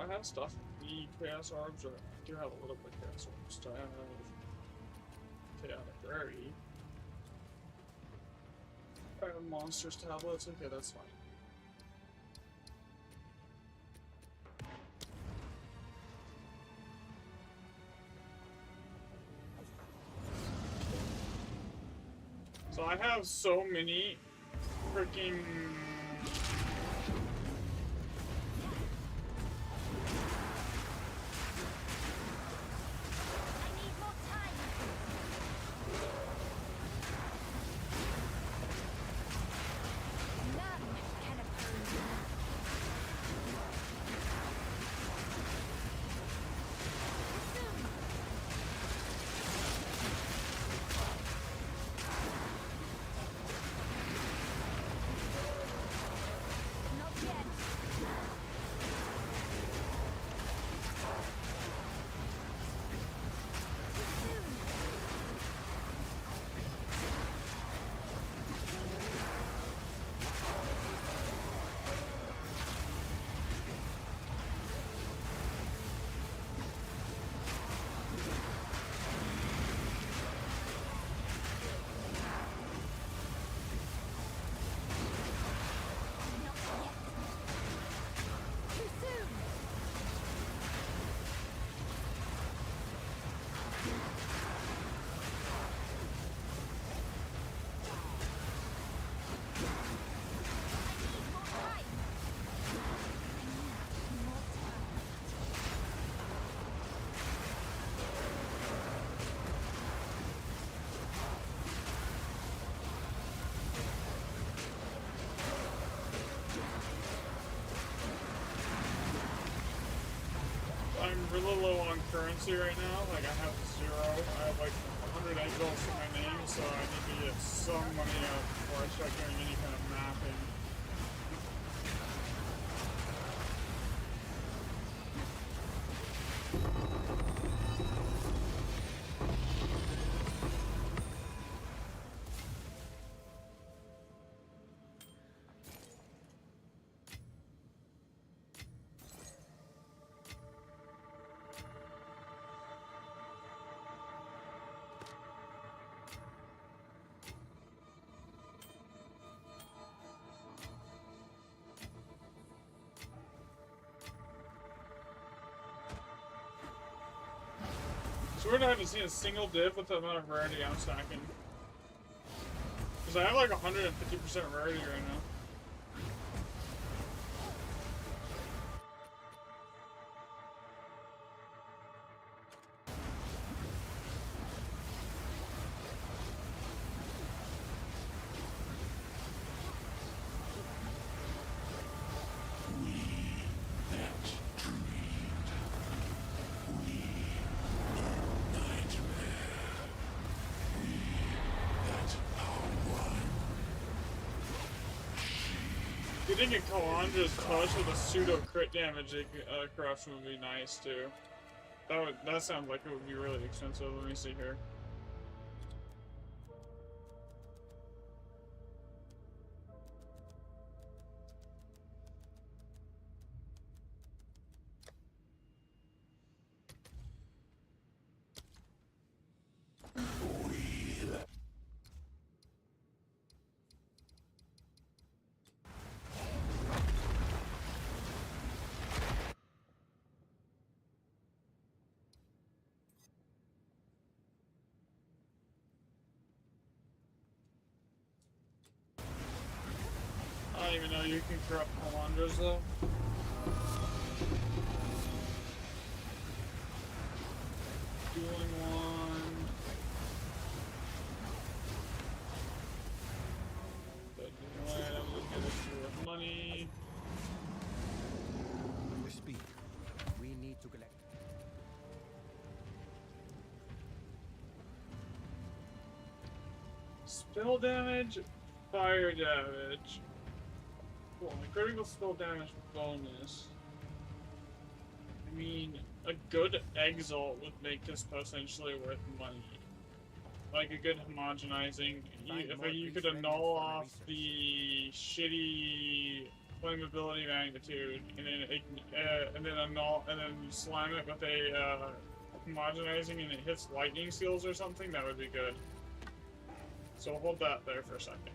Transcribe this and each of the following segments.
I have stuff? The chaos orbs, or I do have a little bit of chaos orbs. Do I have chaotic rarity? I have monsters tablets. Okay, that's fine. So I have so many freaking I'm really low on currency right now. Like, I have 0. I have like 100 exiles in my name, so I need to get some money out before I start doing any kind of mapping. So we're not even seeing a single div with the amount of rarity I'm stacking. Because I have like 150% rarity right now. Getting a Kalandra's touch with a pseudo crit damage corruption would be nice too. That sounds like it would be really expensive. Let me see here. I don't even know you can corrupt Kalandras though. Dueling one. But anyway, I'm looking at it with money. We speak. We need to collect. Spell damage, fire damage. Cool, the critical spell damage bonus. I mean, a good exalt would make this potentially worth money. Like a good homogenizing. If you could annul off the shitty flammability magnitude, and then and then you slam it with a homogenizing, and it hits lightning seals or something. That would be good. So we'll hold that there for a second.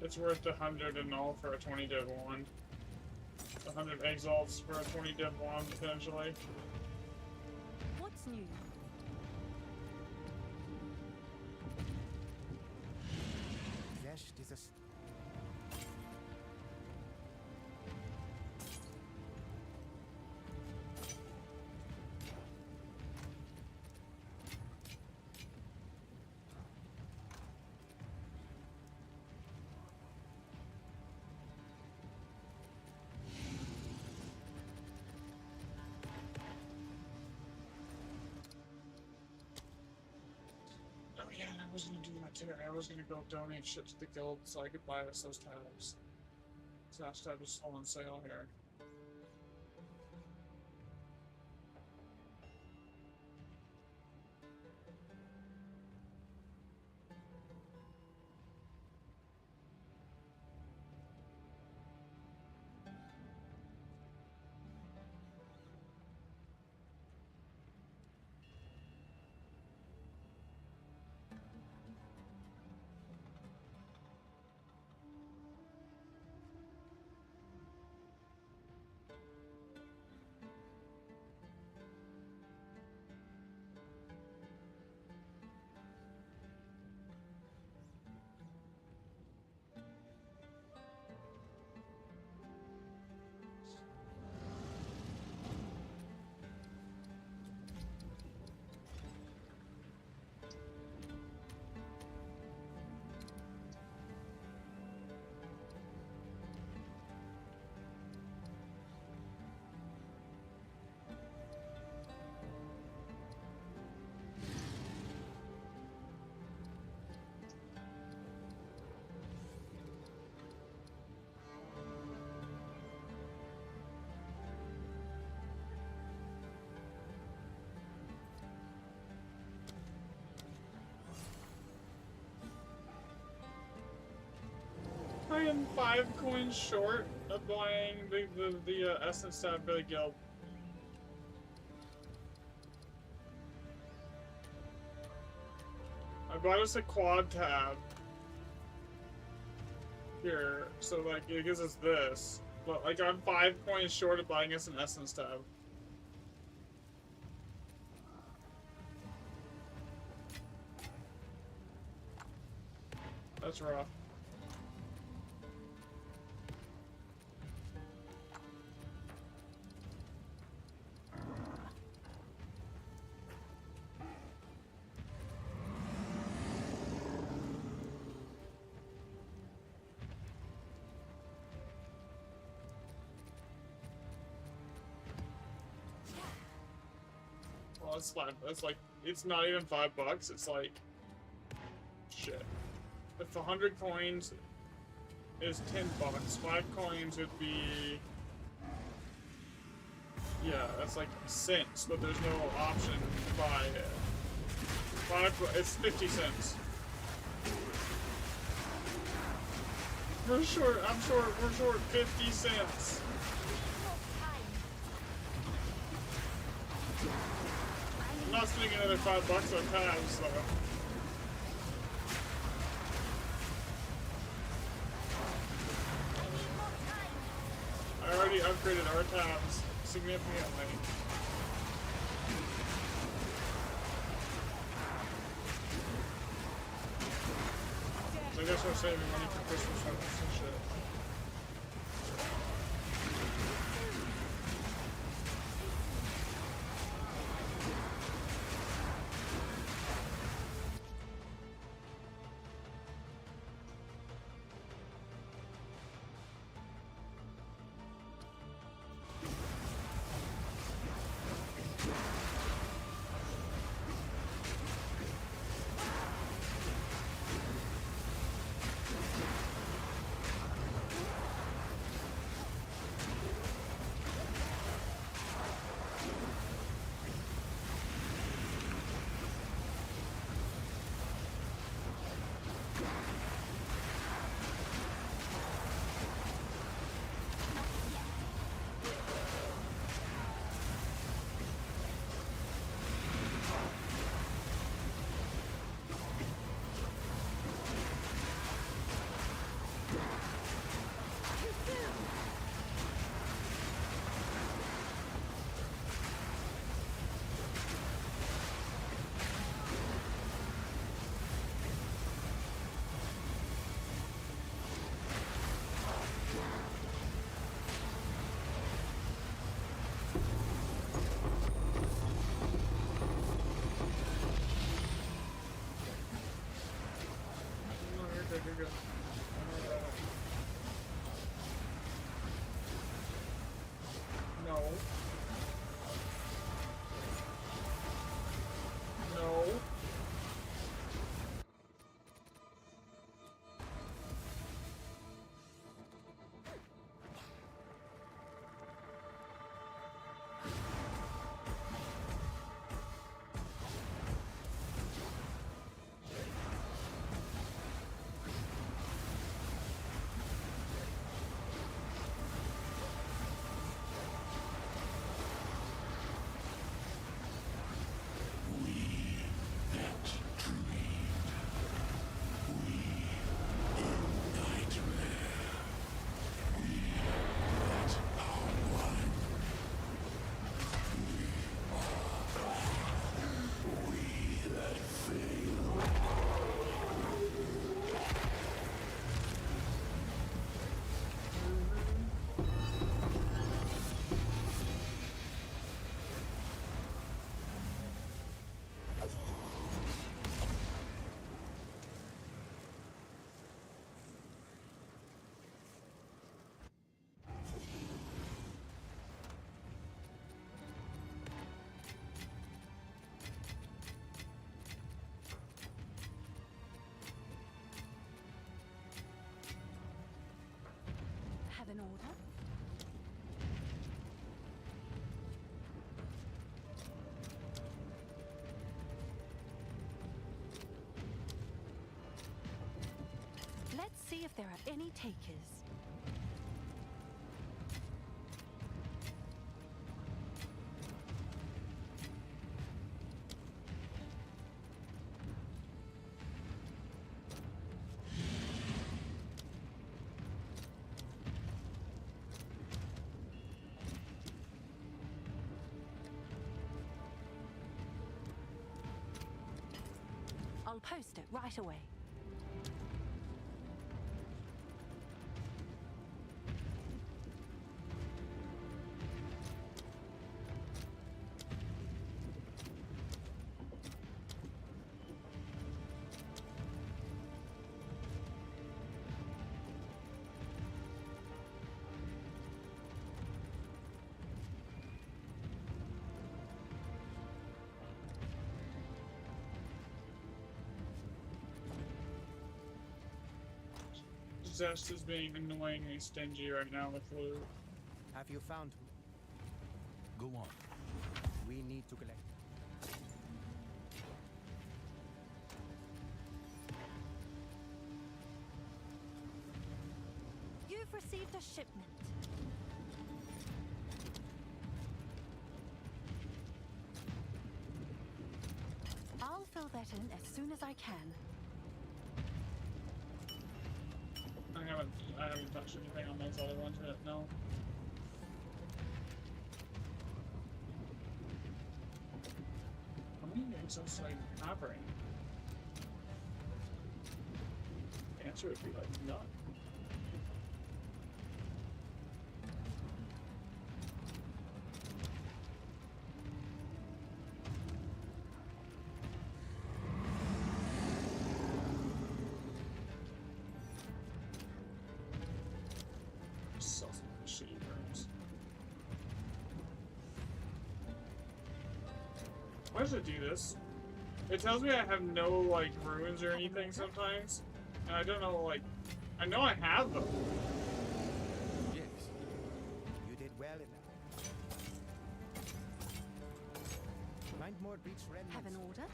It's worth 100 and all for a 20 div wand. 100 exalts for a 20 div wand potentially. What's new? Flesh is a Oh yeah, I was gonna do that too. I was gonna go donate shit to the guild so I could buy us those tabs. Slash tab is all on sale here. I am 5 coins short of buying the essence tab for the guild. I bought us a quad tab here, so like it gives us this, but like I'm 5 coins short of buying us an essence tab. That's rough. Well, it's fine. It's like, it's not even $5. It's like, shit. If 100 coins is $10, 5 coins would be, yeah, that's like cents, but there's no option to buy it. It's 50 cents. We're short, we're short 50 cents. I'm not spending another $5 on tabs, though. I already upgraded our tabs significantly. So I guess we're saving money for Christmas presents and shit. an order? Let's see if there are any takers. I'll post it right away. Zest is being annoyingly stingy right now with loot. Have you found? Go on. We need to collect. You've received a shipment. I'll fill that in as soon as I can. I haven't touched anything on those other ones yet, no. How many exos do I have right now? The answer would be like none. Why does it do this? It tells me I have no, like, ruins or anything sometimes. And I don't know, like... I know I have them. Yes. You did well in that. Find more breach remnants. Have an order?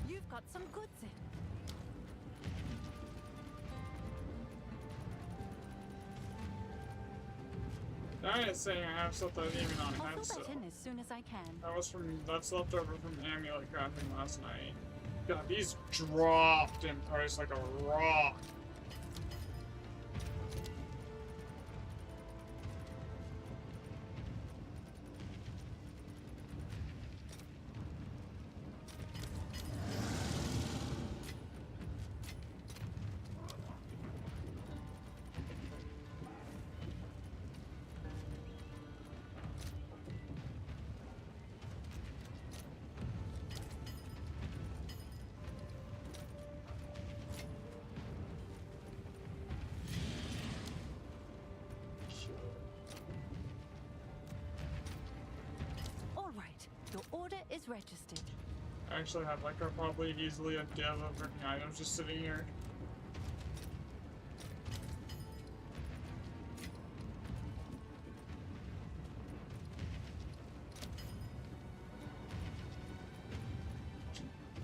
You've got some goods in. That is saying I have stuff that isn't even on I'll head fill still. that in as soon as I can. That's left over from amulet crafting last night. God, these dropped in price like a rock. All right, your order is registered. I actually have like probably easily a dev of freaking items just sitting here.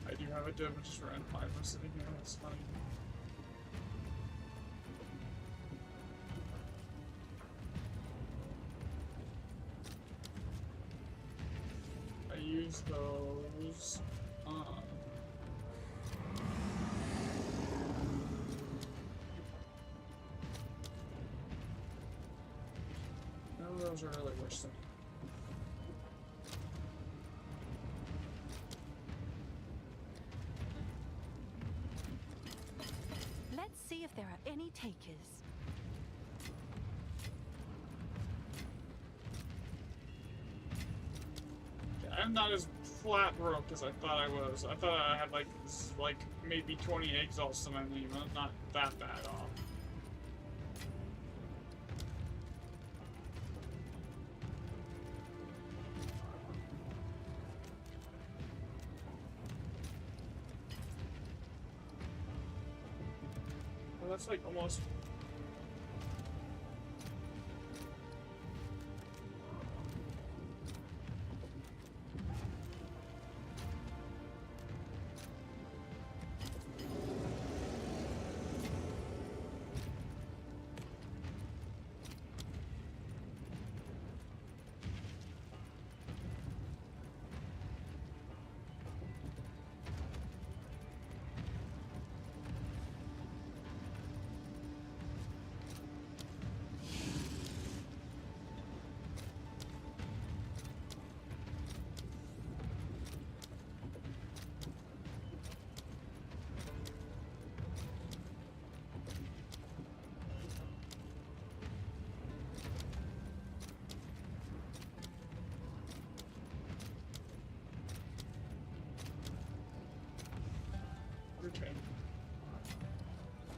I do have a dev of just random items sitting here, that's funny. I use those. No, those are really worse than. Let's see if there are any takers. I'm not as flat broke as I thought I was. I thought I had like maybe 20 exalts to my name. Not that bad off. Well, that's like almost. Okay.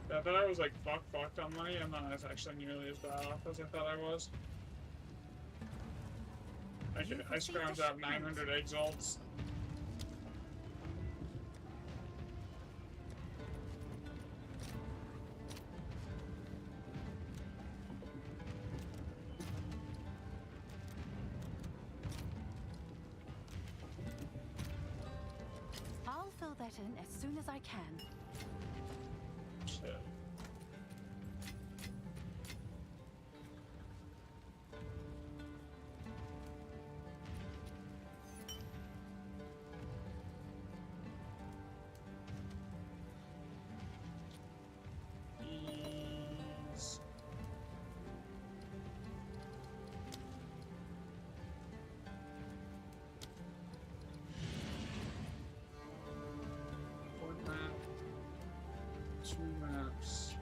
Yeah, I thought I was like fucked on money. I'm not actually nearly as bad off as I thought I was. I scrounged out 900 exalts. I'll fill that in as soon as I can. Shit. Ease. One map. 2 maps.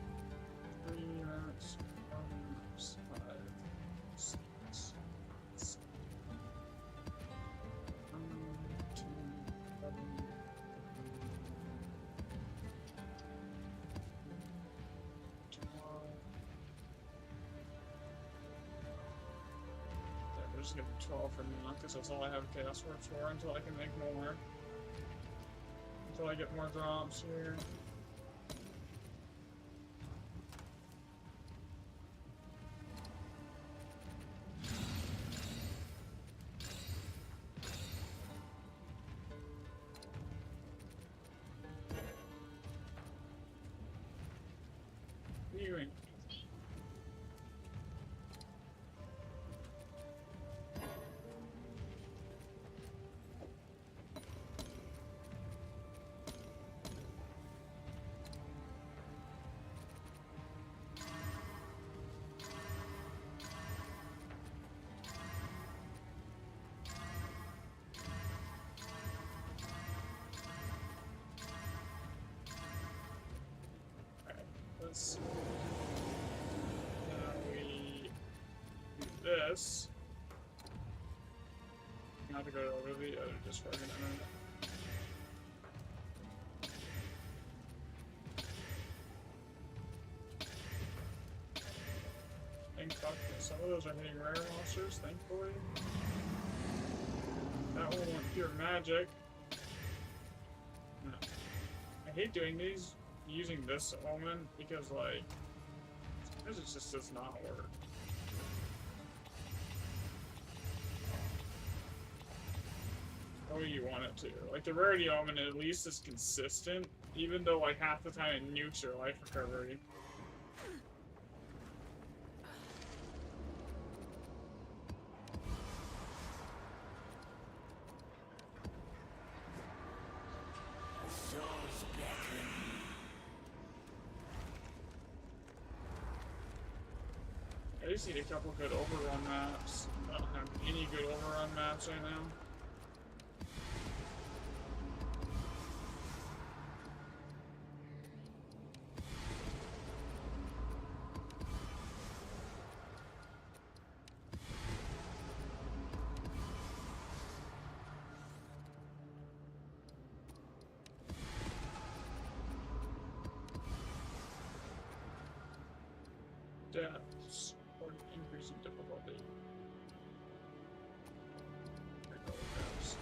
3 maps. 4 maps. 5. 6. 7. 2. 11. We're just gonna do 12 for now, because that's all I have chaos works for until I can make more. Until I get more drops here. What are you doing? Let's now we do this. I have to go over the other just for a minute. And fuck, some of those are hitting rare monsters, thankfully. That one went pure magic. No. I hate doing these. Using this omen because like this just does not work. Oh, you want it to. Like the rarity omen at least is consistent, even though like half the time it nukes your life recovery. I just need a couple good overrun maps. I don't have any good overrun maps right now. depths or increasing difficulty. Depths.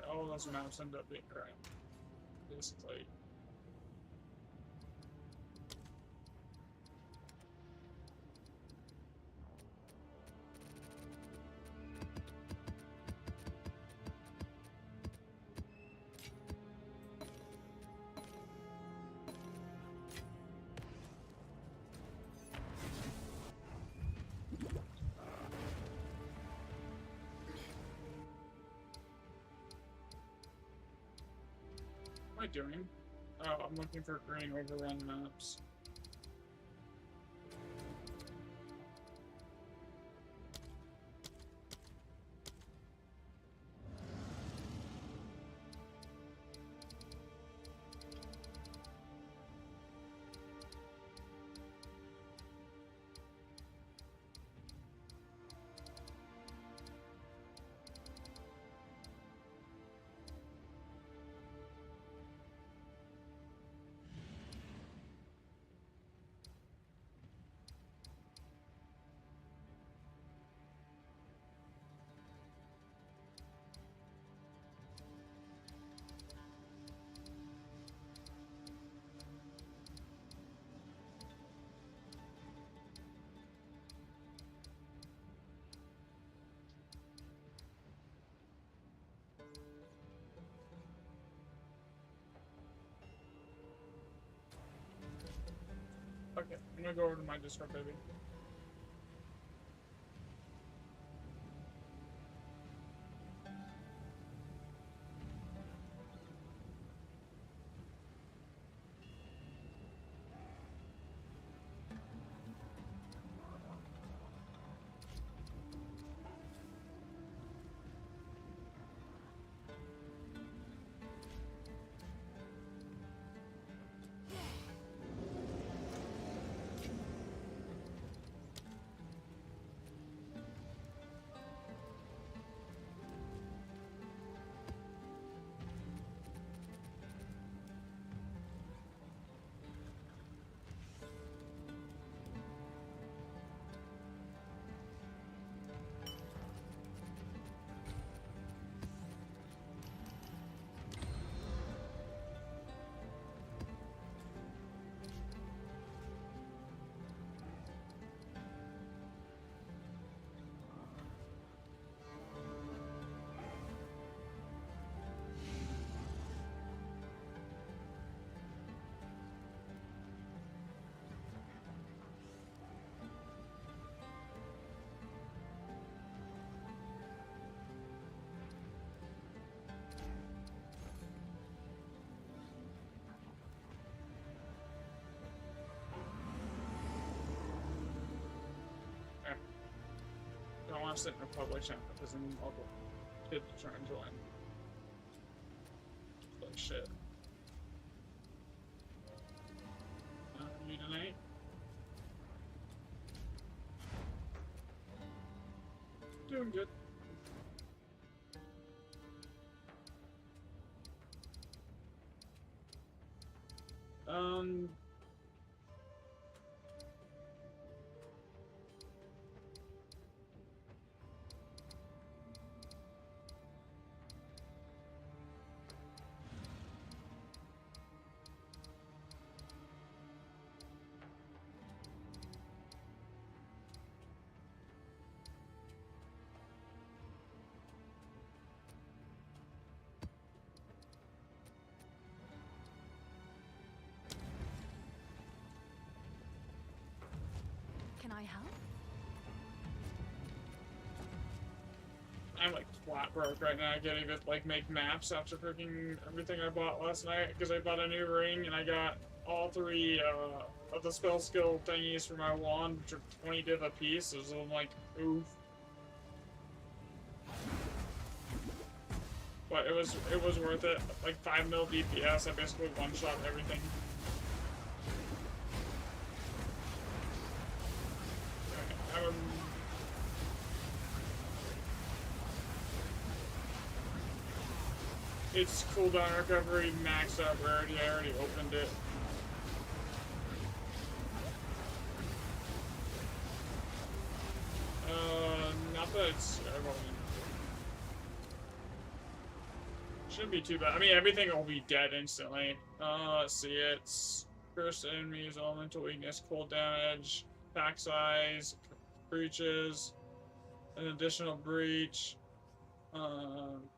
All those maps end up being right. Basically. What am I doing? Oh, I'm looking for green overrun maps. Okay, I'm gonna go over to my Discord, baby. Don't want to sit in a public channel because then all the kids try and join. Like shit. You tonight? Doing good. Um. I help? I'm like flat broke right now. I can't even like make maps after freaking everything I bought last night because I bought a new ring and I got all three of the spell skill thingies for my wand, which are 20 div a piece. So I'm like, oof. But it was worth it. Like 5 mil DPS, I basically one shot everything. It's cooldown recovery, maxed out rarity. I already opened it. Not that it's shouldn't be too bad. I mean, everything will be dead instantly. Let's see. It's first enemies, elemental weakness, cold damage, pack size, breaches, an additional breach.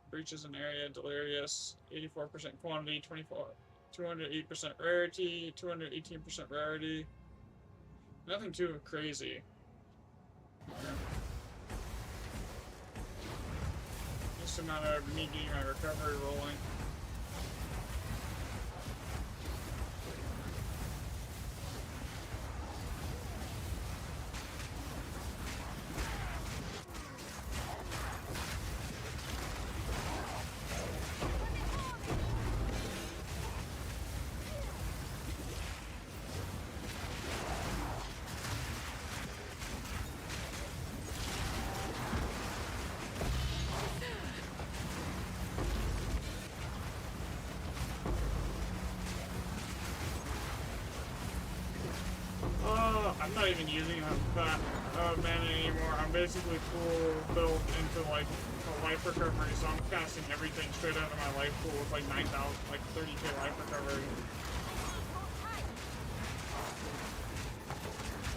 Breaches an area, delirious, 84% quantity, 208% rarity, 218% rarity. Nothing too crazy. Just a matter of me getting my recovery rolling. I'm not even using that mana anymore. I'm basically full built into like a life recovery, so I'm casting everything straight out of my life pool with like 9,000, like 30k life recovery.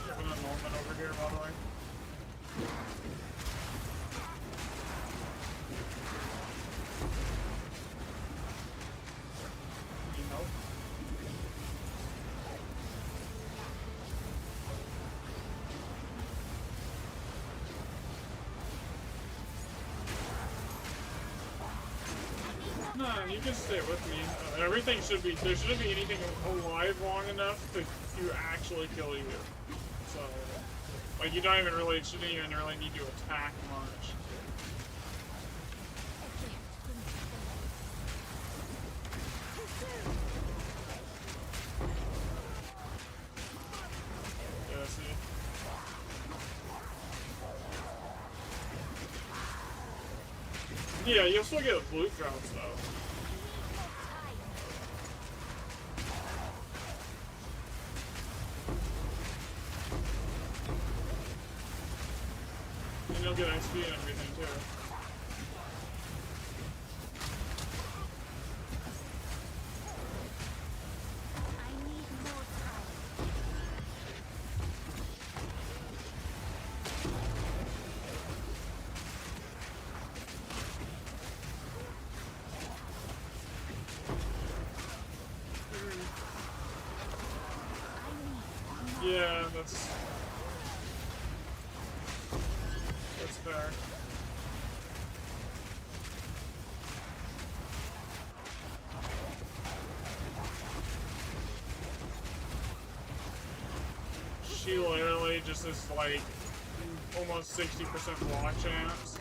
Having a moment over here, by the way. Need help? No, you can stay with me. Everything should be. There shouldn't be anything alive long enough to actually kill you. So, like, you don't even really. It shouldn't even really need to attack much. Yeah, see. Yeah, you'll still get blue drops though. And you'll get XP and everything too. Yeah, that's fair. She literally just is like almost 60% block chance.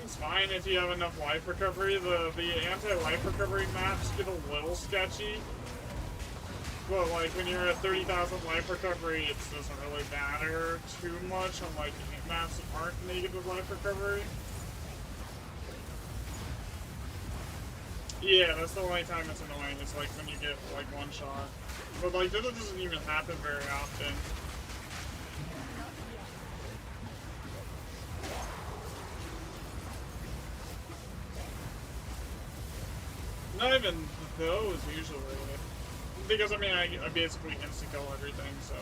It's fine if you have enough life recovery. The anti-life recovery maps get a little sketchy. But like when you're at 30,000 life recovery, it doesn't really matter too much on like maps that aren't negative life recovery. Yeah, that's the only time it's annoying. It's like when you get like one shot. But like that doesn't even happen very often. Not even those usually. because I mean, I basically insta-kill everything, so.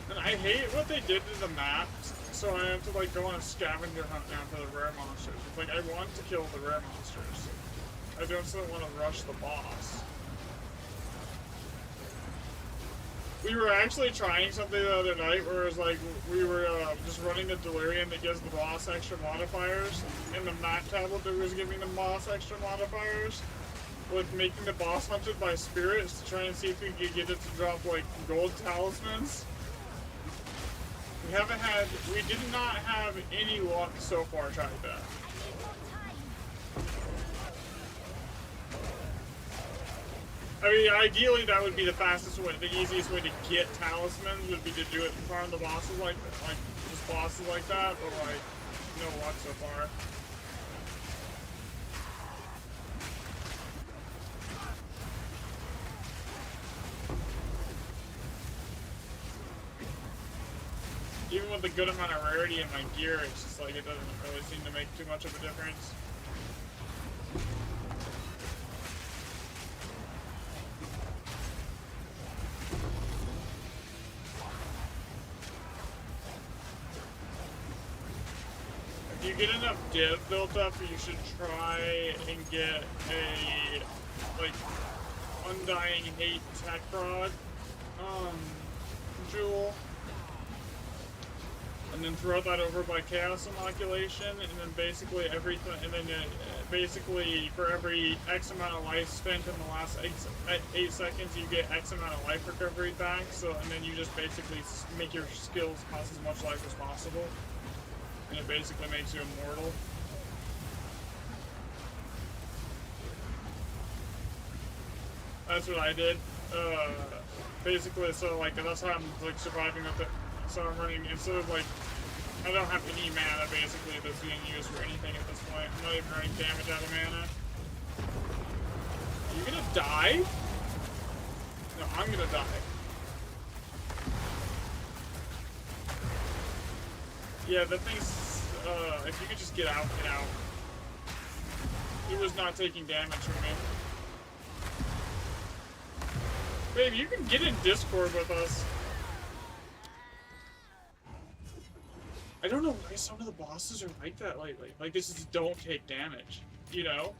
And I hate what they did to the map, so I have to like go on a scavenger hunt now for the rare monsters. It's like I want to kill the rare monsters. I don't still want to rush the boss. We were actually trying something the other night where it was like we were just running the delirium that gives the boss extra modifiers, and the map tablet that was giving the boss extra modifiers, with making the boss hunted by spirits to try and see if we could get it to drop like gold talismans. We did not have any luck so far trying that. I mean, ideally that would be the fastest way, the easiest way to get talismans would be to do it in front of the bosses like just bosses like that, but like, no luck so far. Even with a good amount of rarity in my gear, it's just like it doesn't really seem to make too much of a difference. If you get enough div built up, you should try and get a like Undying Hate tech rod jewel. And then throw that over by Chaos Inoculation, and then basically everything, and then basically for every X amount of life spent in the last 8 seconds, you get X amount of life recovery back. So, and then you just basically make your skills cost as much life as possible, and it basically makes you immortal. That's what I did. Basically, so like that's how I'm like surviving with it. So I'm running, instead of like, I don't have any mana basically that's being used for anything at this point. I'm not even running damage out of mana. Are you gonna die? No, I'm gonna die. Yeah, the thing's, if you could just get out, get out. He was not taking damage from me. Babe, you can get in Discord with us. I don't know why some of the bosses are like that lately. Like, this is don't take damage, you know?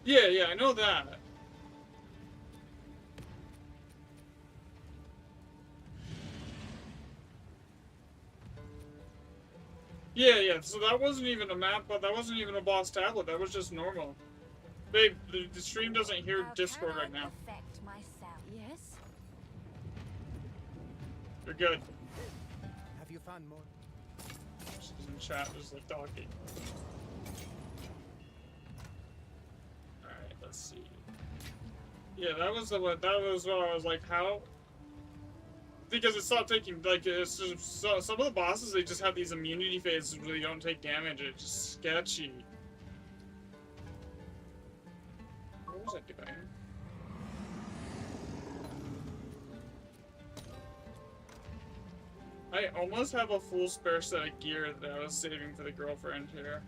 Yeah, I know that. Yeah, so that wasn't even a map, but that wasn't even a boss tablet, that was just normal. Babe, the stream doesn't hear Discord right now. Yes? You're good. Have you found more? She's in chat, just like talking. Alright, let's see. Yeah, that was what I was like, how? Because it stopped taking, like, it's just, so, some of the bosses, they just have these immunity phases where they don't take damage, it's just sketchy. What was I doing? I almost have a full spare set of gear that I was saving for the girlfriend here.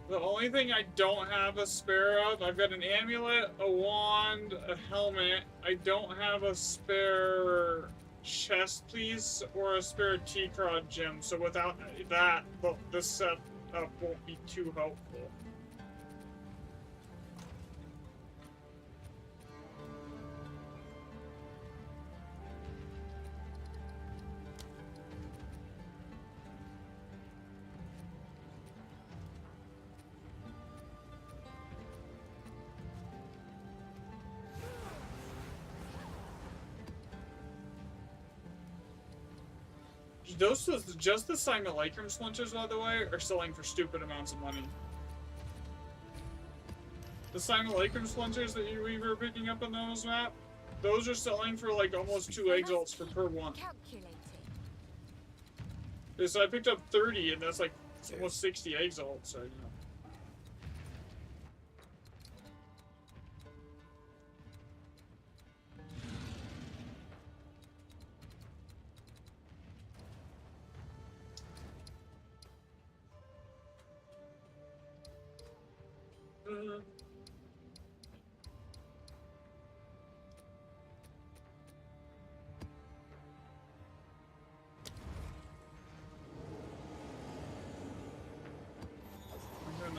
The only thing I don't have a spare of, I've got an amulet, a wand, a helmet. I don't have a spare chest piece or a spare T-Crod gem, so without that, the setup won't be too helpful. Just the simulacrum splinters, by the way, are selling for stupid amounts of money. The simulacrum splinters that we were picking up on those map, those are selling for like almost 2 exalts for per one. Yeah, so I picked up 30, and that's like almost 60 exalts right now.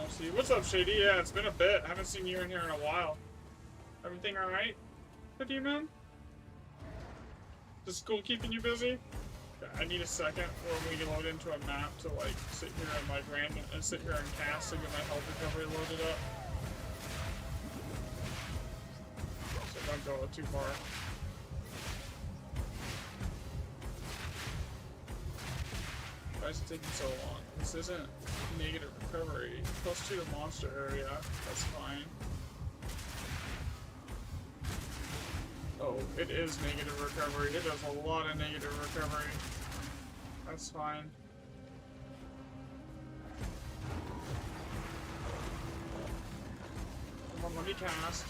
see. What's up, Shady? Yeah, it's been a bit. I haven't seen you in here in a while. Everything alright with you, man? Is school keeping you busy? I need a second when we load into a map to like sit here and like random and sit here and cast and get my health recovery loaded up. So don't go too far. Why is it taking so long? This isn't negative recovery. Plus 2 to monster area. That's fine. Oh, it is negative recovery. It does a lot of negative recovery. That's fine. Come on, let me cast.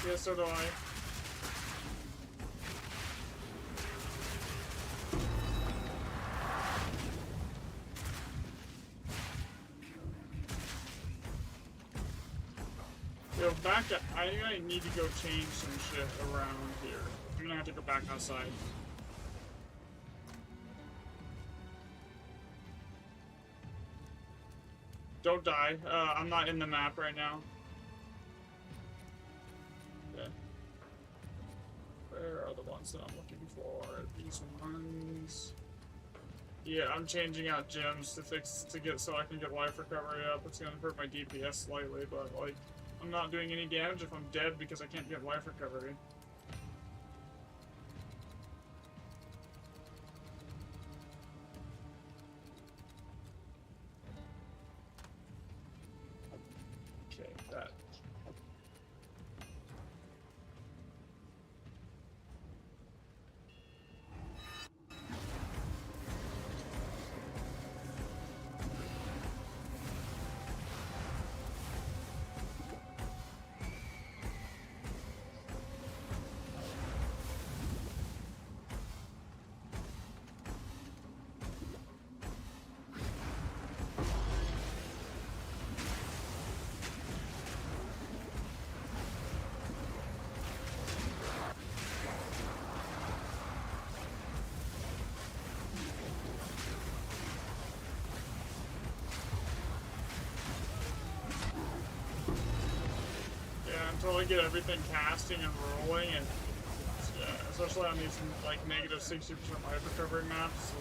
Yeah, so do I. Yo, I need to go change some shit around here. I'm gonna have to go back outside. Don't die. I'm not in the map right now. Okay. Where are the ones that I'm looking for? These ones. Yeah, I'm changing out gems to get so I can get life recovery up. It's gonna hurt my DPS slightly, but like I'm not doing any damage if I'm dead because I can't get life recovery. Okay, that. Until I get everything casting and rolling, and yeah, especially on these like negative 60% life recovery maps.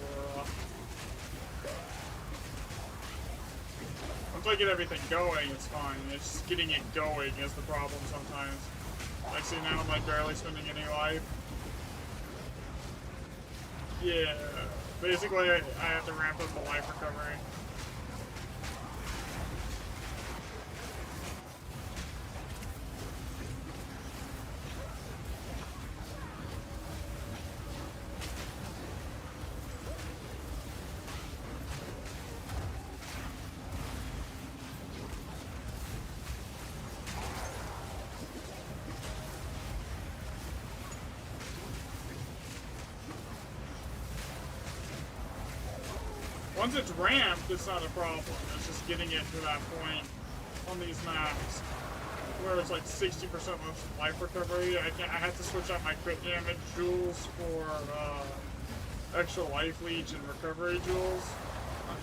Once I get everything going, it's fine. It's just getting it going is the problem sometimes. Like, see, now I'm like barely spending any life. Yeah, basically I have to ramp up the life recovery. Once it's ramped, it's not a problem. It's just getting it to that point on these maps where it's like 60% of life recovery. I have to switch out my crit damage jewels for extra life leech and recovery jewels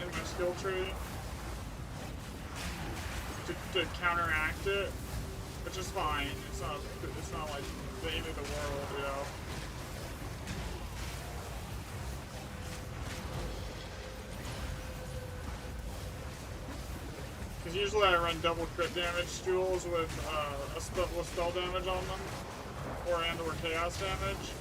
in my skill tree to counteract it, which is fine. It's not like the end of the world, you know. Because usually I run double crit damage jewels with spell damage on them, or chaos damage.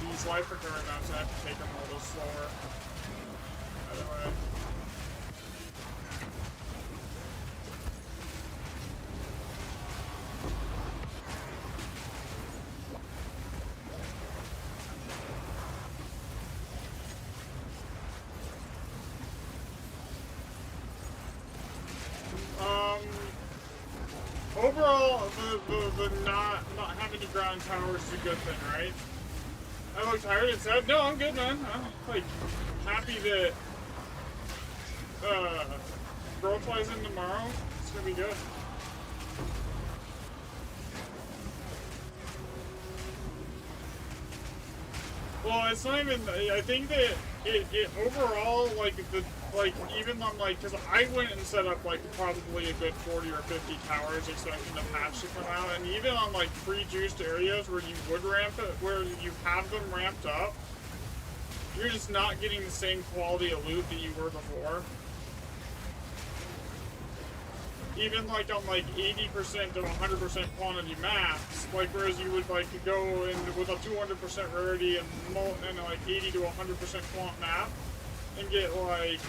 These life recovery maps, I have to take them a little slower. By the way. Overall, the not having to ground towers is a good thing, right? I look tired and sad. No, I'm good, man. I'm like happy that girl flies in tomorrow. It's gonna be good. Well, it's not even. I think that it overall, like even on like, because I went and set up like probably a good 40 or 50 towers expecting the patch to come out, and even on like pre-juiced areas where you would ramp it, where you have them ramped up, you're just not getting the same quality of loot that you were before. Even like on like 80% to 100% quantity maps, like whereas you would like go in with a 200% rarity and like 80 to 100% quant map and get like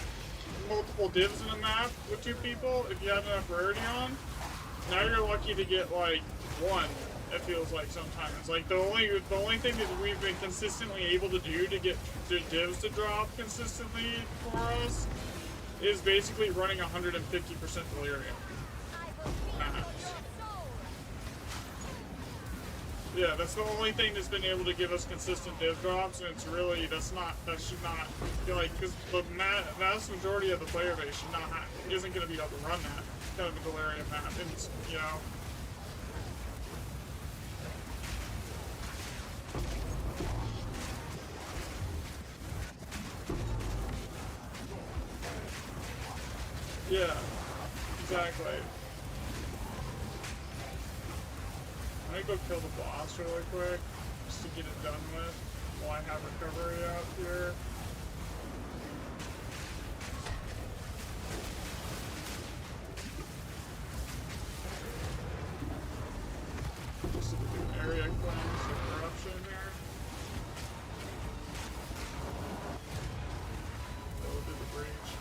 multiple divs in a map with 2 people if you have enough rarity on. Now you're lucky to get like 1. It feels like sometimes. It's like the only thing that we've been consistently able to do to get the divs to drop consistently for us is basically running 150% delirium maps. Yeah, that's the only thing that's been able to give us consistent div drops, and it's really, that should not, like, because the vast majority of the player base isn't going to be able to run that kind of a delirium map, and it's, you know. Yeah, exactly. I'm gonna go kill the boss really quick, just to get it done with, while I have recovery out here. Just to do an area cleanse of corruption here. We'll do the breach.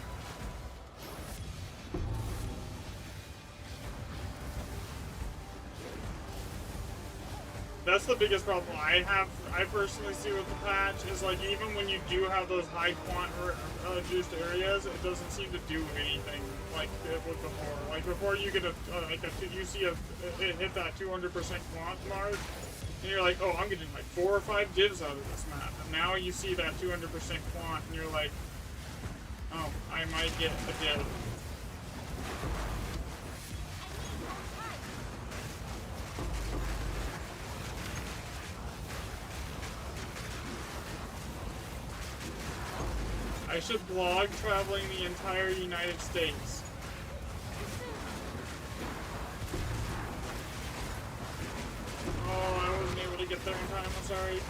That's the biggest problem I personally see with the patch, is like even when you do have those high quant juiced areas, it doesn't seem to do anything like it would before. Like before you get you see it hit that 200% quant mark, and you're like, oh, I'm getting like 4 or 5 divs out of this map. And now you see that 200% quant, and you're like, oh, I might get a div. I should blog traveling the entire United States. Oh, I wasn't able to get there in time, I'm sorry.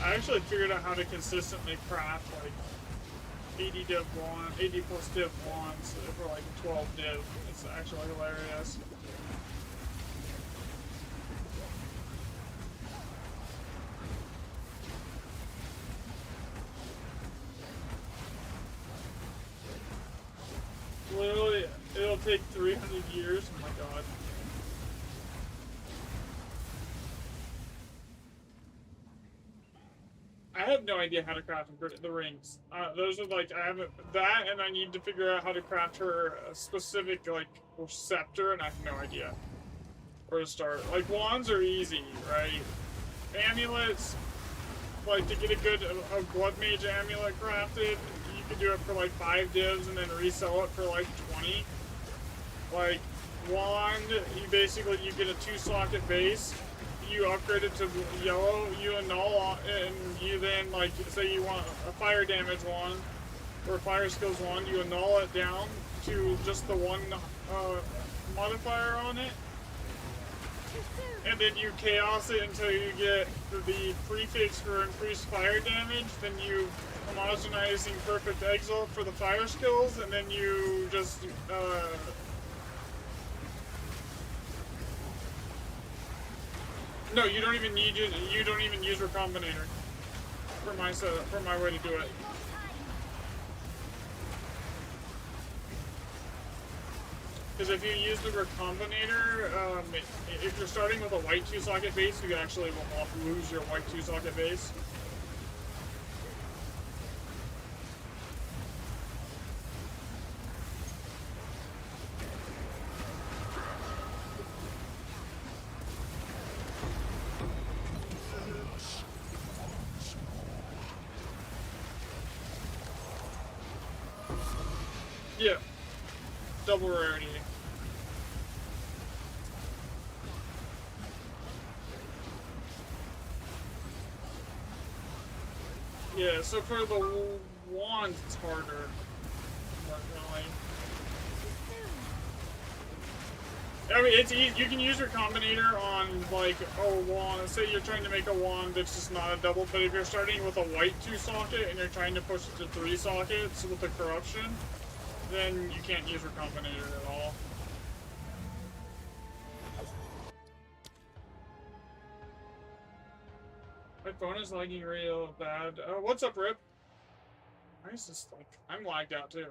I actually figured out how to consistently craft like 80 plus div wands for like 12 div. It's actually hilarious. Literally, it'll take 300 years. Oh my god. I have no idea how to craft the rings. Those are like, I haven't, that, and I need to figure out how to craft her a specific, like, scepter, and I have no idea where to start. Like, wands are easy, right? Amulets, like, to get a good a blood mage amulet crafted, you can do it for like 5 divs and then resell it for like 20. Like, wand, you get a 2-socket base. You upgrade it to yellow, you annul, and you then, like, say you want a fire damage one, or fire skills one, you annul it down to just the one modifier on it, and then you chaos it until you get the prefix for increased fire damage, then you homogenizing perfect exalt for the fire skills, and then you just, no, you don't even use Recombinator for my setup, for my way to do it. Because if you use the recombinator, if you're starting with a white 2-socket base, you actually will lose your white 2-socket base. Yeah. Double rarity. Yeah, so for the wands, it's harder. Unfortunately. I mean, it's easy. You can use your combinator on, like, a wand. Say you're trying to make a wand that's just not a double, but if you're starting with a white 2-socket and you're trying to push it to 3 sockets with the corruption, then you can't use your combinator at all. My phone is lagging real bad. What's up, Rip? Why is this like... I'm lagged out, too.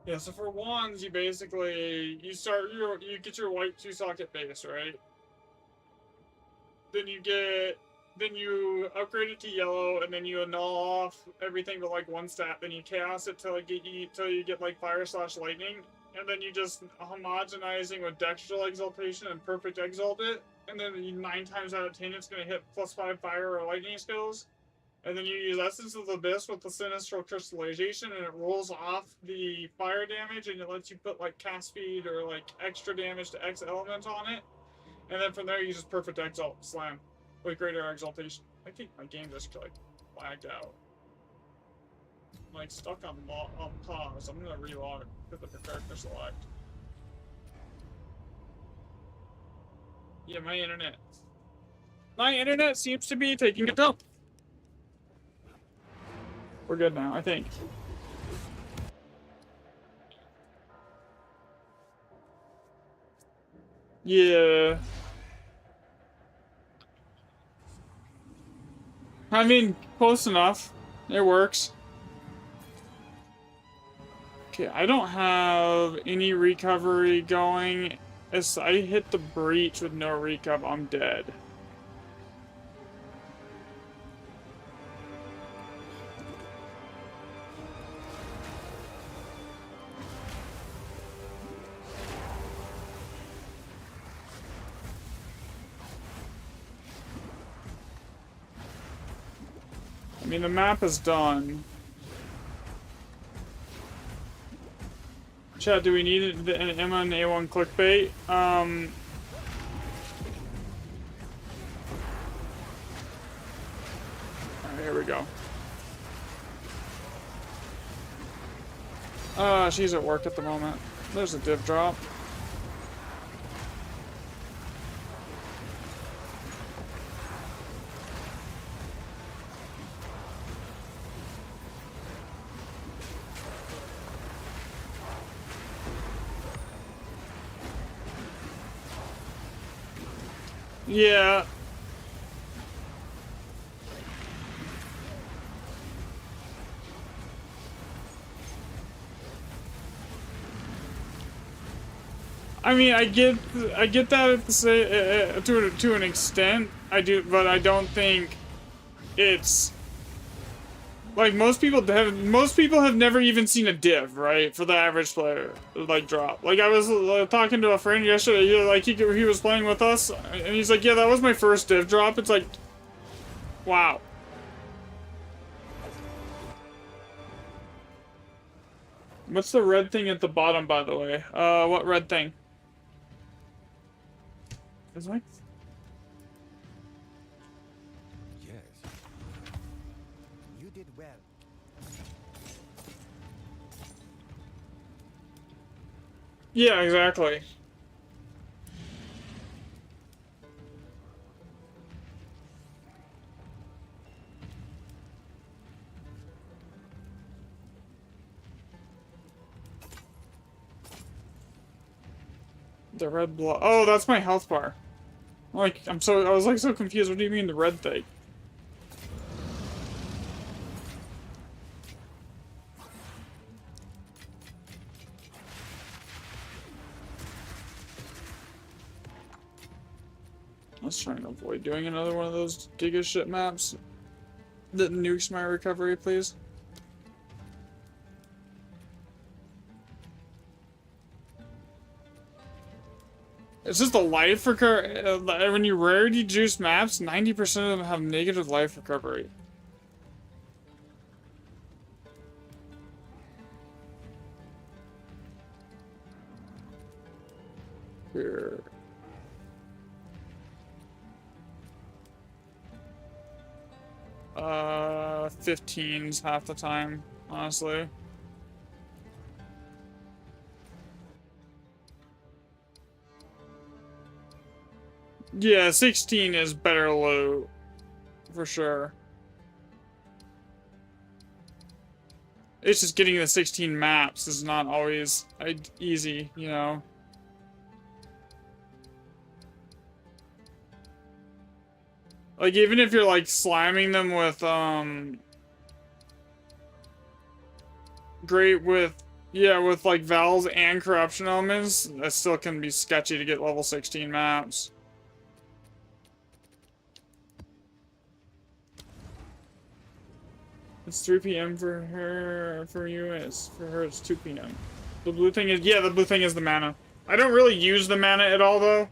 Yeah, so for wands, you basically... You get your white 2-socket base, right? Then you upgrade it to yellow, and then you annul off everything but like 1 stat. Then you chaos it till you get like fire/lightning, and then you just homogenizing with dextral exaltation and perfect exalt it, and then 9 times out of 10 it's gonna hit +5 fire or lightning skills. And then you use Essence of the Abyss with the Sinistral Crystallization, and it rolls off the fire damage, and it lets you put like cast speed or like extra damage to X element on it. And then from there, you just perfect exalt slam with greater exaltation. I think my game just like lagged out. I'm like stuck on pause. I'm gonna relog with the character select. Yeah, my internet. My internet seems to be taking a dump. We're good now, I think. Yeah. I mean, close enough. It works. Okay, I don't have any recovery going. As I hit the breach with no recup, I'm dead. I mean, the map is done. Chat, do we need an Emma and A1 clickbait? Alright, here we go. She's at work at the moment. There's a div drop. Yeah. I mean, I get that at the to an extent. I do, but I don't think it's like most people have never even seen a div, right? For the average player, like drop. Like I was talking to a friend yesterday, like he was playing with us, and he's like, "Yeah, that was my first div drop." It's like, wow. What's the red thing at the bottom, by the way? What red thing? Is like. Yes. You did well. Yeah, exactly. The red block. Oh, that's my health bar. Like, I was like so confused. What do you mean the red thing? just trying to avoid doing another one of those giga shit maps that nukes my recovery, please. It's just the life recovery. When you rarity juice maps, 90% of them have negative life recovery. Here. 15's half the time, honestly. Yeah, 16 is better loot, for sure. It's just getting the 16 maps is not always easy, you know? Like, even if you're, like, slamming them with, great with, yeah, with, like, Vals and Corruption elements, that still can be sketchy to get level 16 maps. It's 3 p.m. for her, for you, for her it's 2 p.m. The blue thing is, yeah, the blue thing is the mana. I don't really use the mana at all, though.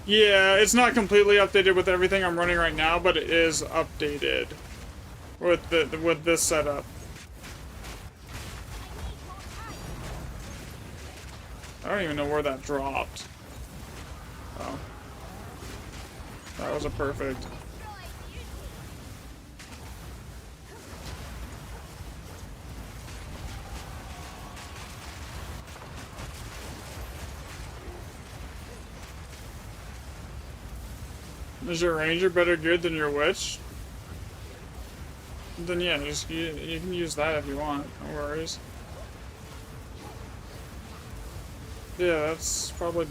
Yeah, it's not completely updated with everything I'm running right now, but it is updated with this setup. I don't even know where that dropped. Oh. That was a perfect. Is your ranger better good than your witch? Then yeah, just you can use that if you want. No worries. Yeah, that's probably.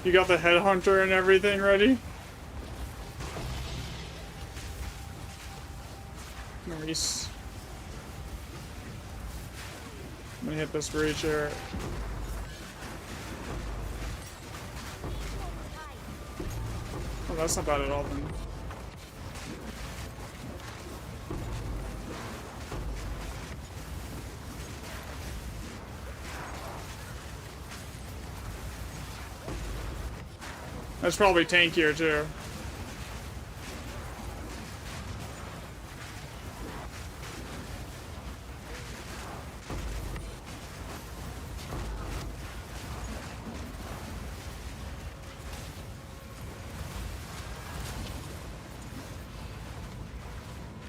You got the headhunter and everything ready? Nice. I'm gonna hit this breach here. Oh, that's not bad at all then. That's probably tankier too.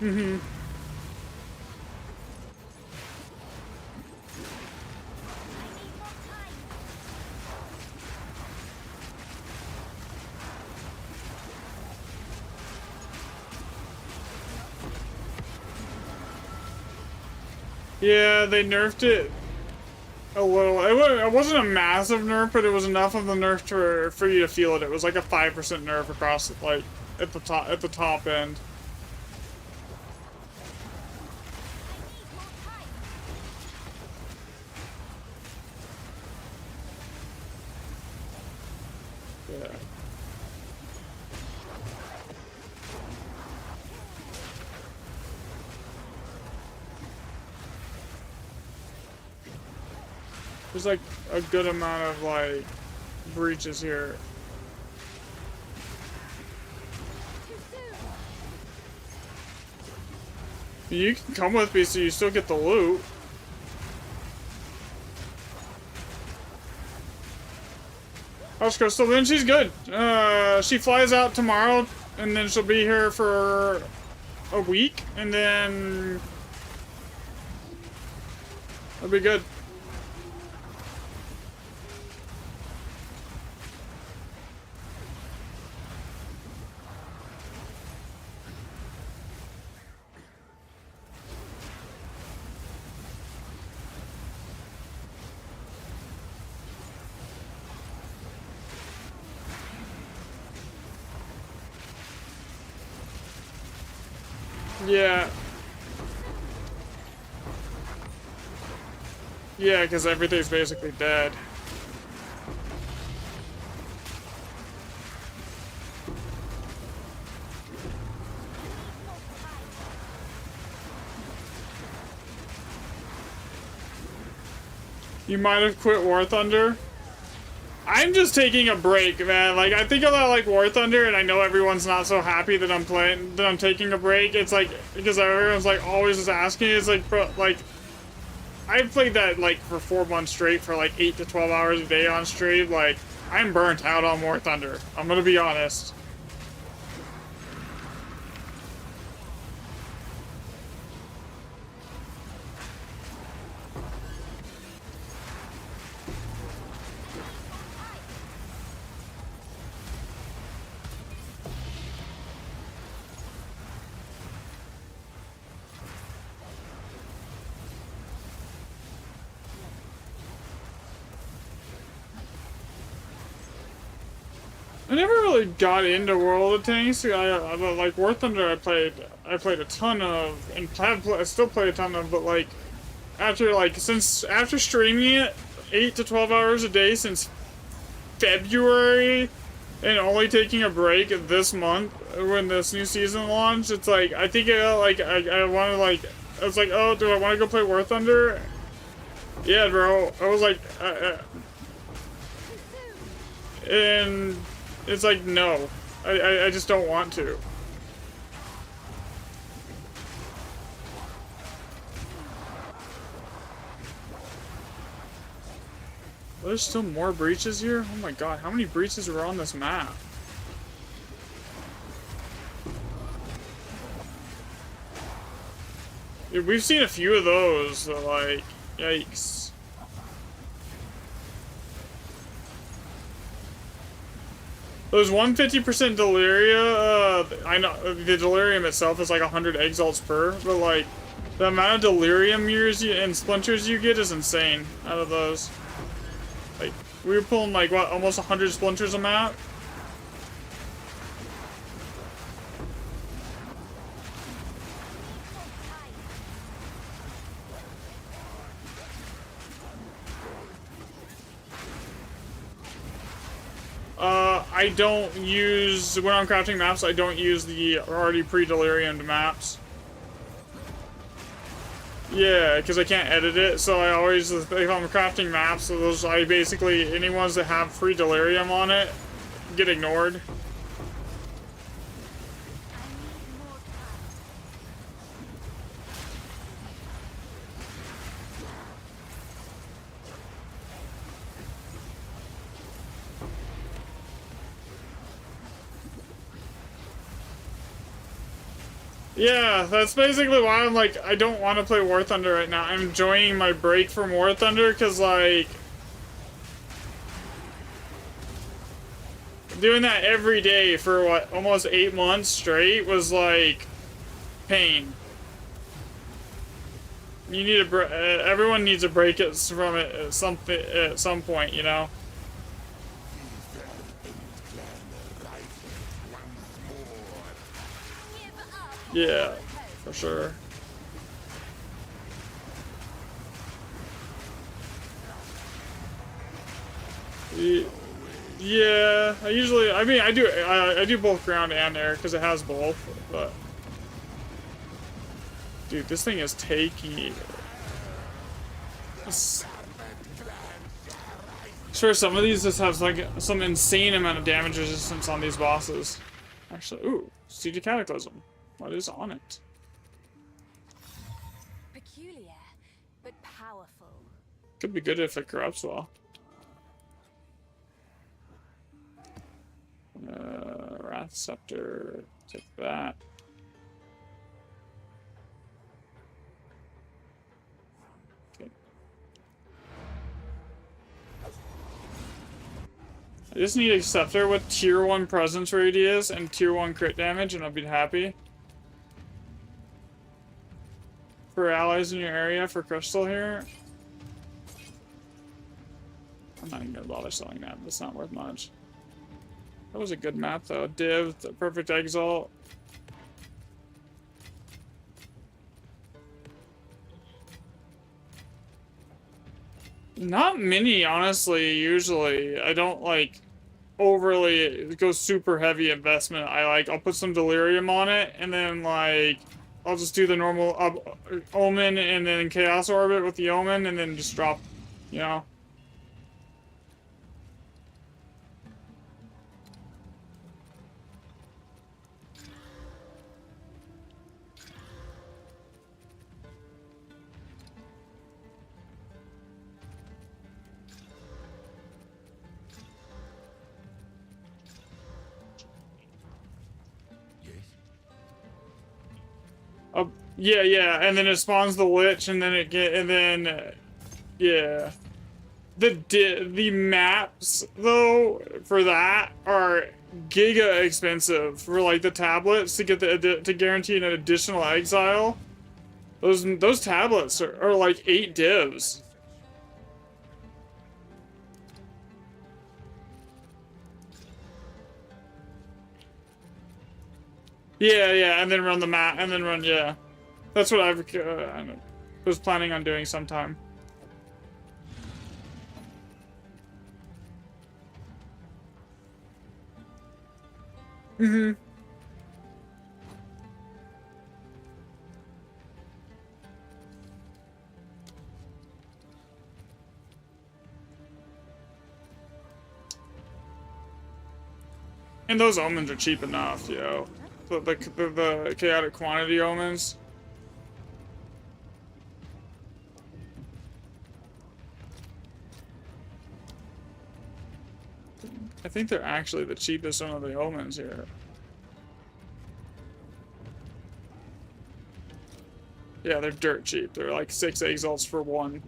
Mm-hmm. Yeah, they nerfed it a little. It wasn't a massive nerf, but it was enough of the nerf for you to feel it. It was like a 5% nerf across, like, at the top end. Yeah. There's like a good amount of like breaches here. You can come with me so you still get the loot. Hush Crystal, then she's good. She flies out tomorrow, and then she'll be here for a week, and then it'll be good. Yeah. Yeah, because everything's basically dead. You might have quit War Thunder. I'm just taking a break, man. Like, I think about, like, War Thunder, and I know everyone's not so happy that I'm taking a break. It's like, because everyone's, like, always just asking. It's like, bro, like, I've played that, like, for 4 months straight for, like, 8 to 12 hours a day on stream. Like, I'm burnt out on War Thunder. I'm gonna be honest. I never really got into World of Tanks. Like War Thunder, I played a ton of, and I still play a ton of. But like after streaming it 8 to 12 hours a day since February, and only taking a break this month when this new season launched, it's like I think I want to like. I was like, oh, do I want to go play War Thunder? Yeah, bro. I was like, and. It's like, no. I just don't want to. There's still more breaches here? Oh my god, how many breaches are on this map? Dude, we've seen a few of those, so like, yikes. There's 150% Deliria, I know, the Delirium itself is like 100 exalts per, but like, the amount of Delirium mirrors and splinters you get is insane out of those. Like, we were pulling like, what, almost 100 splinters a map? I don't use, when I'm crafting maps, I don't use the already pre-deliriumed maps. Yeah, because I can't edit it, so I always, if I'm crafting maps, so those, I basically, any ones that have pre-delirium on it, get ignored. Yeah, that's basically why I'm like, I don't want to play War Thunder right now. I'm enjoying my break from War Thunder, because like, doing that every day for what, almost 8 months straight was like, pain. You need a everyone needs a break from it at some point, you know? Yeah, for sure. Yeah, I mean, I do both ground and air because it has both, but dude, this thing is taking. Sure, some of these just have like some insane amount of damage resistance on these bosses. Actually, ooh, Siege of Cataclysm. What is on it? Peculiar, but powerful. Could be good if it corrupts well. Wrath Scepter, take that. Okay. I just need a Scepter with tier 1 presence radius and tier 1 crit damage, and I'll be happy. For allies in your area for crystal here. I'm not even gonna bother selling that, that's not worth much. That was a good map though. Div, the perfect exalt. Not many, honestly, usually. I don't, like, overly go super heavy investment. I'll put some delirium on it, and then, like, I'll just do the normal omen and then chaos orbit with the omen, and then just drop, you know. Yes. Yeah, yeah, and then it spawns the lich, and then yeah. The maps though for that are giga expensive for like the tablets to get to guarantee an additional exile. Those tablets are like 8 divs. Yeah, yeah, and then run the map, and then run, yeah. That's what I was planning on doing sometime. Mm-hmm. And those omens are cheap enough, yo. The chaotic quantity omens. I think they're actually the cheapest one of the omens here. Yeah, they're dirt cheap. They're like 6 exalts for 1.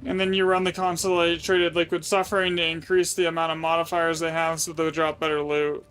And then you run the concentrated liquid suffering to increase the amount of modifiers they have so they'll drop better loot.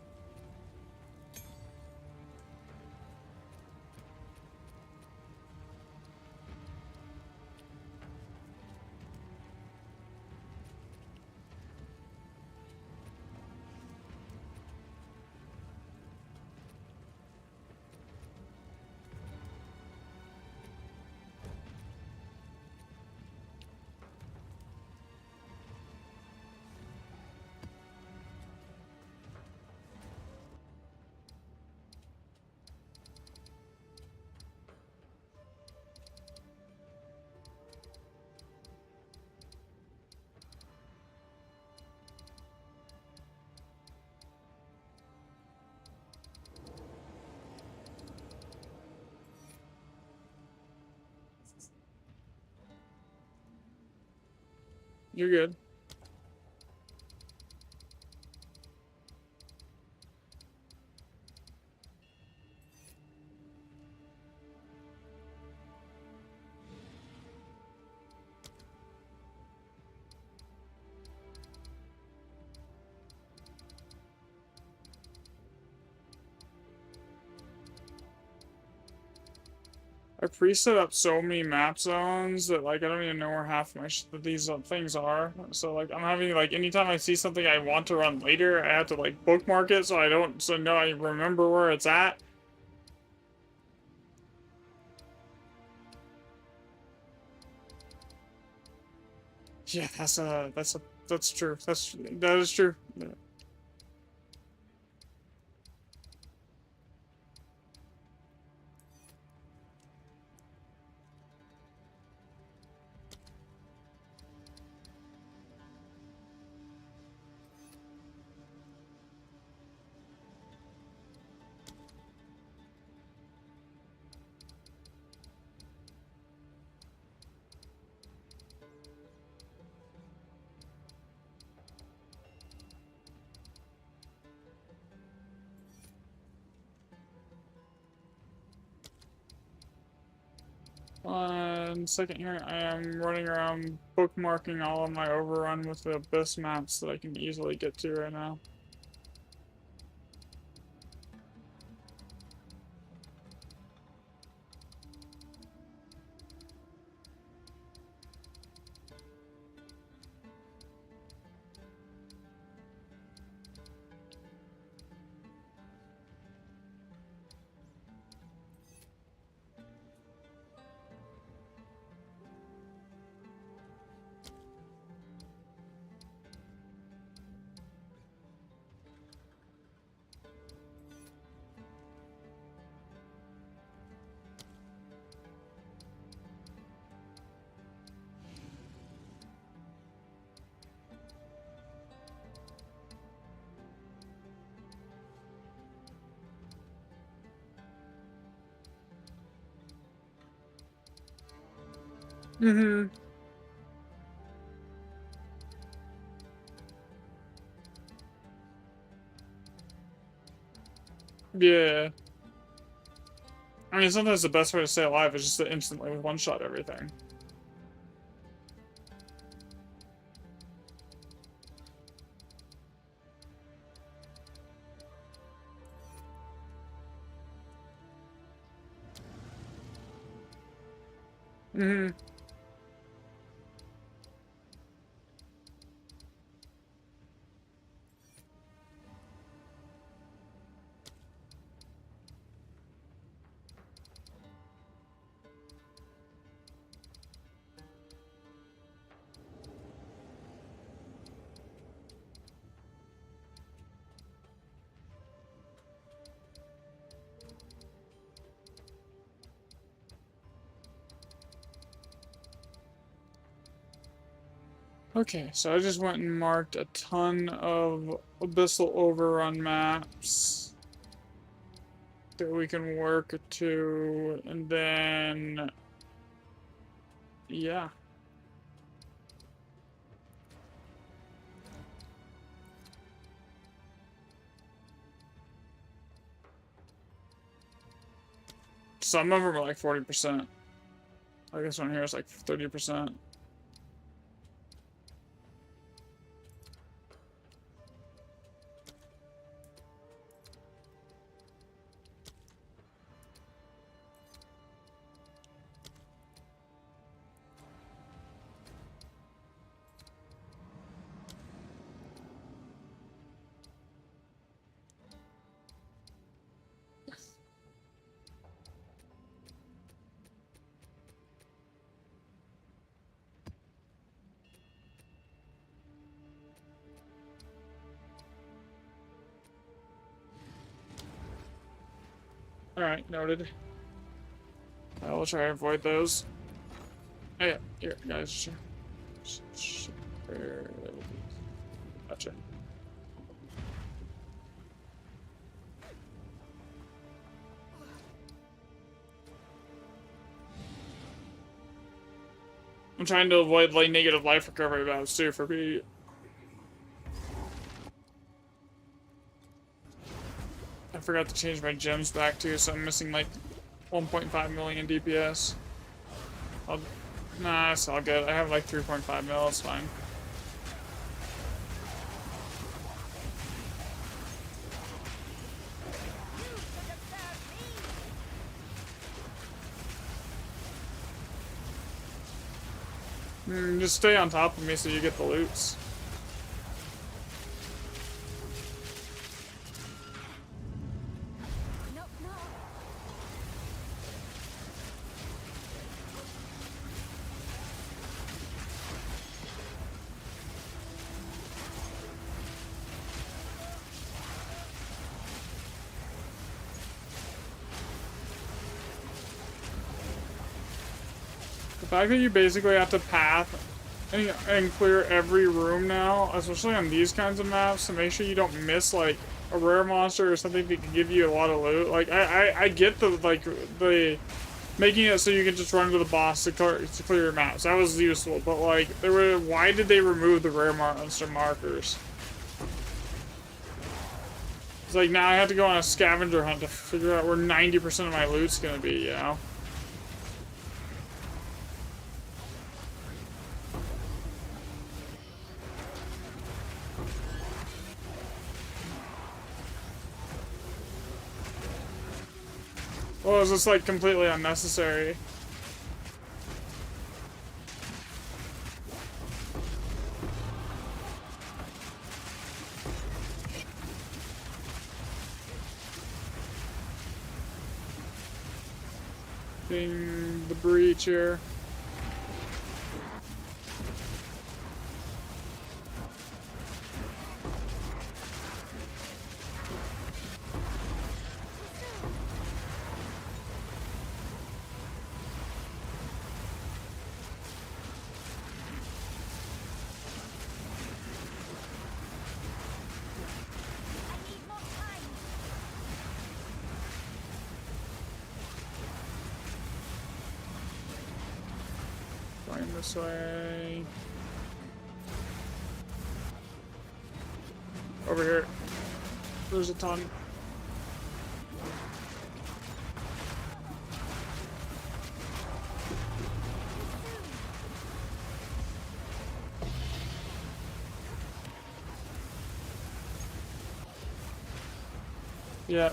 You're good. I pre-set up so many map zones that like I don't even know where half my these things are. So like I'm having like anytime I see something I want to run later, I have to like bookmark it so I remember where it's at. Yeah, that's true. That is true. Yeah. One second here, I am running around bookmarking all of my overrun with the abyss maps that I can easily get to right now. Mm-hmm. Yeah. I mean, sometimes the best way to stay alive is just to instantly one-shot everything. Mm-hmm. Okay, so I just went and marked a ton of Abyssal Overrun maps that we can work to, and then, yeah. Some of them are like 40%. I guess one here is like 30%. Alright, noted. I will try to avoid those. Oh yeah, here, guys. Gotcha. I'm trying to avoid like negative life recovery bounds too for me. I forgot to change my gems back too, so I'm missing like 1.5 million DPS. Nah, it's all good. I have like 3.5 mil, it's fine. Just stay on top of me so you get the loots. No, no. The fact that you basically have to path and clear every room now, especially on these kinds of maps, to make sure you don't miss like a rare monster or something that can give you a lot of loot. Like I get the the making it so you can just run to the boss to clear your maps. That was useful, but like why did they remove the rare monster markers? It's like now I have to go on a scavenger hunt to figure out where 90% of my loot's gonna be, you know? Well, it's just like completely unnecessary. Being the breach here. This way. Over here. There's a ton. Yeah.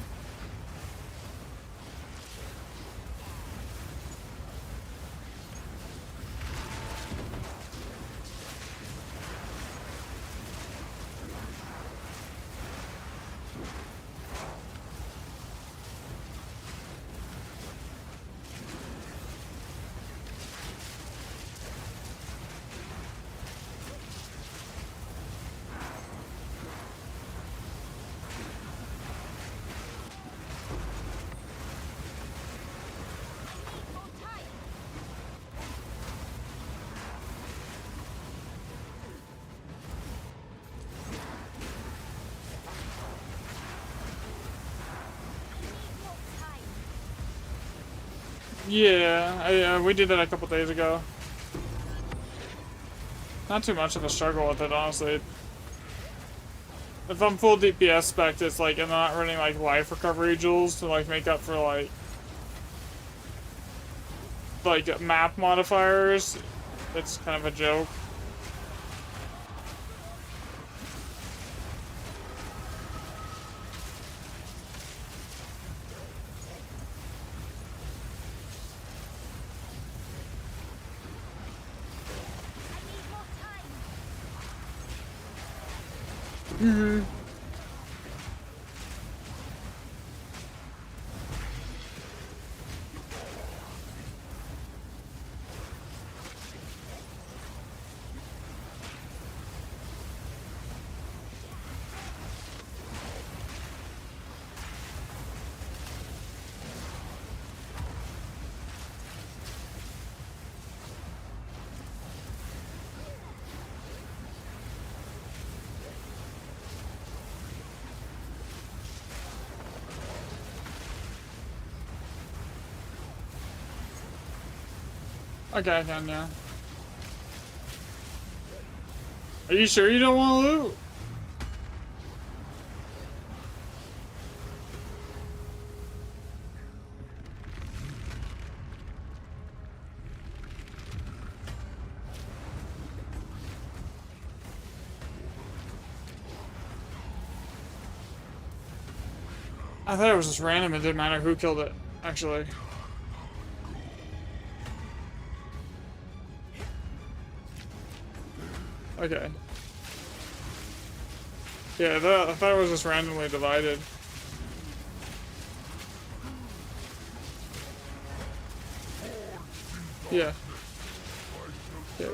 Yeah, we did that a couple days ago. Not too much of a struggle with it, honestly. If I'm full DPS spec, it's like I'm not running like life recovery jewels to like make up for like map modifiers. It's kind of a joke. Mm-hmm. Okay, I can, yeah. Are you sure you don't want to loot? I thought it was just random. It didn't matter who killed it, actually. Okay. Yeah, I thought it was just randomly divided. Yeah. Yeah.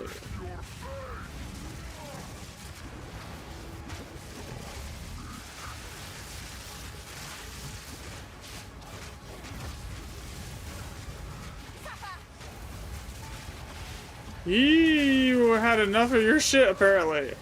You had enough of your shit, apparently.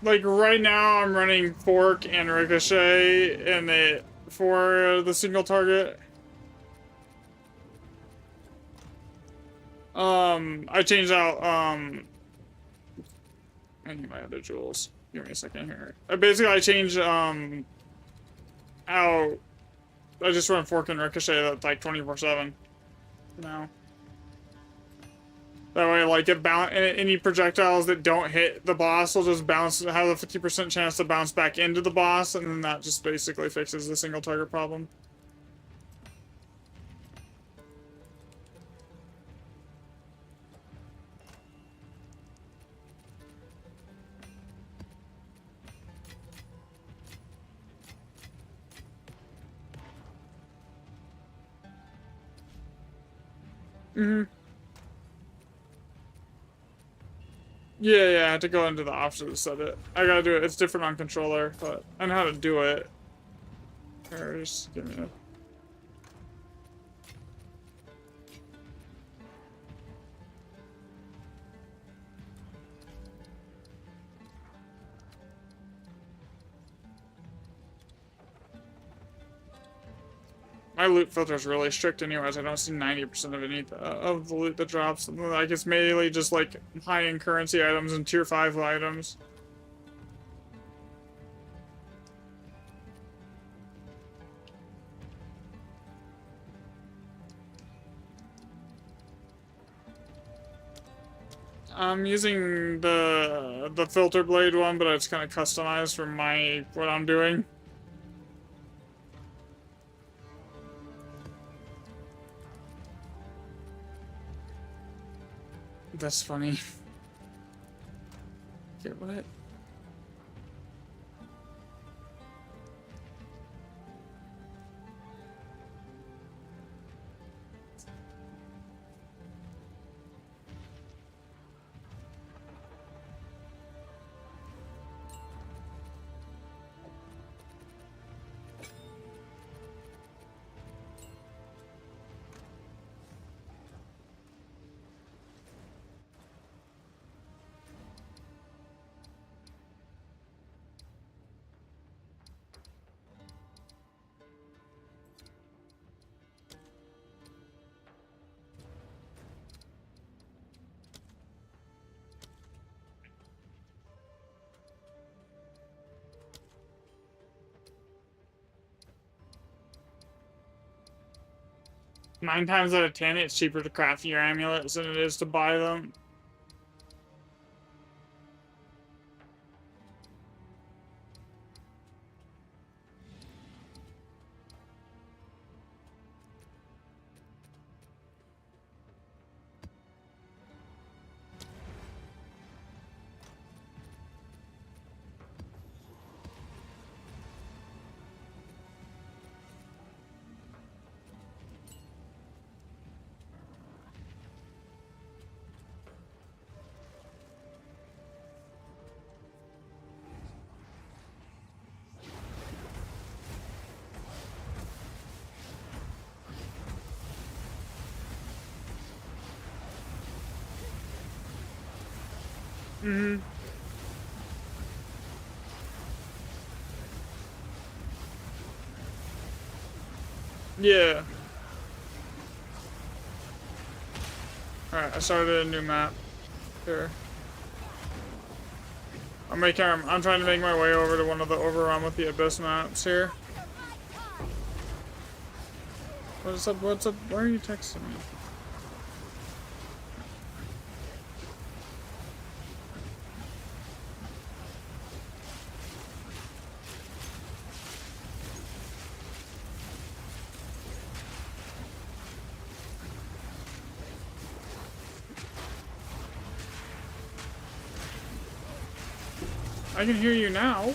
Like right now I'm running Fork and Ricochet and for the single target. I changed out, I need my other jewels. Give me a second here. I changed, out, I just run Fork and Ricochet at like 24/7 now. That way, like, any projectiles that don't hit the boss will just bounce, have a 50% chance to bounce back into the boss, and then that just basically fixes the single target problem. Mm-hmm. Yeah, I had to go into the options to set it. I gotta do it. It's different on controller, but I know how to do it. Here, just give me a... My loot filter is really strict anyways. I don't see 90% of any of the loot that drops. Like, it's mainly just, like, high-end currency items and tier 5 items. I'm using the filter blade one, but it's kind of customized for what I'm doing. That's funny. Okay, what? 9 times out of 10, it's cheaper to craft your amulets than it is to buy them. Mm-hmm. Yeah. Alright, I started a new map. Here. I'm trying to make my way over to one of the Overrun with the Abyss maps here. What's up? Why are you texting me? I can hear you now.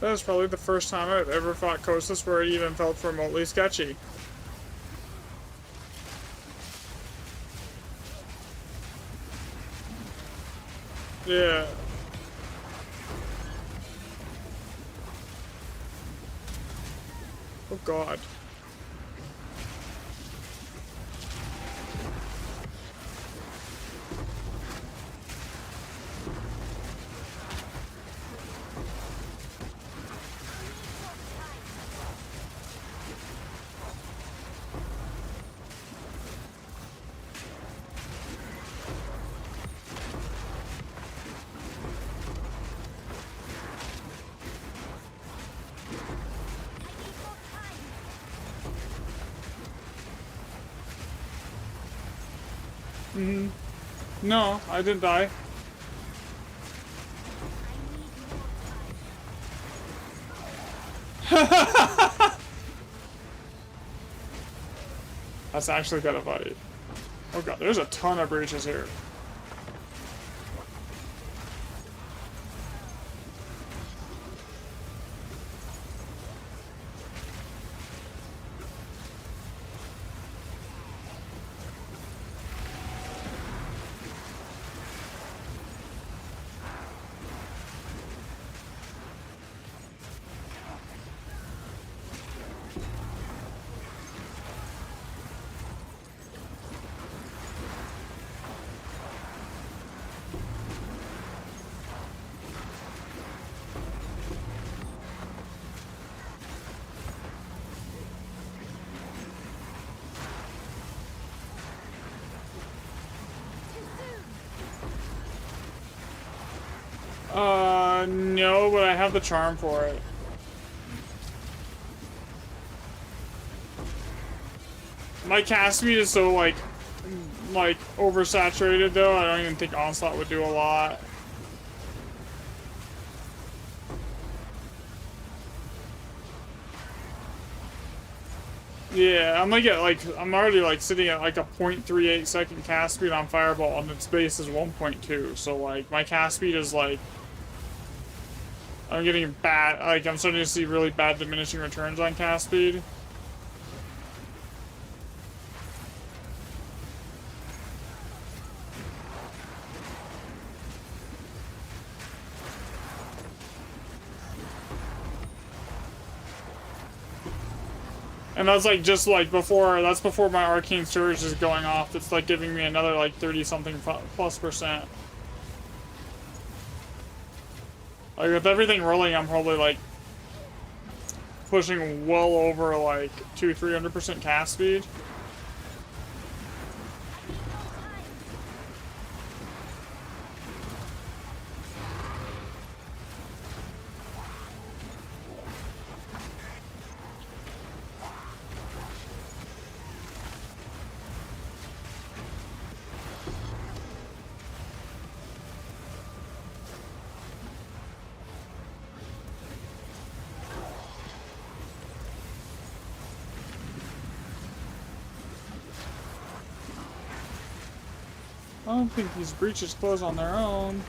That was probably the first time I've ever fought Kostas where it even felt remotely sketchy. Yeah. Oh god. No, I didn't die. That's actually gonna fight. Oh god, there's a ton of breaches here. No, but I have the charm for it. My cast speed is so, like oversaturated, though, I don't even think Onslaught would do a lot. Yeah, I'm already, like, sitting at, like, a 0.38 second cast speed on Fireball, and its base is 1.2, so, like, my cast speed is, like, I'm getting bad, like, I'm starting to see really bad diminishing returns on cast speed. And that's like just like before, that's before my arcane surge is going off. It's like giving me another like 30 something plus percent. Like with everything rolling, I'm probably like pushing well over like 200-300% cast speed. I don't think these breaches close on their own.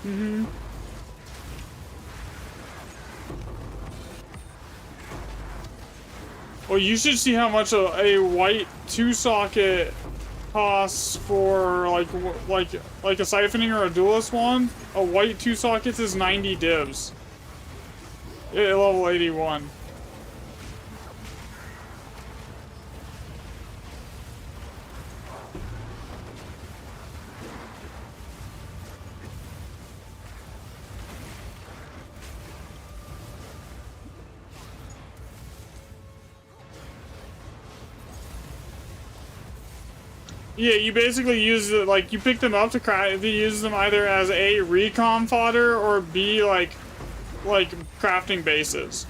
Mm-hmm. Well, you should see how much a white 2-socket costs for like a siphoning or a duelist one. A white 2 sockets is 90 divs. At level 81. Yeah, you basically use it, like, you pick them up to craft, you use them either as A, recon fodder, or B, like crafting bases.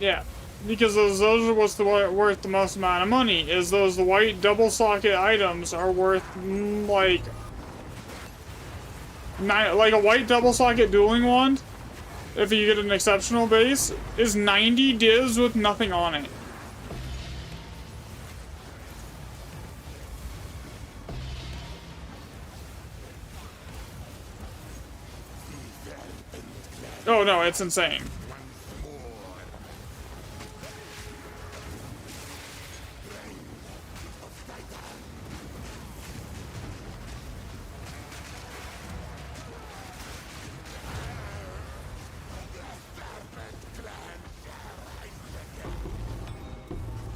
Yeah, because those are what's worth the most amount of money, is those white double socket items are worth, like a white double socket dueling wand, if you get an exceptional base, is 90 divs with nothing on it. Oh no, it's insane.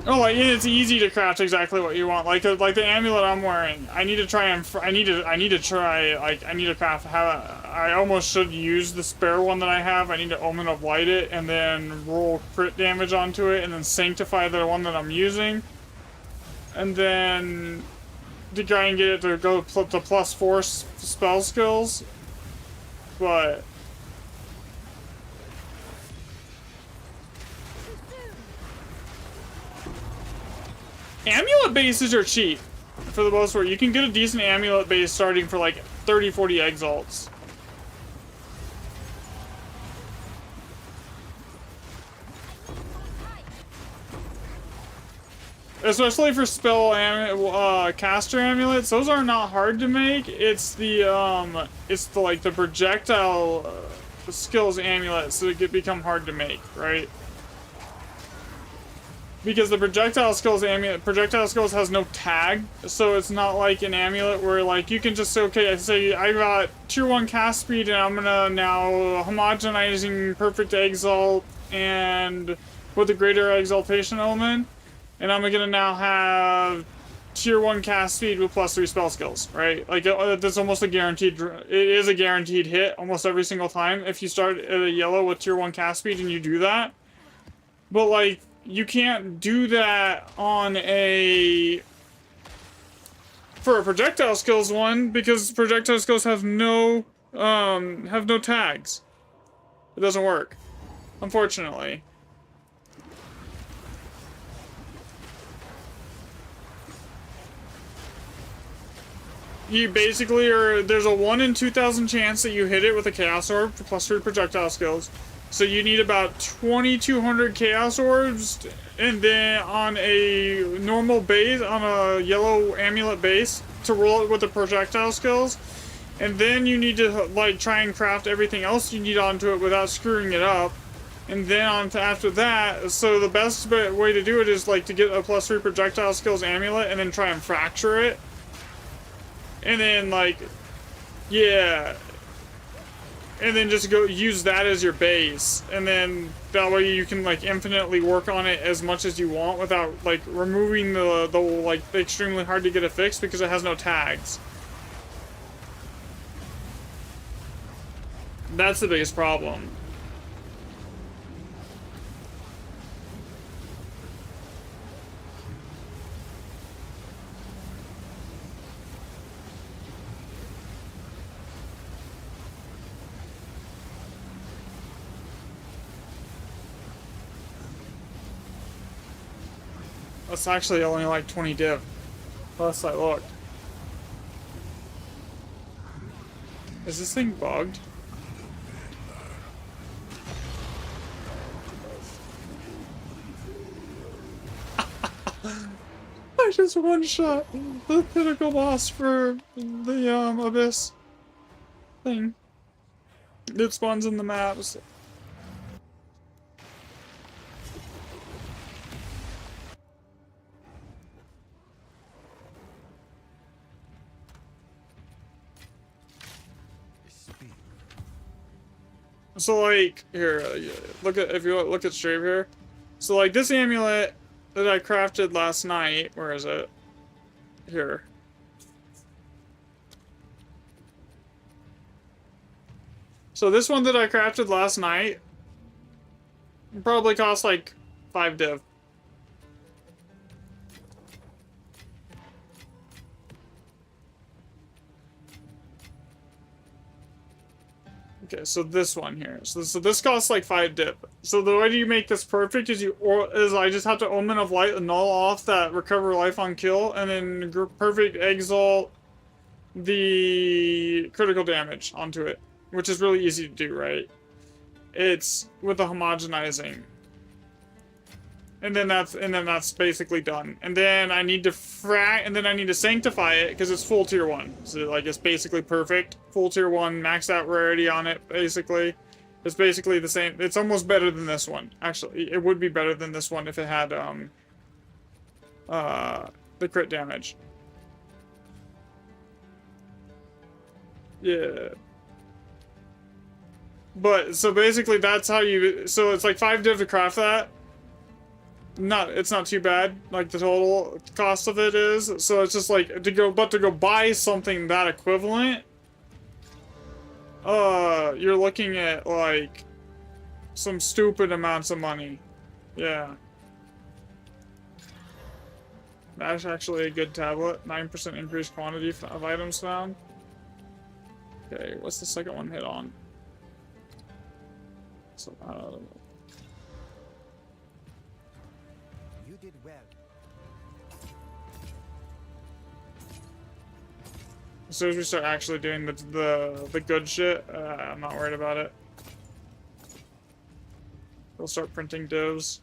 Oh, like it's easy to craft exactly what you want. Like the amulet I'm wearing, I need to try and I need to craft how I almost should use the spare one that I have. I need to Omen of Light it and then roll crit damage onto it and then sanctify the one that I'm using, and then to try and get it to go to +4 spell skills, but. Amulet bases are cheap, for the most part. You can get a decent amulet base starting for like 30-40 exalts. Especially for spell caster amulets, those are not hard to make. It's the like the projectile skills amulets that become hard to make, right? Because the projectile skills has no tag, so it's not like an amulet where like you can just say, okay, I say I got tier 1 cast speed and I'm gonna now homogenizing perfect exalt and with a greater exaltation element, and I'm gonna now have tier 1 cast speed with +3 spell skills, right? Like that's almost a guaranteed. It is a guaranteed hit almost every single time if you start at a yellow with tier 1 cast speed and you do that. But like, you can't do that on for a projectile skills one because projectile skills have no tags. It doesn't work, unfortunately. You basically there's a 1 in 2,000 chance that you hit it with a Chaos Orb for +3 projectile skills. So you need about 2,200 Chaos Orbs, and then on a normal base, on a yellow amulet base, to roll it with the projectile skills. And then you need to like try and craft everything else you need onto it without screwing it up. And then after that, so the best way to do it is like to get a +3 projectile skills amulet and then try and fracture it. And then like, yeah. And then just go use that as your base, and then that way you can like infinitely work on it as much as you want without like removing the extremely hard to get a fix because it has no tags. That's the biggest problem. That's actually only like 20 div. Plus I looked. Is this thing bugged? I just one-shot the pinnacle boss for the Abyss thing. It spawns in the maps. So like, here, if you look at Strave here. So like this amulet that I crafted last night, where is it? Here. So this one that I crafted last night probably cost like 5 div. Okay, so this one here. So this costs like 5 dip. So the way you make this perfect is I just have to Omen of Light and null off that recover life on kill, and then perfect exalt the critical damage onto it, which is really easy to do, right? It's with the homogenizing. And then that's basically done. And then I need to sanctify it because it's full tier 1. So like it's basically perfect. Full tier 1, maxed out rarity on it, basically. It's basically the same. It's almost better than this one. Actually, it would be better than this one if it had the crit damage. Yeah. But so basically that's how so it's like 5 div to craft that. it's not too bad, like the total cost of it is. So it's just like to go buy something that equivalent, you're looking at like some stupid amounts of money. Yeah. That's actually a good tablet. 9% increased quantity of items found. Okay, what's the second one hit on? So, You did well. as soon as we start actually doing the good shit, I'm not worried about it. We'll start printing divs.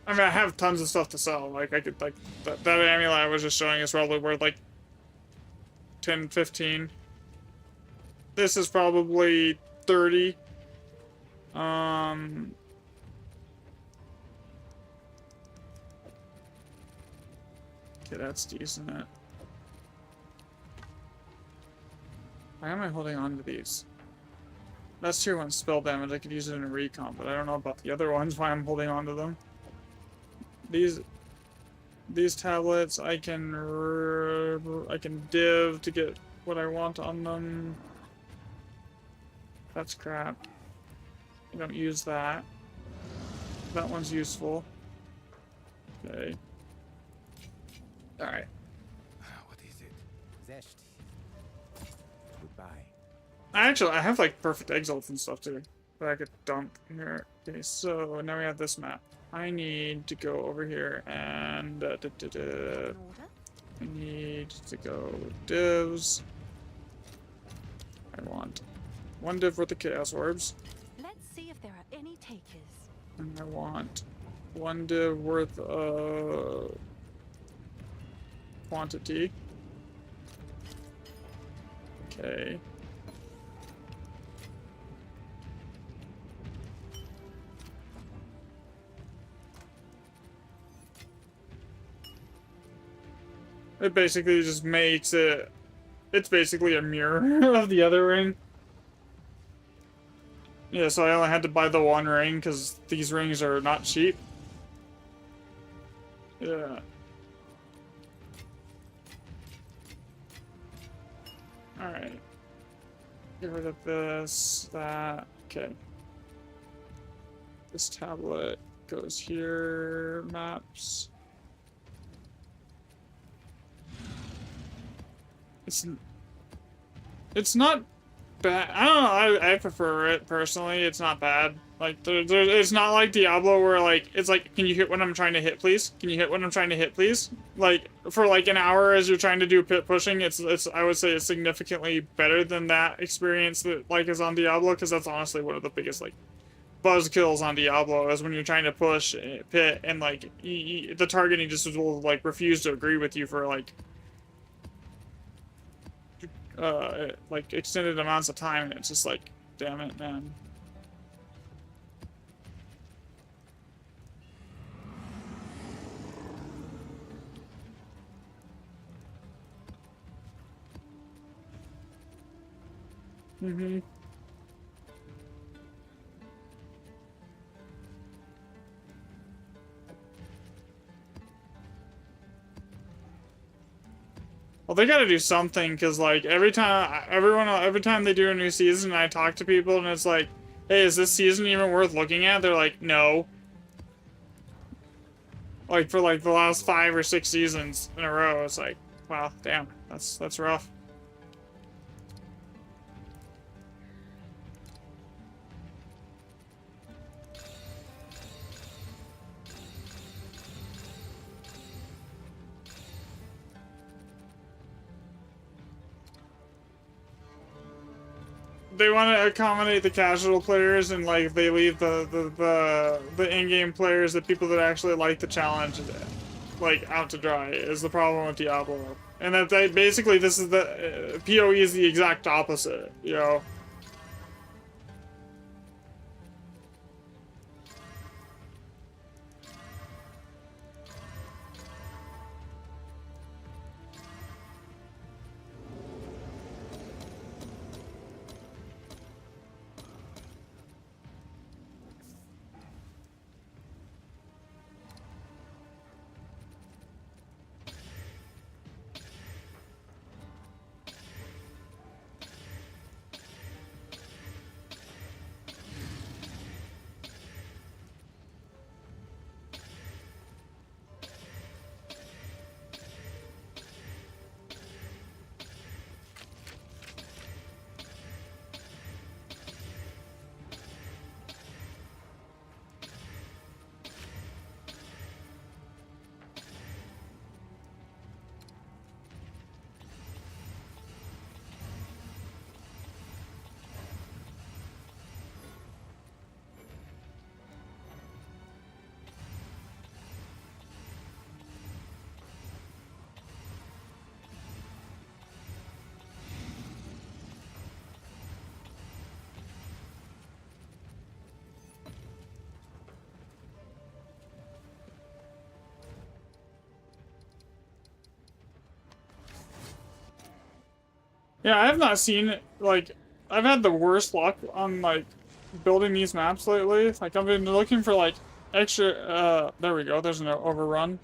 I mean, I have tons of stuff to sell. Like, I could, like, that amulet I was just showing is probably worth, like, 10, 15. This is probably 30. Okay, that's decent. Why am I holding on to these? That's tier 1 spell damage. I could use it in a recon, but I don't know about the other ones, why I'm holding on to them. These tablets, I can div to get what I want on them. That's crap. I don't use that. That one's useful. Okay. Alright. What is it? Zest. Goodbye. I have like perfect exalts and stuff too that I could dump here. Okay, so now we have this map. I need to go over here and In order? I need to go divs. I want one div worth of chaos orbs, Let's see if there are any takers. and I want one div worth of quantity. Okay. It basically just makes it... It's basically a mirror of the other ring. Yeah, so I only had to buy the one ring because these rings are not cheap. Yeah. Alright. Get rid of this, that. Okay. This tablet goes here. Maps. It's not bad. I don't know. I prefer it personally. It's not bad. Like it's not like Diablo where like it's like, can you hit what I'm trying to hit, please? Can you hit what I'm trying to hit, please? Like for like an hour as you're trying to do pit pushing, it's I would say it's significantly better than that experience that like is on Diablo, because that's honestly one of the biggest like buzz kills on Diablo is when you're trying to push pit and like the targeting just will like refuse to agree with you for like extended amounts of time, and it's just like, damn it, man. Mm-hmm. Well, they gotta do something, because, like, every time they do a new season, I talk to people, and it's like, hey, is this season even worth looking at? They're like, no. Like, for, like, the last 5 or 6 seasons in a row, it's like, wow, damn, that's rough. They want to accommodate the casual players, and like they leave the in-game players, the people that actually like the challenge, like out to dry. Is the problem with Diablo, and that they basically this is the PoE is the exact opposite, you know. Yeah, I have not seen, like, I've had the worst luck on, like, building these maps lately. Like, I've been looking for, like, extra, there we go, there's an overrun.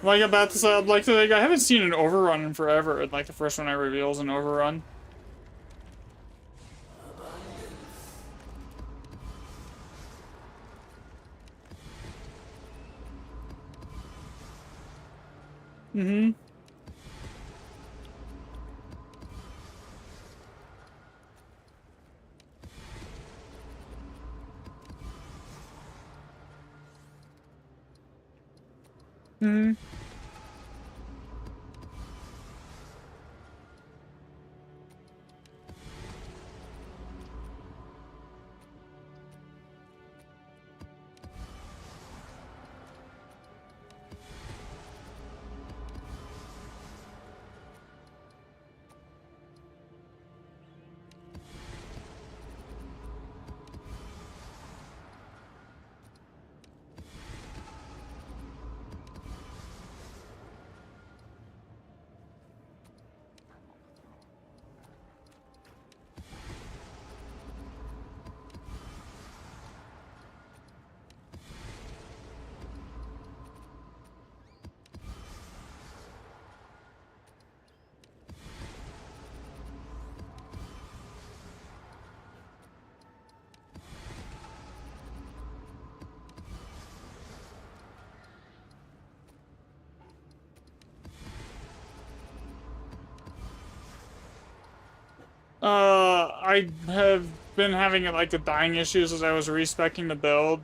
Like, about to say, I'd like to, like, I haven't seen an overrun in forever, and, like, the first one I reveal is an overrun. Mm-hmm. Mm-hmm. I have been having, like, the dying issues as I was respecking the build,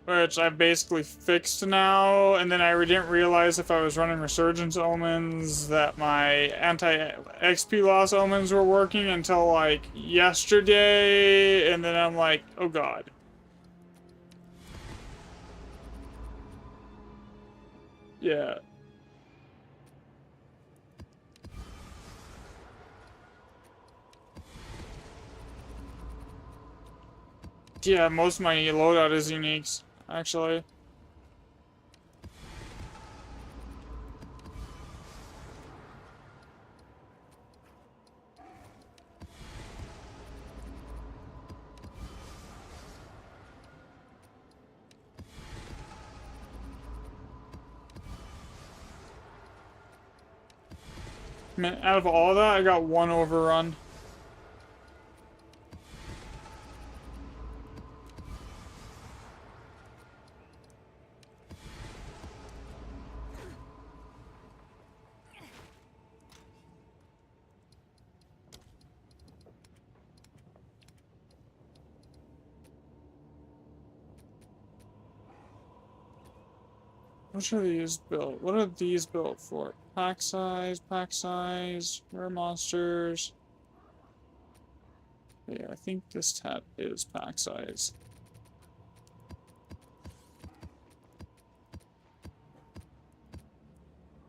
which I basically fixed now, and then I didn't realize if I was running Resurgence Omens that my anti-XP loss omens were working until, like, yesterday, and then I'm like, oh god. Yeah. Yeah, most of my loadout is uniques, actually. Man, out of all that, I got one overrun. What are these built? What are these built for? Pack size, rare monsters. Yeah, I think this tab is pack size.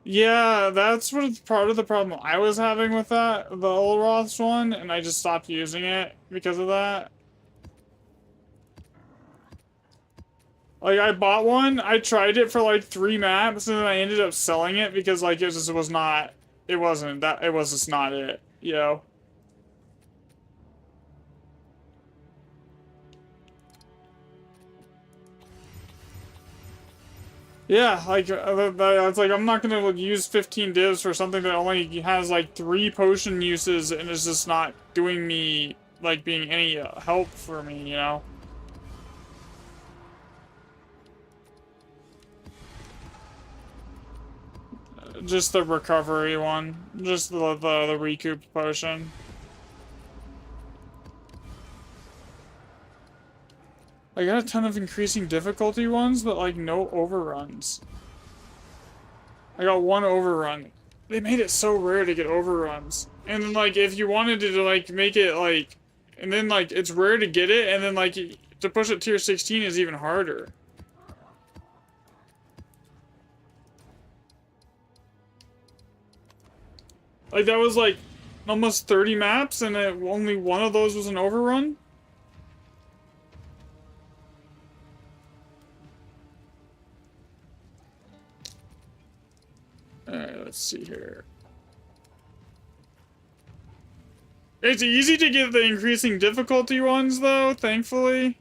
Yeah, that's what part of the problem I was having with that, the Olroth's one, and I just stopped using it because of that. Like, I bought one, I tried it for like 3 maps, and then I ended up selling it because, like, it just was not, it wasn't that, it was just not it, you know? Yeah, like, it's like, I'm not gonna use 15 divs for something that only has, like, 3 potion uses and is just not doing me, like, being any help for me, you know? Just the recovery one. Just the recoup potion. I got a ton of increasing difficulty ones, but, like, no overruns. I got 1 overrun. They made it so rare to get overruns. And then, like, if you wanted to, like, make it, like... And then, like, it's rare to get it, and then, like, to push it tier 16 is even harder. Like, that was, like, almost 30 maps, and only 1 of those was an overrun? Alright, let's see here. It's easy to get the increasing difficulty ones, though, thankfully.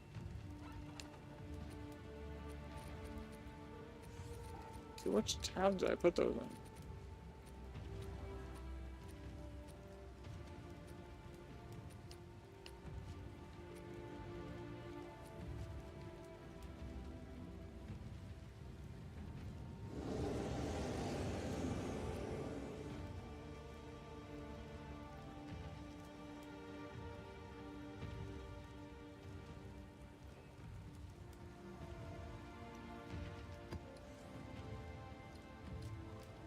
Okay, which tab did I put those in?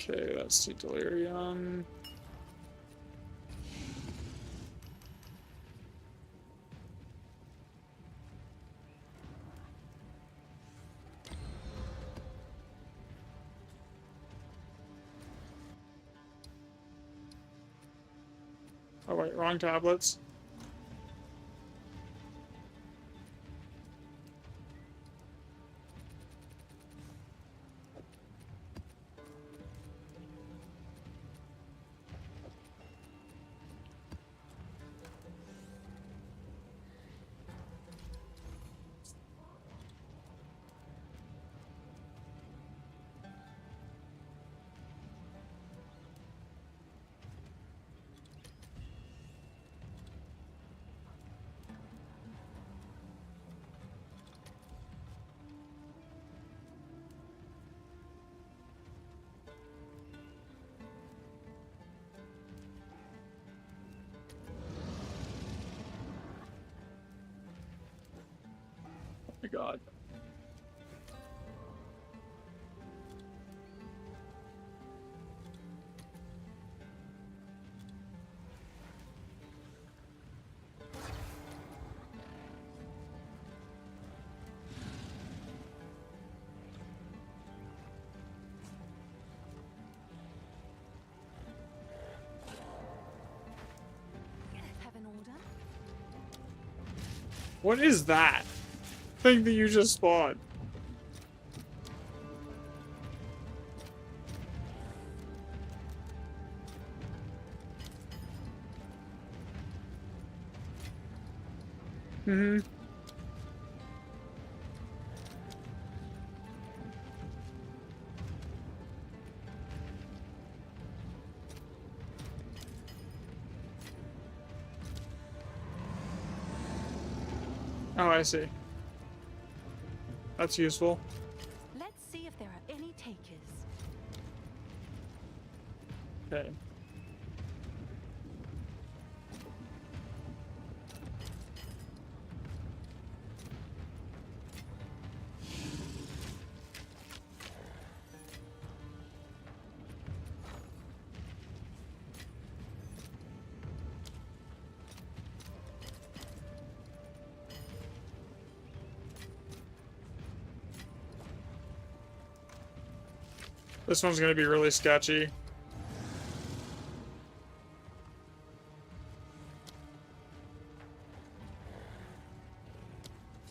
Okay, that's the delirium. Oh wait, wrong tablets. Oh my god. Have an order? What is that thing that you just spawned? Mm-hmm. Oh, I see. That's useful. Let's see if there are any takers. Okay. This one's gonna be really sketchy.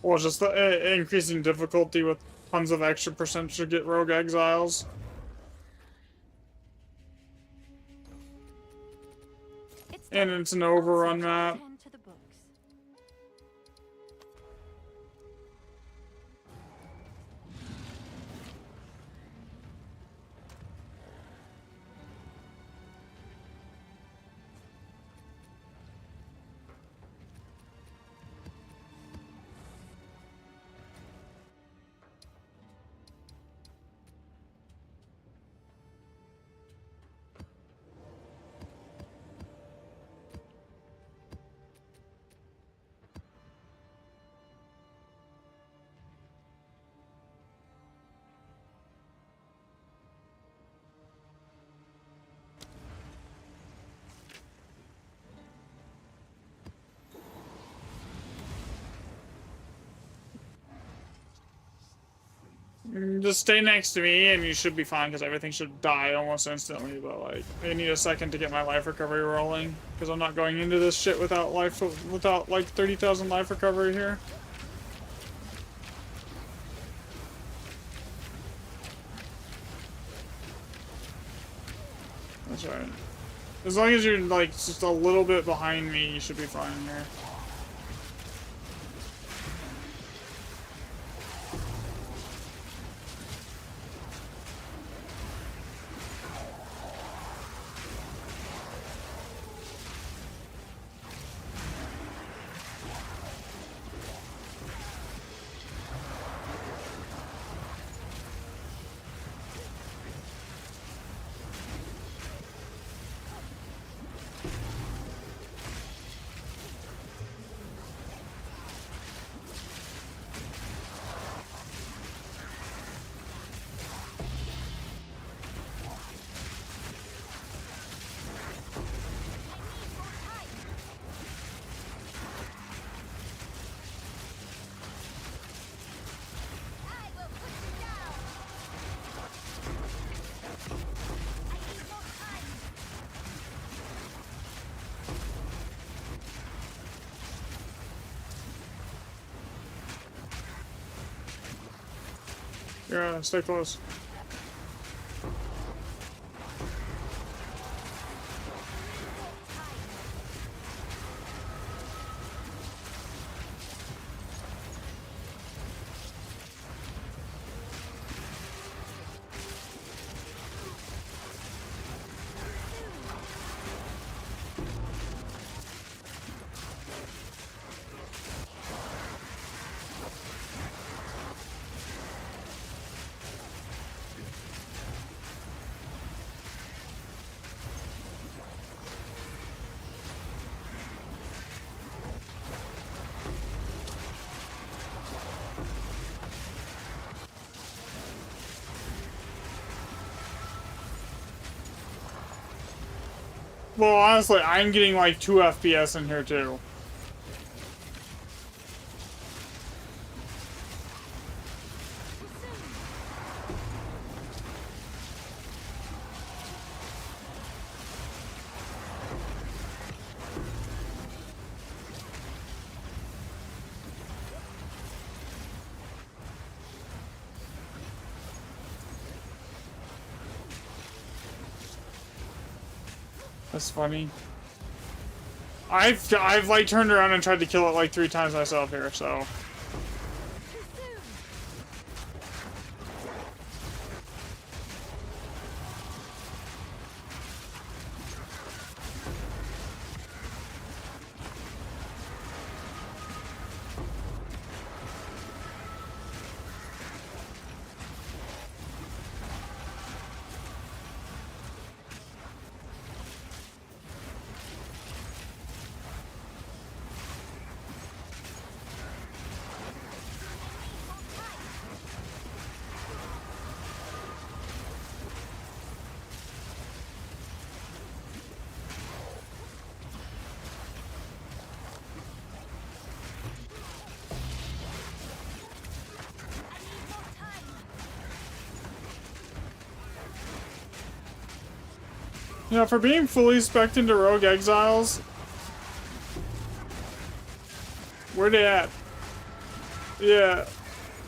Well, just the increasing difficulty with tons of extra percentage to get rogue exiles. And it's an overrun map. Pen to the books. Just stay next to me and you should be fine because everything should die almost instantly, but like I need a second to get my life recovery rolling because I'm not going into this shit without like 30,000 life recovery here. That's right. As long as you're like just a little bit behind me, you should be fine here. Yeah, stay close. Well, honestly, I'm getting like 2 FPS in here too. That's funny. I've like turned around and tried to kill it like 3 times myself here, so. Yeah, for being fully spec'd into Rogue Exiles, where they at? Yeah,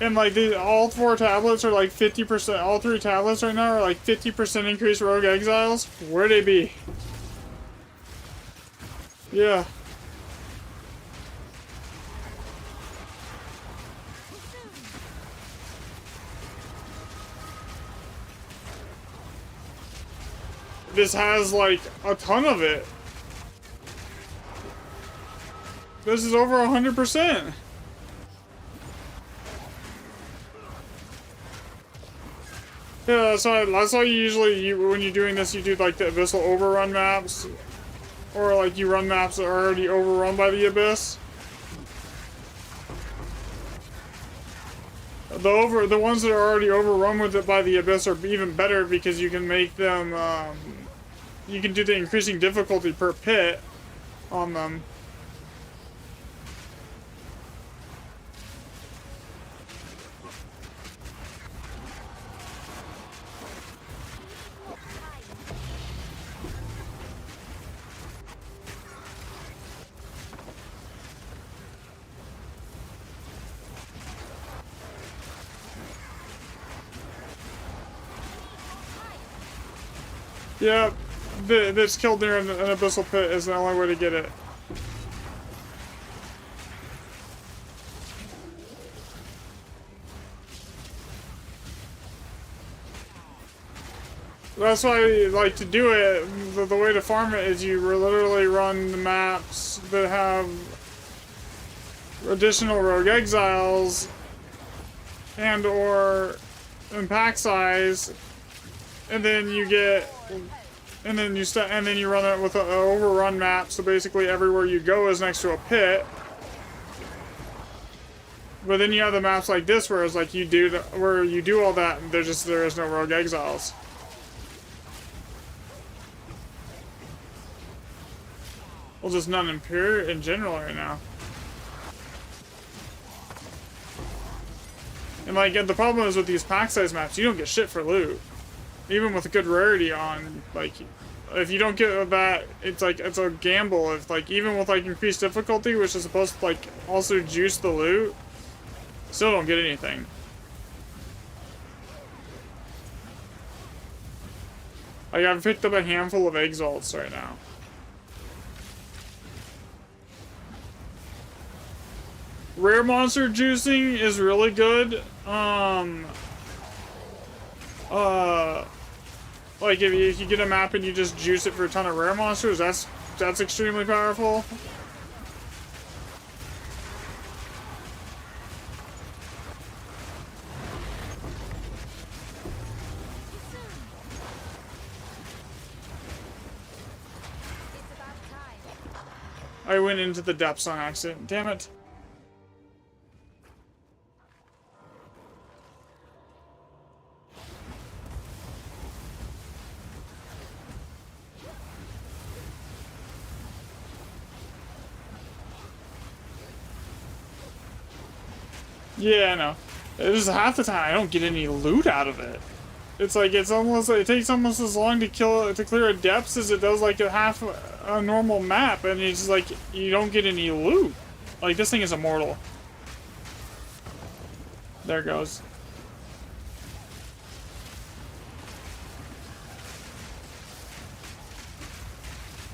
and like all 4 tablets are like 50%. All 3 tablets right now are like 50% increased Rogue Exiles. Where they be? Yeah. This has like a ton of it. This is over 100%. Yeah, that's why when you're doing this, you do like the Abyssal Overrun maps. Or like you run maps that are already overrun by the Abyss. The ones that are already overrun with it by the Abyss are even better because you can make them, you can do the increasing difficulty per pit on them. Yeah, that's killed near an abyssal pit is the only way to get it. That's why I like to do it. The way to farm it is you literally run the maps that have additional rogue exiles and or in pack size, and then you get, and then you run it with an overrun map. So basically, everywhere you go is next to a pit. But then you have the maps like this, where it's like you do all that, and there is no rogue exiles. Well, just none in general right now. And like the problem is with these pack size maps, you don't get shit for loot. Even with a good rarity on, like, if you don't get that, it's like it's a gamble. If like even with like increased difficulty, which is supposed to like also juice the loot, still don't get anything. Like I've picked up a handful of exalts right now. Rare monster juicing is really good. Like if you get a map and you just juice it for a ton of rare monsters, that's extremely powerful. I went into the depths on accident. Damn it. Yeah, I know. This is half the time I don't get any loot out of it. It's like it takes almost as long to clear a depths as it does like a normal map, and it's like you don't get any loot. Like this thing is immortal. There it goes.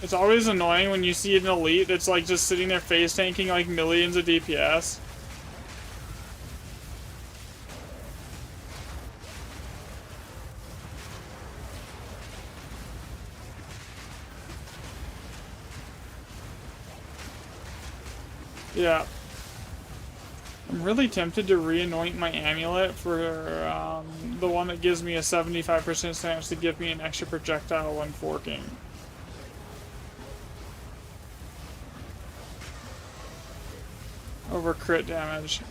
It's always annoying when you see an elite that's like just sitting there face tanking like millions of DPS. Yeah. I'm really tempted to re-anoint my amulet for the one that gives me a 75% chance to give me an extra projectile when forking. Over crit damage.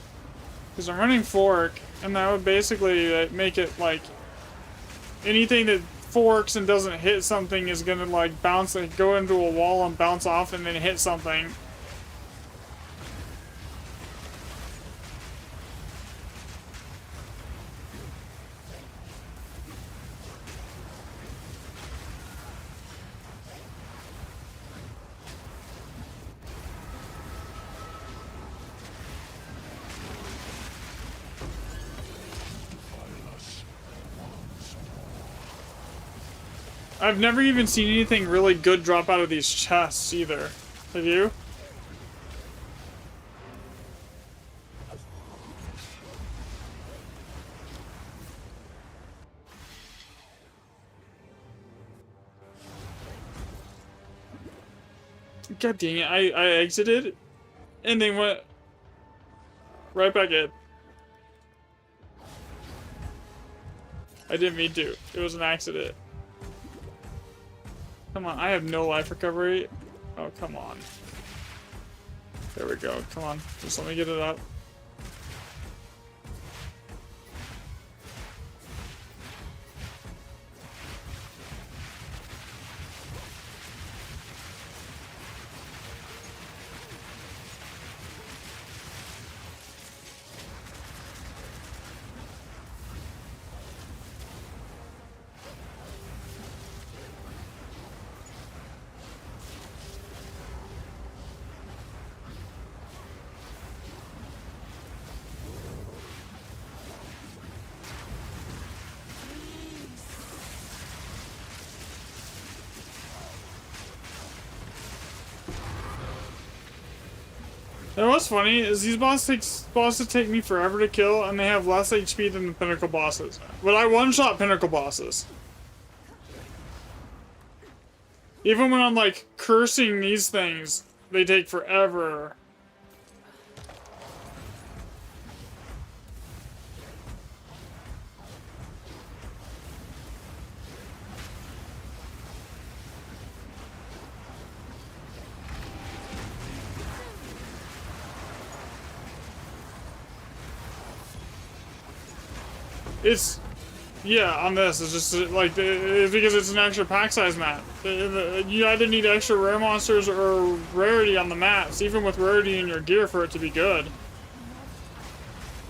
Because I'm running fork, and that would basically make it like anything that forks and doesn't hit something is gonna like bounce, like go into a wall and bounce off and then hit something. I've never even seen anything really good drop out of these chests either. Have you? God dang it, I exited and then went right back in. I didn't mean to. It was an accident. Come on, I have no life recovery. Oh, come on. There we go. Come on. Just let me get it up. And what's funny is these bosses take me forever to kill, and they have less HP than the pinnacle bosses. But I one-shot pinnacle bosses. Even when I'm like cursing these things, they take forever. It's, yeah, on this, it's just like, it's because it's an extra pack size map. You either need extra rare monsters or rarity on the maps, even with rarity in your gear for it to be good.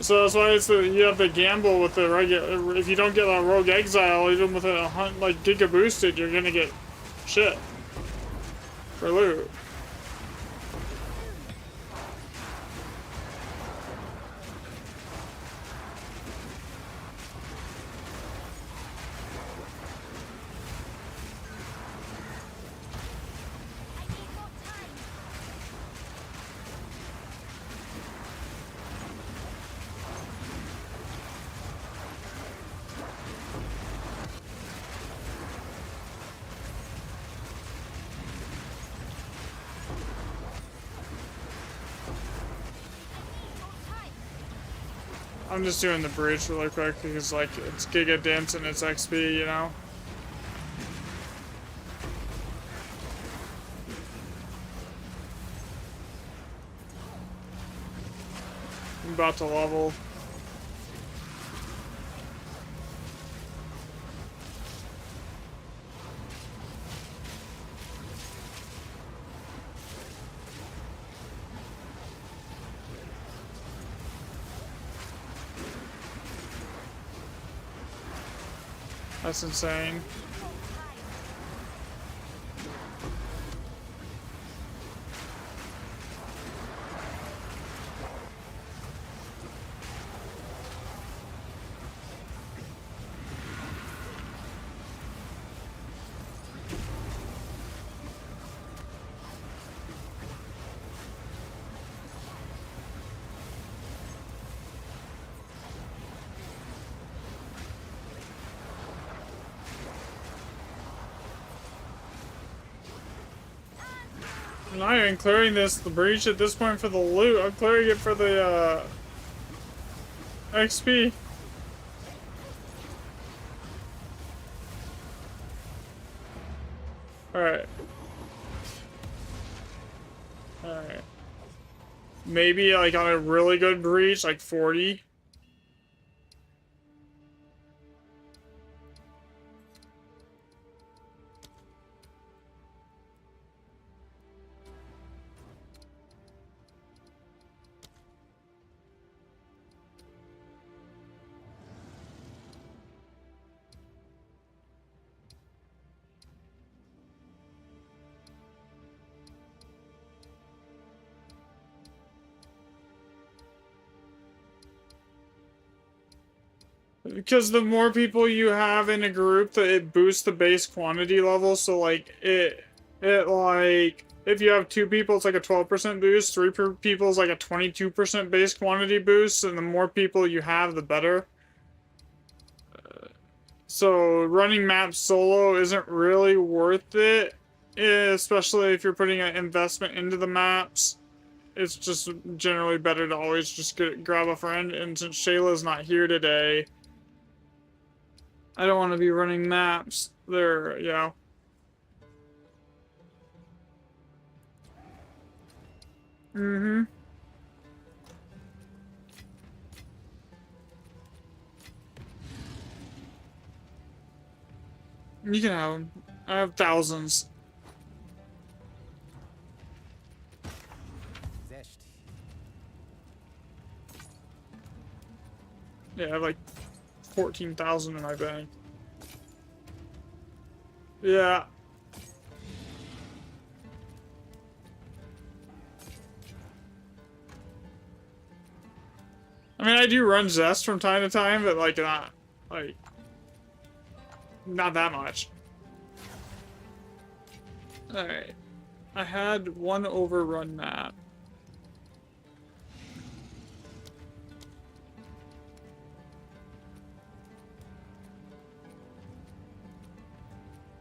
So that's why you have the gamble with the regular. If you don't get a rogue exile, even with a hunt like giga boosted, you're gonna get shit for loot. I'm just doing the bridge really quick because like it's giga dense and it's XP, you know. I'm about to level. That's insane. I'm not even clearing the breach at this point for the loot. I'm clearing it for the, XP. Alright. Alright. Maybe, like, on a really good breach, like 40. Because the more people you have in a group, it boosts the base quantity level. So like it like if you have 2 people, it's like a 12% boost. 3 people is like a 22% base quantity boost, and the more people you have, the better. So running maps solo isn't really worth it, especially if you're putting an investment into the maps. It's just generally better to always just grab a friend. And since Shayla's not here today, I don't want to be running maps. They're, you know. Mm-hmm. You can have them. I have thousands. Yeah, I have like 14,000 in my bank. Yeah. I mean, I do run Zest from time to time, but like not that much. Alright. I had one overrun map.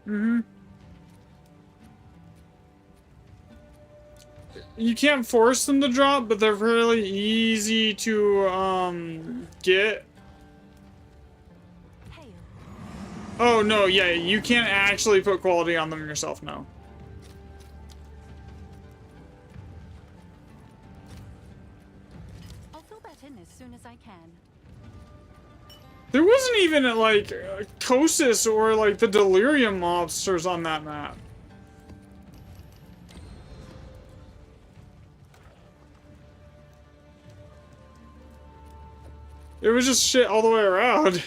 Mm-hmm. You can't force them to drop, but they're really easy to get. Oh no, yeah, you can't actually put quality on them yourself, no. I'll fill that in as soon as I can. There wasn't even like Kosis or like the Delirium monsters on that map. It was just shit all the way around.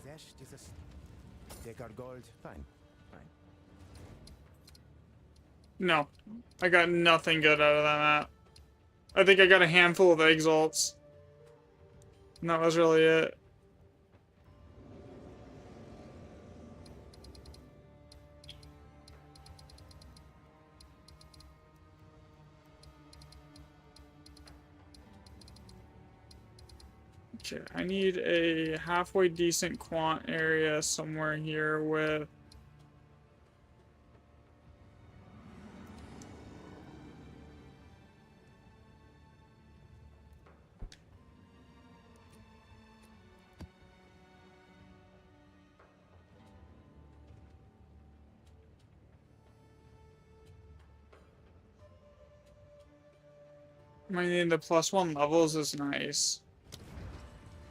Zesh, dieses. Take our gold. Fine. Fine. No. I got nothing good out of that map. I think I got a handful of exalts. And that was really it. Okay, I need a halfway decent quant area somewhere here with... I mean, the +1 levels is nice.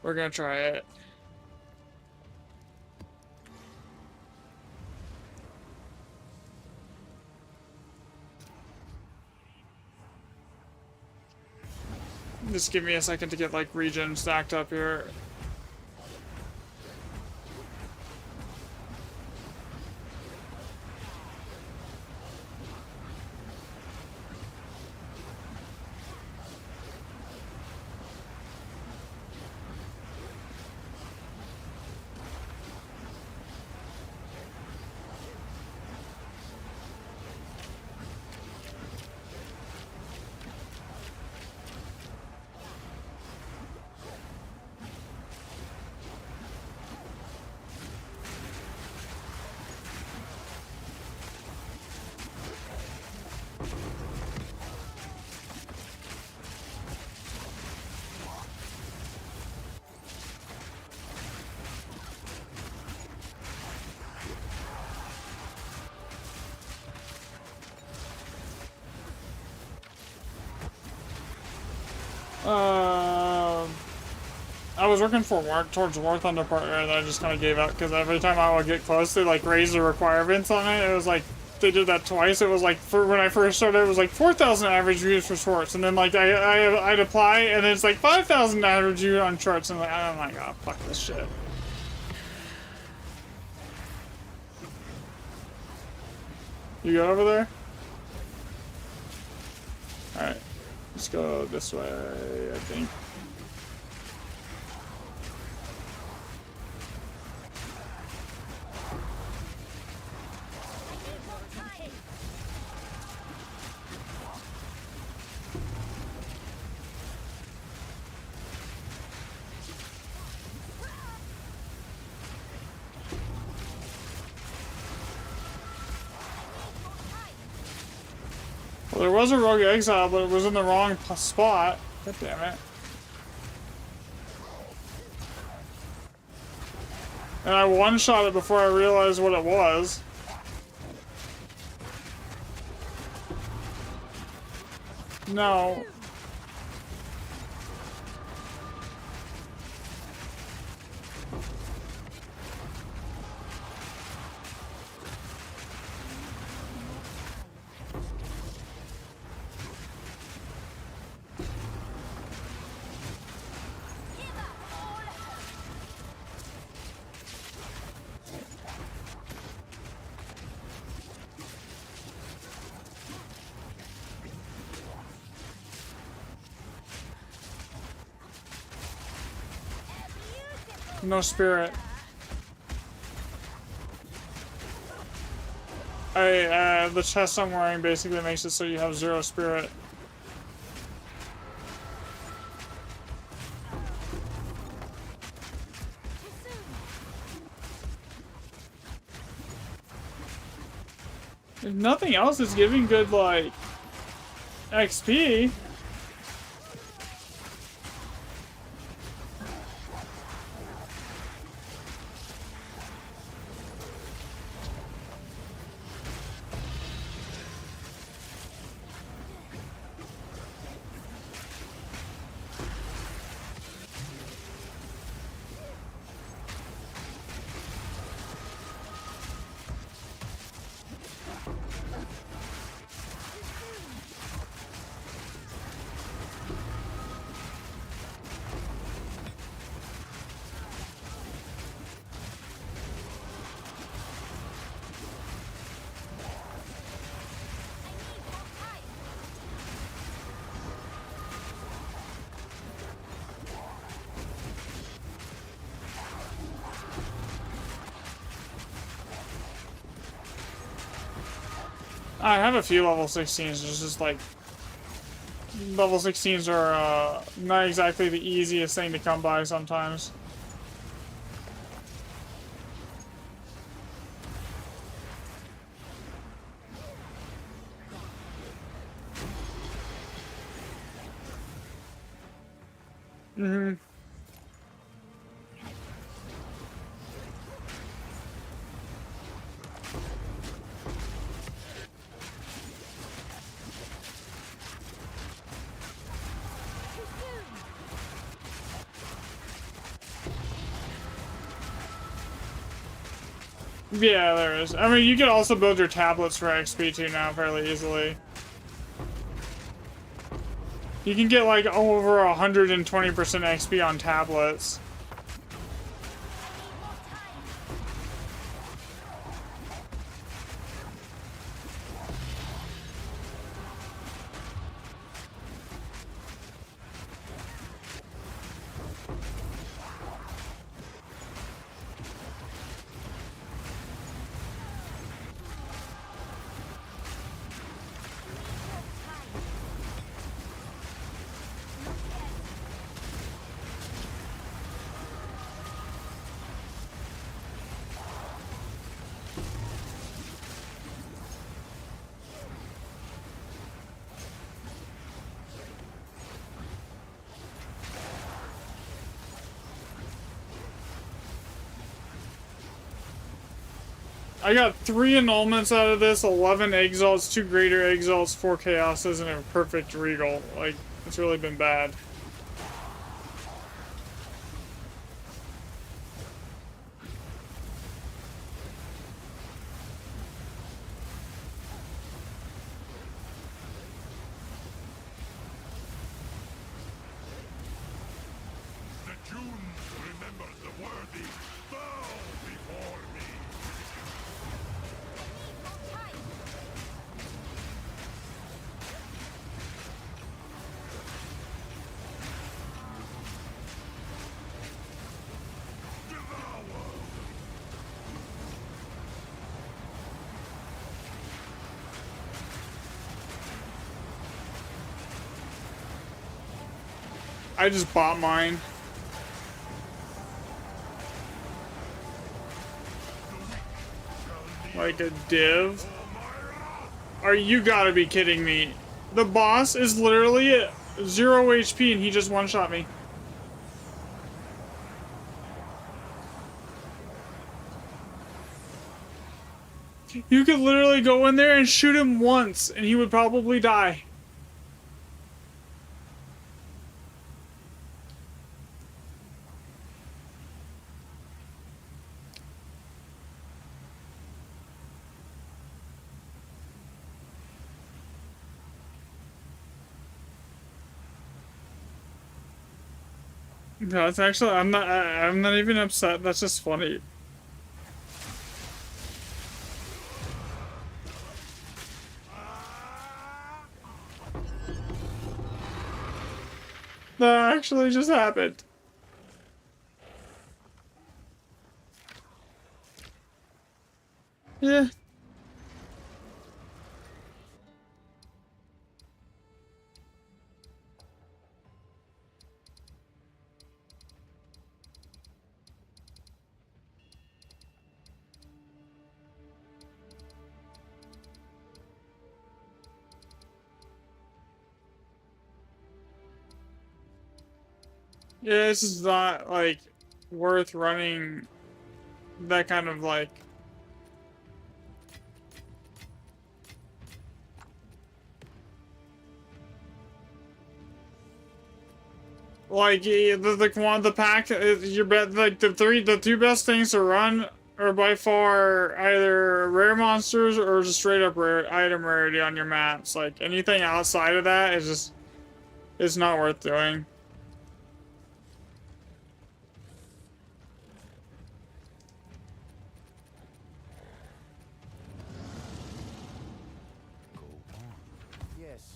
We're gonna try it. Just give me a second to get like regen stacked up here. I was working for towards War Thunder partner, and I just kind of gave up because every time I would get close, they like raise the requirements on it. It was like they did that twice. It was like for when I first started, it was like 4,000 average views for shorts, and then like I'd apply, and then it's like 5,000 average views on shorts, and like oh my god, fuck this shit. You go over there? All right, let's go this way. I think. Well, there was a rogue exile, but it was in the wrong spot. God damn it. And I one-shot it before I realized what it was. No. No spirit. The chest I'm wearing basically makes it so you have 0 spirit. If nothing else is giving good, like, XP. I have a few level 16s, it's just like level 16s are not exactly the easiest thing to come by sometimes. Mm-hmm. Yeah, there is. I mean, you can also build your tablets for XP too now fairly easily. You can get like over 120% XP on tablets. I got 3 annulments out of this, 11 exalts, 2 greater exalts, 4 chaoses, and a perfect regal. Like, it's really been bad. The Junes remember the worthy bow before me. I just bought mine. Like a div? You gotta be kidding me. The boss is literally at 0 HP and he just one-shot me. You could literally go in there and shoot him once and he would probably die. No, it's actually, I'm not even upset, that's just funny. That actually just happened. Yeah. Yeah, this is not like worth running that kind of yeah, the pack is your bet. Like the two best things to run are by far either rare monsters or just straight up rare item rarity on your maps. Like anything outside of that is just it's not worth doing. Go on. Yes.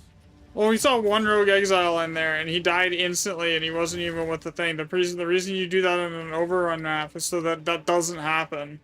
Well, we saw one rogue exile in there, and he died instantly, and he wasn't even with the thing. The reason you do that on an overrun map is so that that doesn't happen.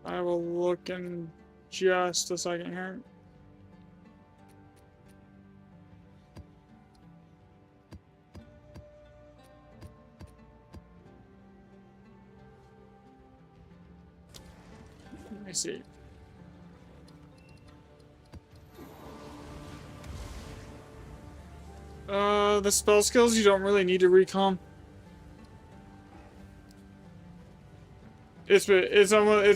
I will look in just a second here. Let me see. The spell skills you don't really need to recom. It's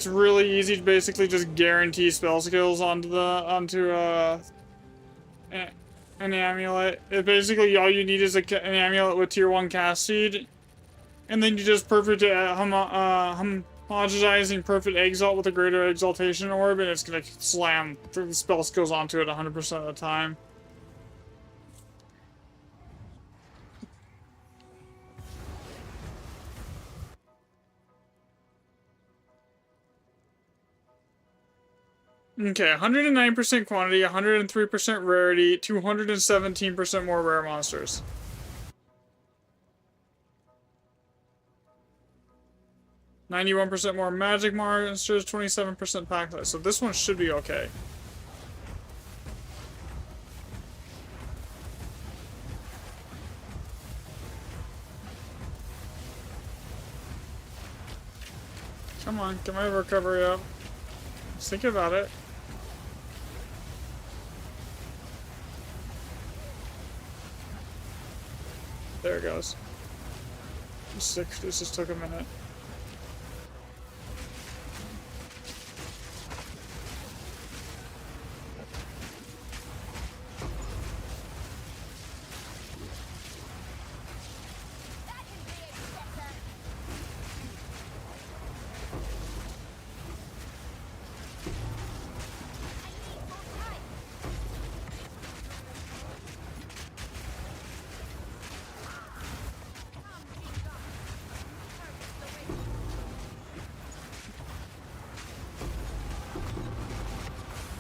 really easy to basically just guarantee spell skills onto an amulet. It basically all you need is an amulet with tier 1 cast speed, and then you just perfect homogenizing perfect exalt with a greater exaltation orb, and it's gonna slam the spell skills onto it 100% of the time. Okay, 109% quantity, 103% rarity, 217% more rare monsters. %91 more magic monsters, 27% pack size. So this one should be okay. Come on, get my recovery up. Just think about it. There it goes. This just took a minute.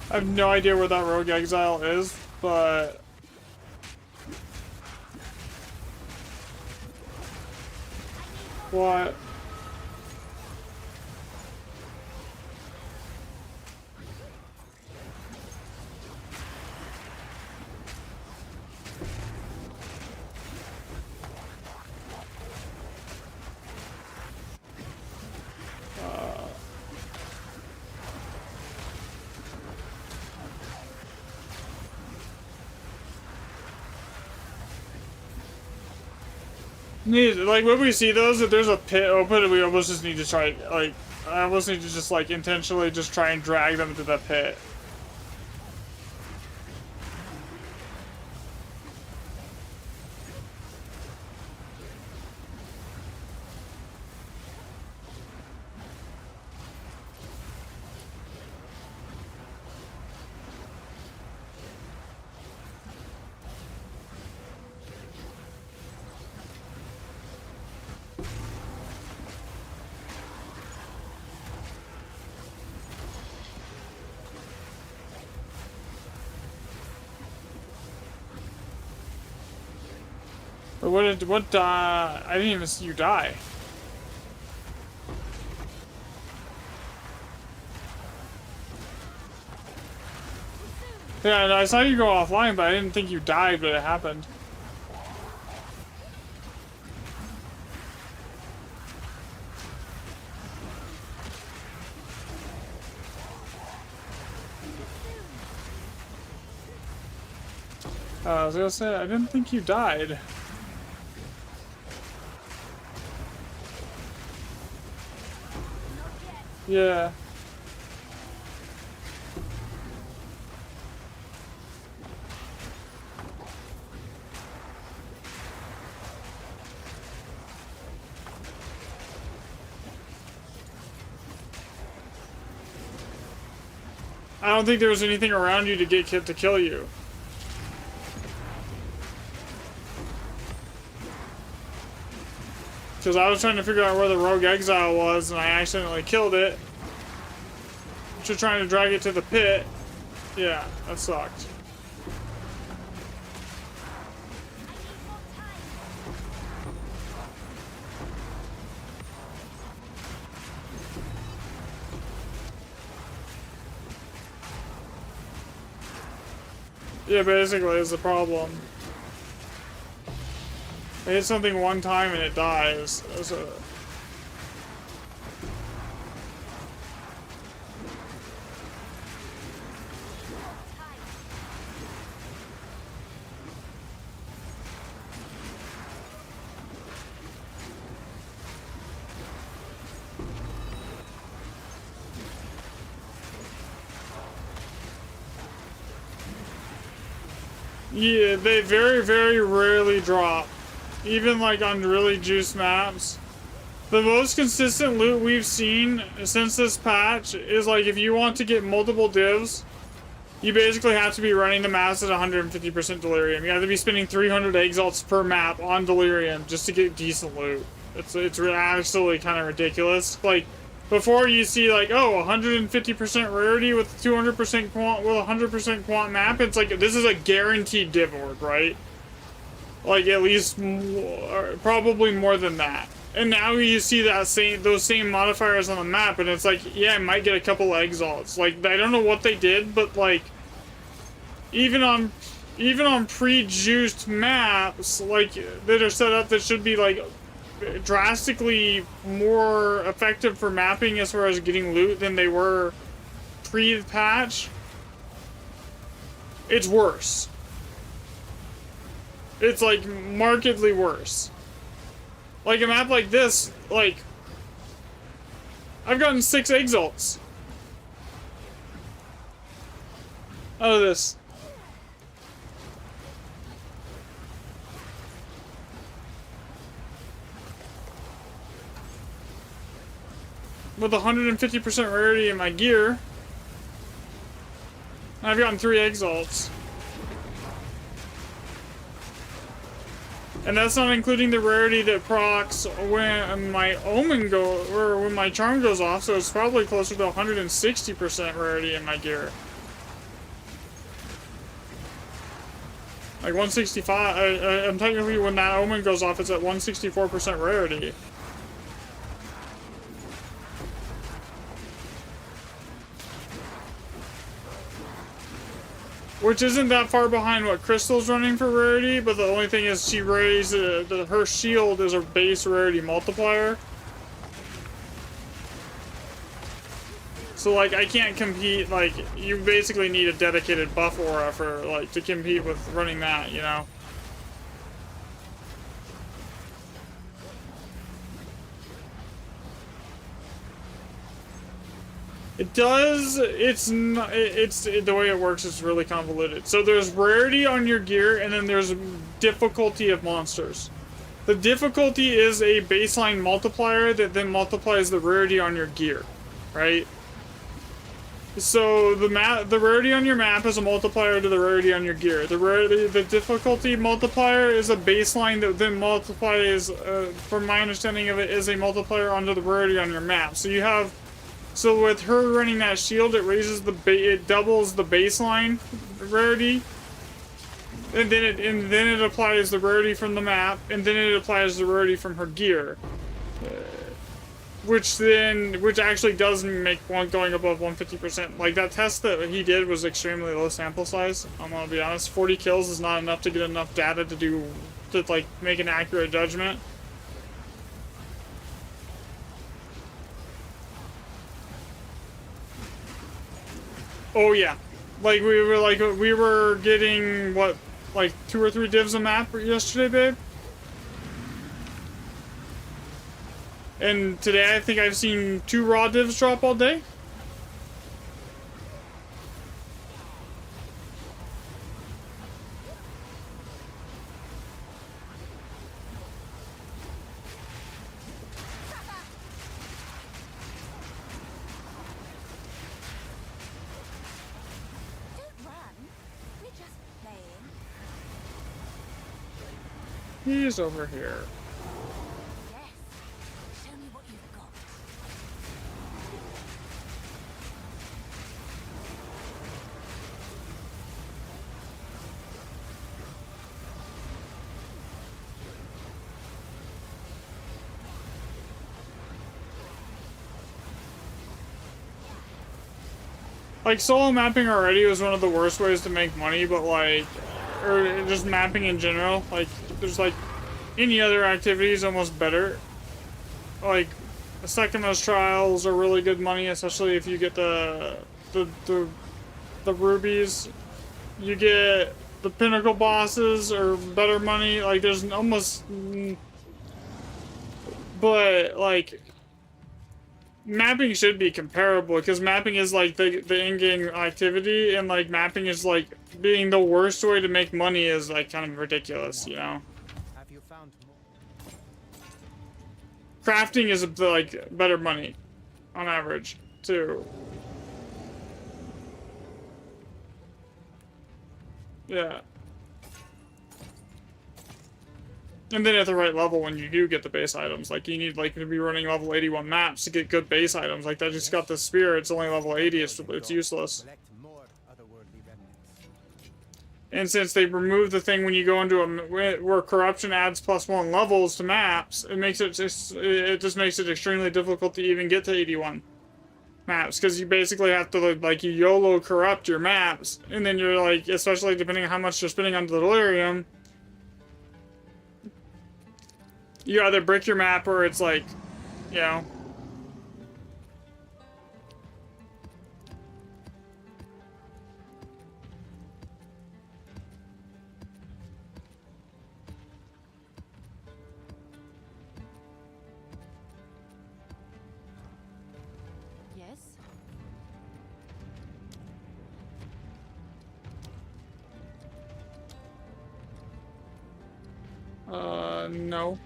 I have no idea where that rogue exile is, but what? Like when we see those, if there's a pit open, we almost just need to try, like, I almost need to just like intentionally just try and drag them to that pit. But I didn't even see you die. Yeah, I saw you go offline, but I didn't think you died, but it happened. I was gonna say, I didn't think you died. Yeah. I don't think there was anything around you to get to kill you. Because I was trying to figure out where the rogue exile was, and I accidentally killed it. Just trying to drag it to the pit. Yeah, that sucked. Yeah, basically, is the problem. I hit something one time and it dies. Yeah, they very, very rarely drop. Even like on really juiced maps. The most consistent loot we've seen since this patch is like if you want to get multiple divs, you basically have to be running the maps at 150% delirium. You have to be spending 300 exalts per map on delirium just to get decent loot. It's absolutely kind of ridiculous. Like before you see like, oh, 150% rarity with 200% quant with 100% quant map, it's like this is a guaranteed div org, right? Like at least probably more than that. And now you see those same modifiers on the map, and it's like, yeah, I might get a couple exalts. Like I don't know what they did, but like even on pre-juiced maps like that are set up that should be like drastically more effective for mapping as far as getting loot than they were pre-patch, it's worse. It's like markedly worse. Like a map like this, like I've gotten 6 exalts out of this. With 150% rarity in my gear, I've gotten 3 exalts. And that's not including the rarity that procs when my omen or when my charm goes off, so it's probably closer to 160% rarity in my gear. Like 165, I'm technically when that omen goes off, it's at 164% rarity. Which isn't that far behind what Crystal's running for rarity, but the only thing is she raised her shield is a base rarity multiplier. So like I can't compete, like you basically need a dedicated buff aura for like to compete with running that, you know. It does, it's the way it works is really convoluted. So there's rarity on your gear, and then there's difficulty of monsters. The difficulty is a baseline multiplier that then multiplies the rarity on your gear, right? So the rarity on your map is a multiplier to the rarity on your gear. The difficulty multiplier is a baseline that then multiplies, from my understanding of it, is a multiplier onto the rarity on your map. So you have, so with her running that shield, it raises it doubles the baseline rarity. and then it applies the rarity from the map, and then it applies the rarity from her gear, which actually doesn't make one going above 150%. Like that test that he did was extremely low sample size. I'm gonna be honest. 40 kills is not enough to get enough data to like make an accurate judgment. Oh yeah, like we were getting what, like 2 or 3 divs a map yesterday, babe. And today I think I've seen 2 raw divs drop all day. Don't run. We're just playing. He's over here. Yes. Show me what you've got. Like, solo mapping already was one of the worst ways to make money, but like, or just mapping in general, like, there's like any other activity is almost better. Like, the Sekima's trials are really good money, especially if you get the rubies. You get the pinnacle bosses or better money. Like, there's almost, but like, mapping should be comparable because mapping is like the in-game activity, and like mapping is like being the worst way to make money is like kind of ridiculous, you know. Have you found more? Crafting is like better money on average too. Yeah. And then at the right level, when you do get the base items, like you need like to be running level 81 maps to get good base items. Like that just got the spear, it's only level 80, it's useless. Collect more otherworldly remnants. And since they removed the thing when you go into where corruption adds +1 levels to maps, it just makes it extremely difficult to even get to 81 maps, because you basically have to like you YOLO corrupt your maps, and then you're like, especially depending on how much you're spending on the delirium, you either brick your map or it's like, you know. Yes. No.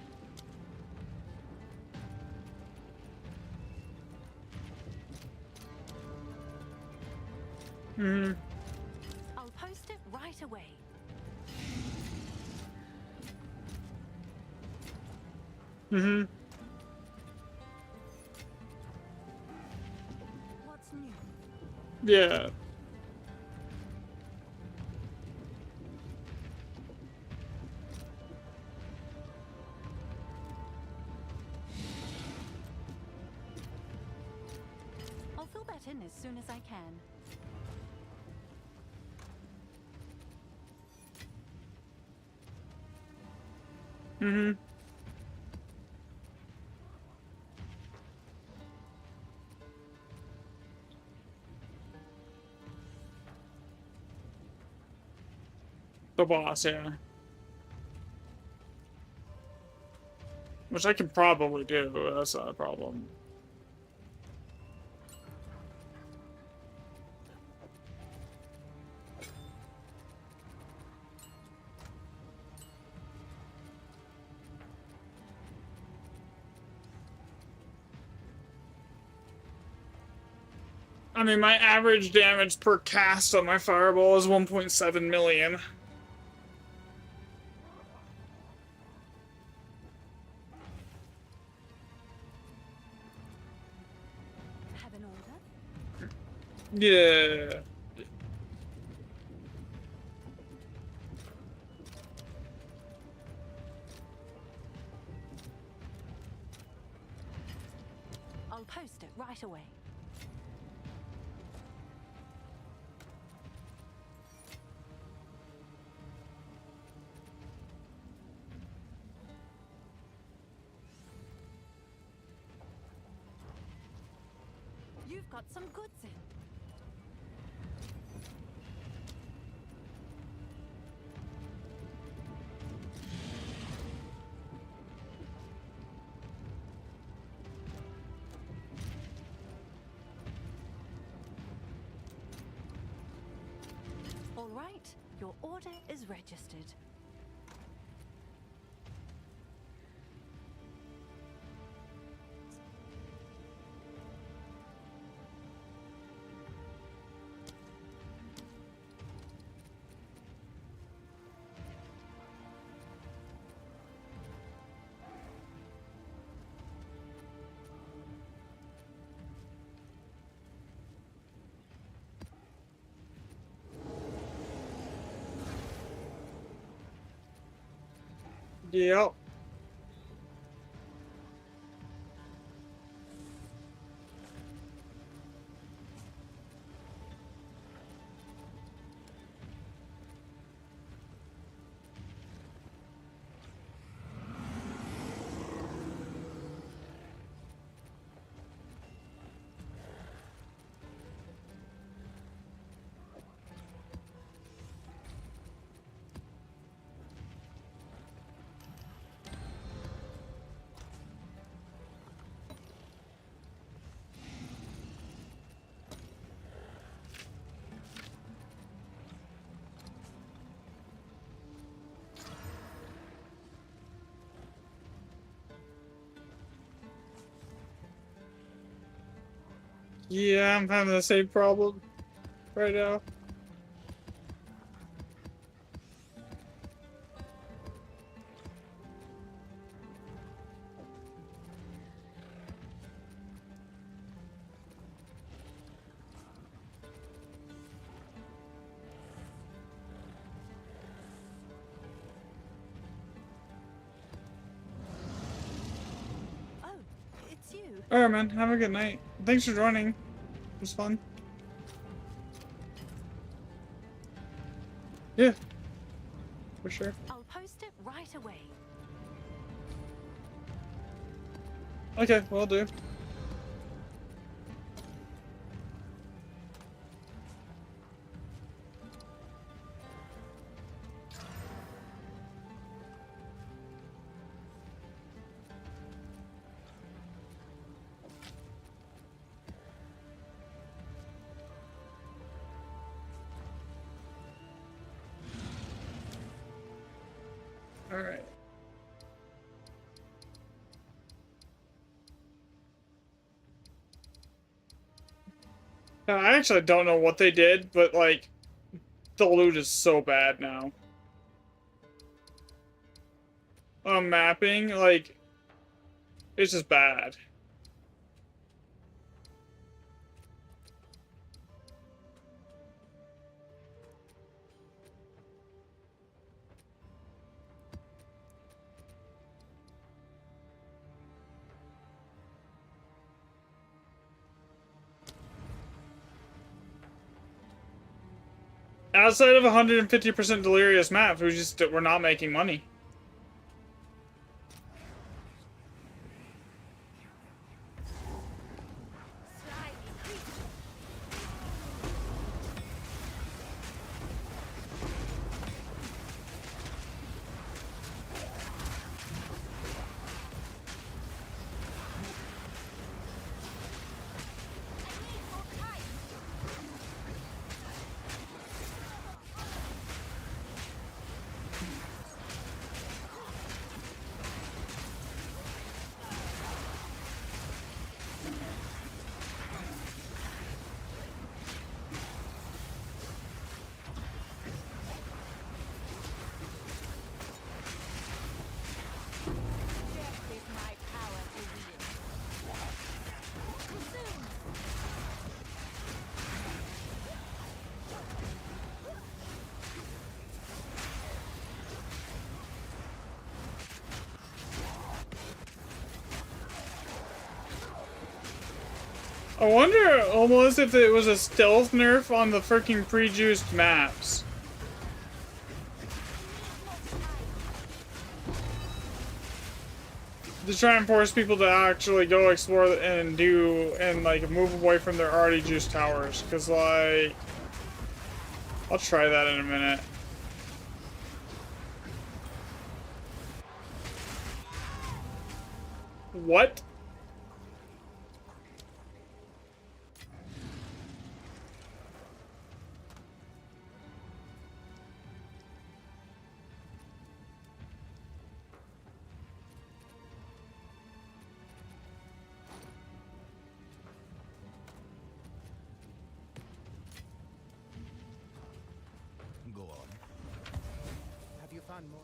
Mm-hmm. I'll post it right away. Mm-hmm. What's new? Yeah. I'll fill that in as soon as I can. Mm-hmm. The boss, yeah. Which I can probably do, that's not a problem. I mean, my average damage per cast on my fireball is 1.7 million. Have an order? Yeah. I'll post it right away. You've got some goods in. All right, your order is registered. Yep. Yeah, I'm having the same problem right now. Oh, it's you. Alright, man. Have a good night. Thanks for joining. It was fun. Yeah. For sure. I'll post it right away. Okay, will do. Alright. I actually don't know what they did, but like, the loot is so bad now. Mapping, like, it's just bad. Outside of 150% delirious maps, we're not making money. I wonder almost if it was a stealth nerf on the freaking pre-juiced maps. To try and force people to actually go explore and like move away from their already juiced towers. Cause like, I'll try that in a minute. What? Go on. Have you found more?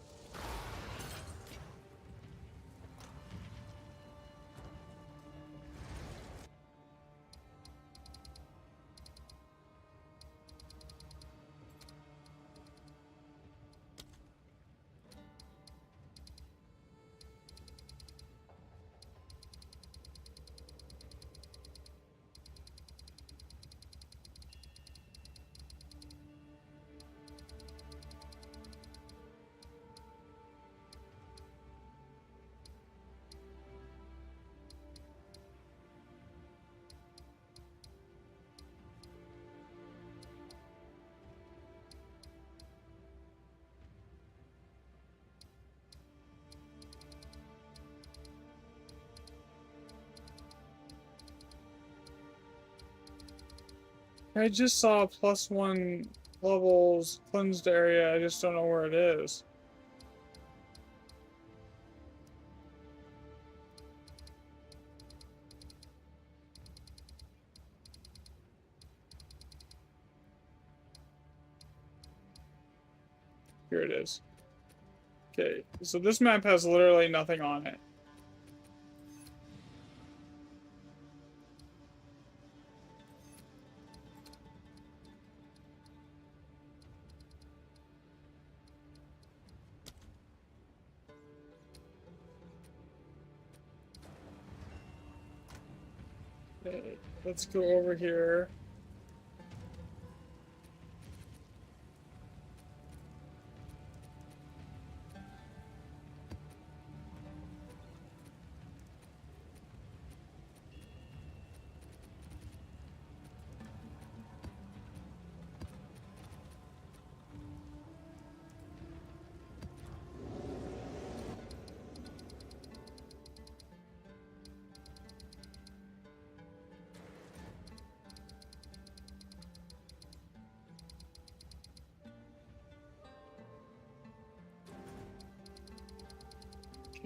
I just saw a +1 levels cleansed area. I just don't know where it is. Here it is. Okay, so this map has literally nothing on it. Okay, let's go over here.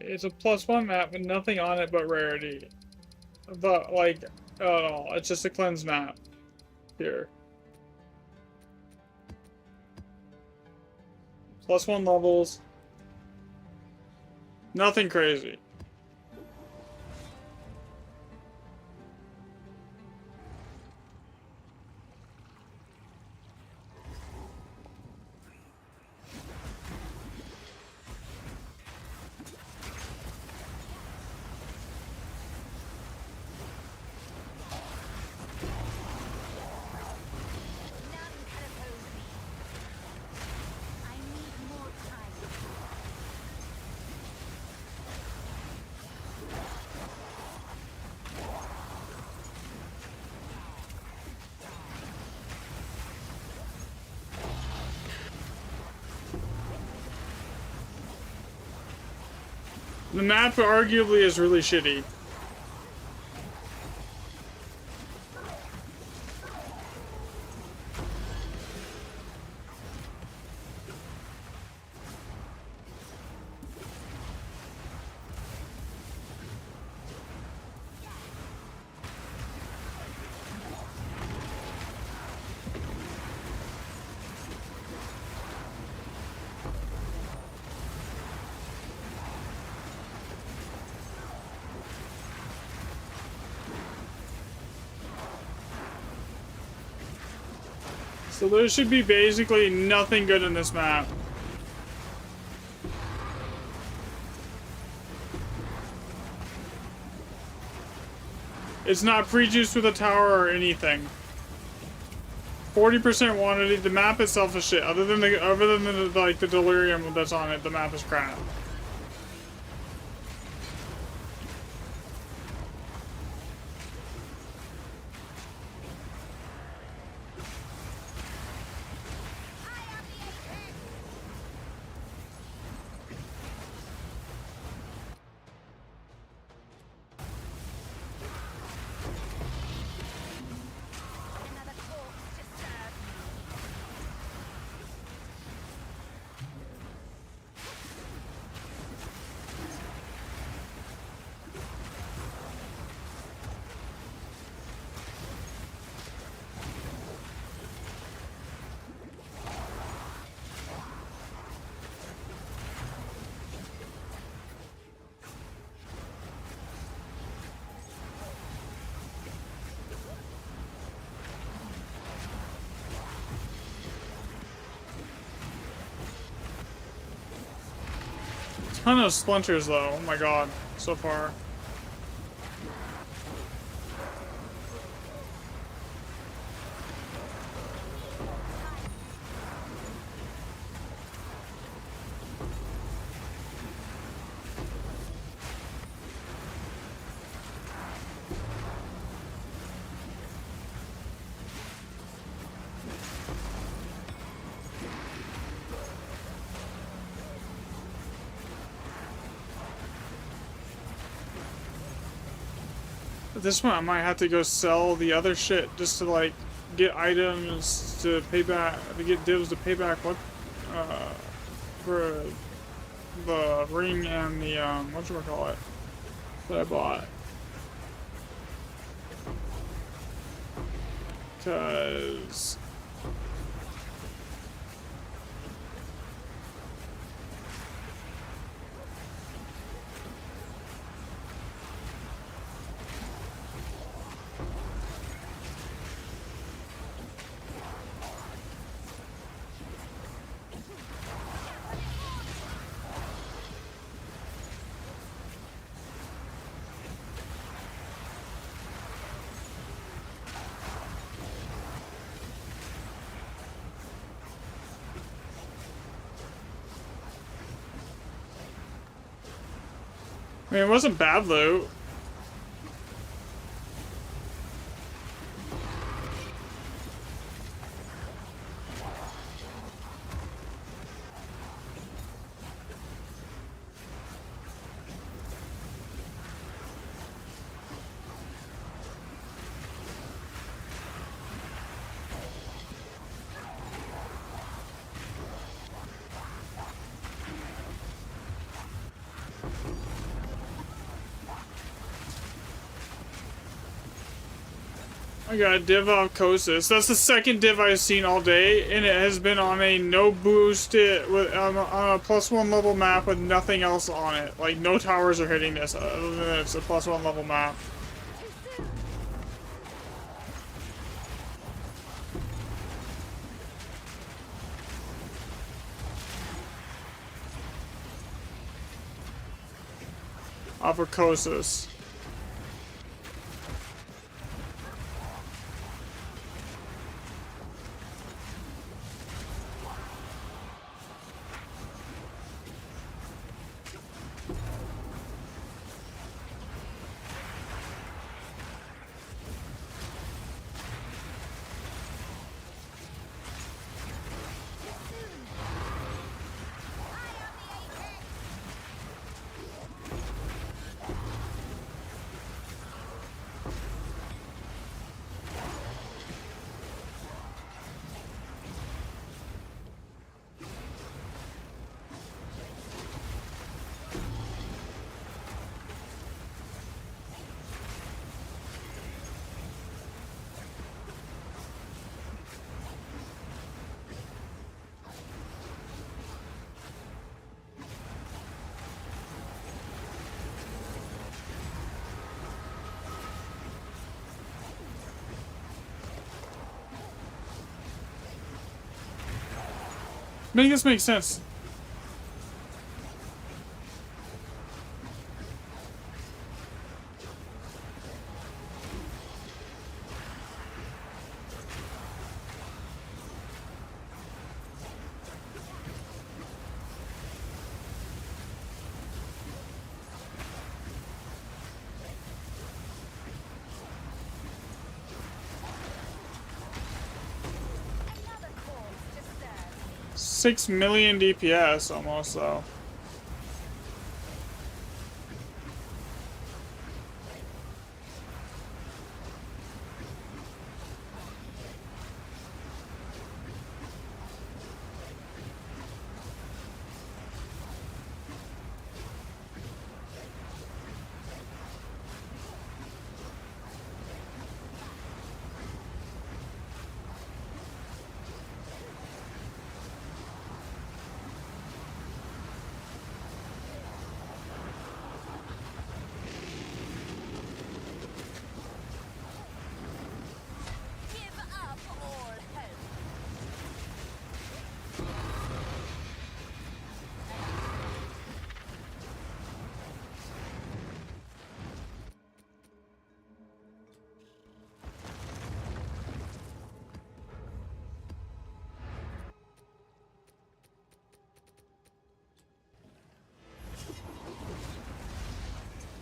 It's a +1 map with nothing on it but rarity. But, like, at all. It's just a cleanse map. Here. +1 levels. Nothing crazy. None can oppose me. I need more time. The map arguably is really shitty. So there should be basically nothing good in this map. It's not pre-juiced with a tower or anything. 40% quantity. The map itself is shit. Other than the like the delirium that's on it, the map is crap. Another corpse to serve. Ton of splinters though. Oh my god, so far. At this point, I might have to go sell the other shit just to like get items to pay back, to get divs to pay back what, for the ring and the whatchamacallit that I bought. Cause I mean, it wasn't bad loot. I got a div off Kosis. That's the second div I've seen all day, and it has been on a no boosted with on a +1 level map with nothing else on it. Like no towers are hitting this other than it's a +1 level map. Off of Kosis. Make this make sense. 6 million DPS almost, though. Give up all hope.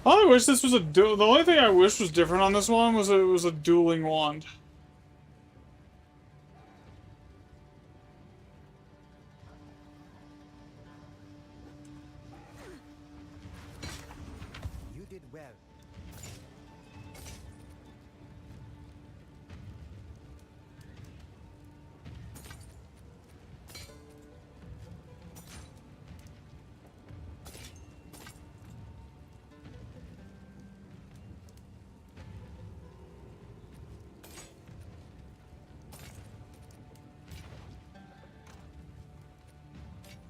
I wish this was a the only thing I wish was different on this one was it was a dueling wand. You did well.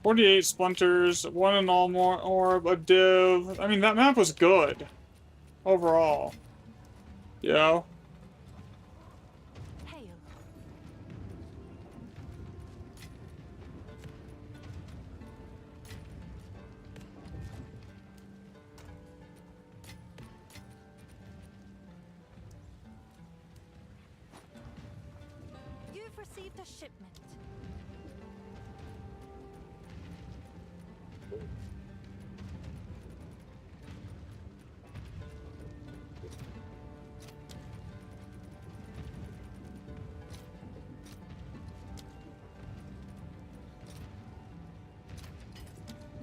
$48 splinters, one in all more orb, a div. I mean, that map was good overall. You know? Hail. You've received a shipment.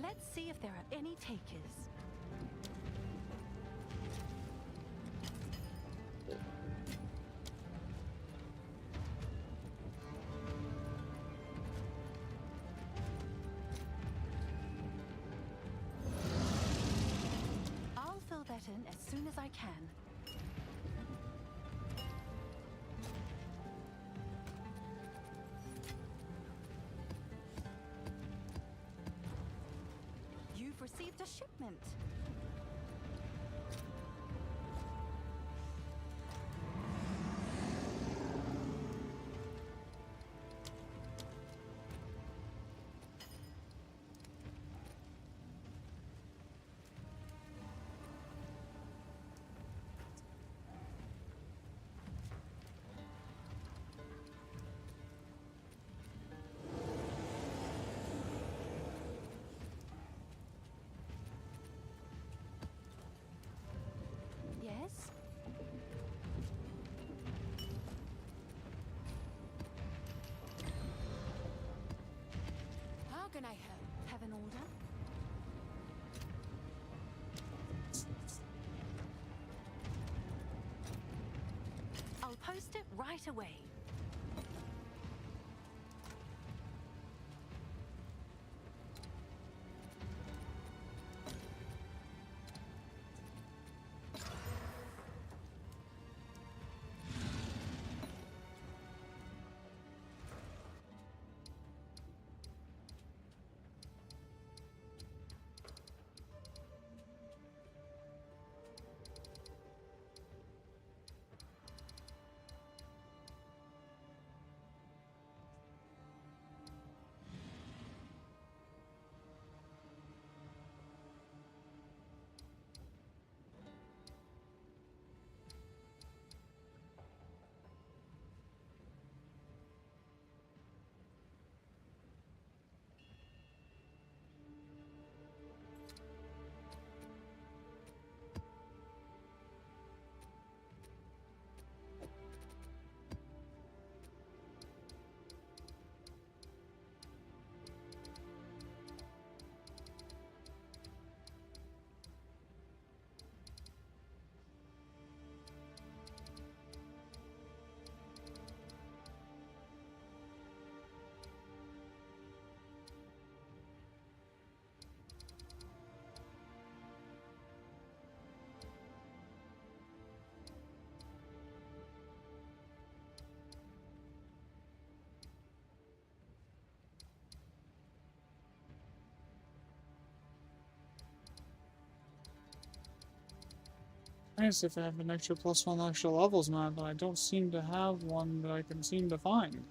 Let's see if there are any takers. I'll fill that in as soon as I can. You've received a shipment. Yes? How can I help? Have an order? I'll post it right away. Nice if I have an extra +1 extra levels map, but I don't seem to have one that I can seem to find.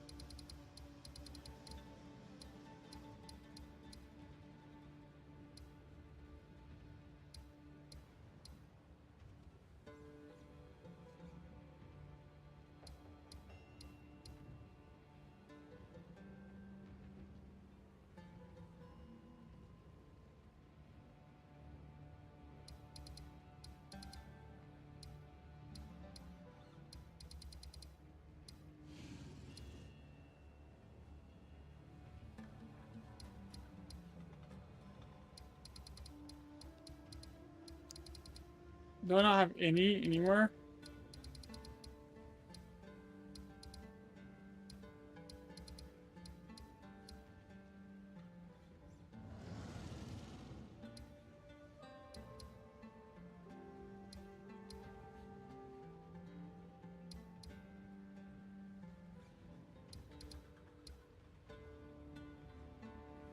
Do I not have any anywhere?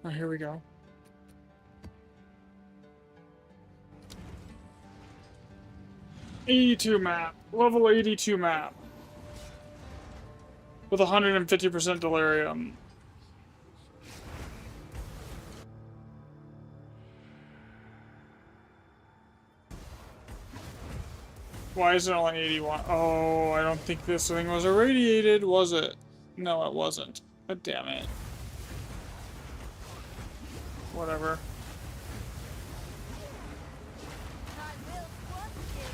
Oh, here we go. '82 map. Level 82 map. With 150% delirium. Why is it only 81? Oh, I don't think this thing was irradiated, was it? No, it wasn't. But damn it. Whatever. I will trust you.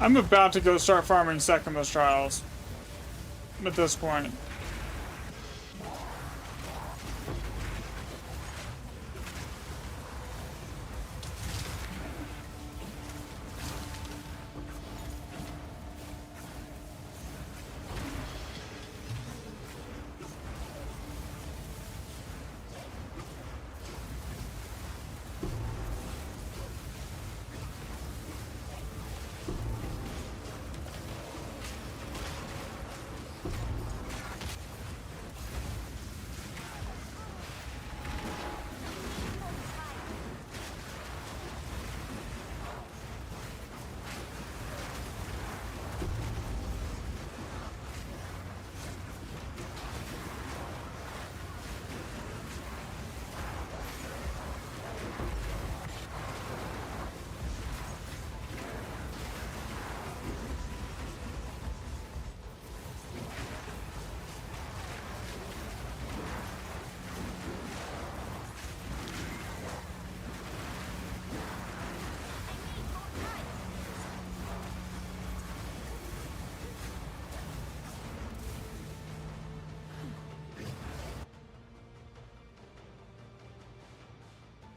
I'm about to go start farming Sekimus trials. At this point.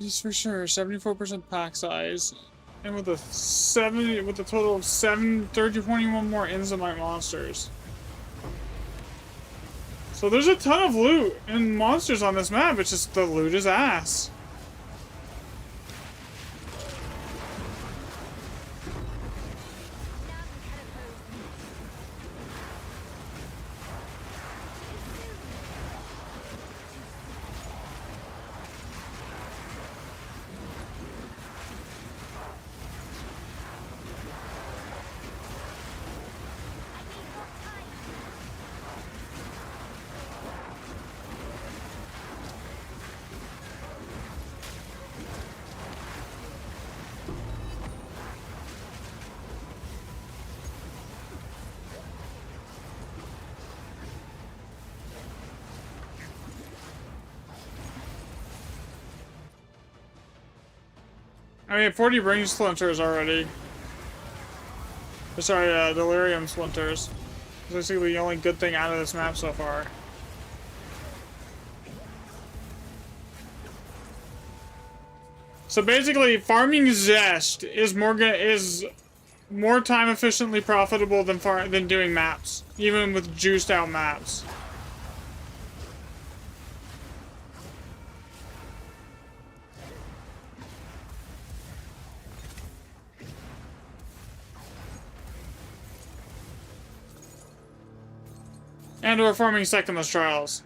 Just for sure, 74% pack size, and with a total of 21 more Enzymite monsters. So there's a ton of loot and monsters on this map. It's just the loot is ass. I mean, 40 brain splinters already. Sorry, delirium splinters. That's basically the only good thing out of this map so far. So basically, farming Zest is more time efficiently profitable than doing maps, even with juiced out maps. And we're farming Sectimus Trials.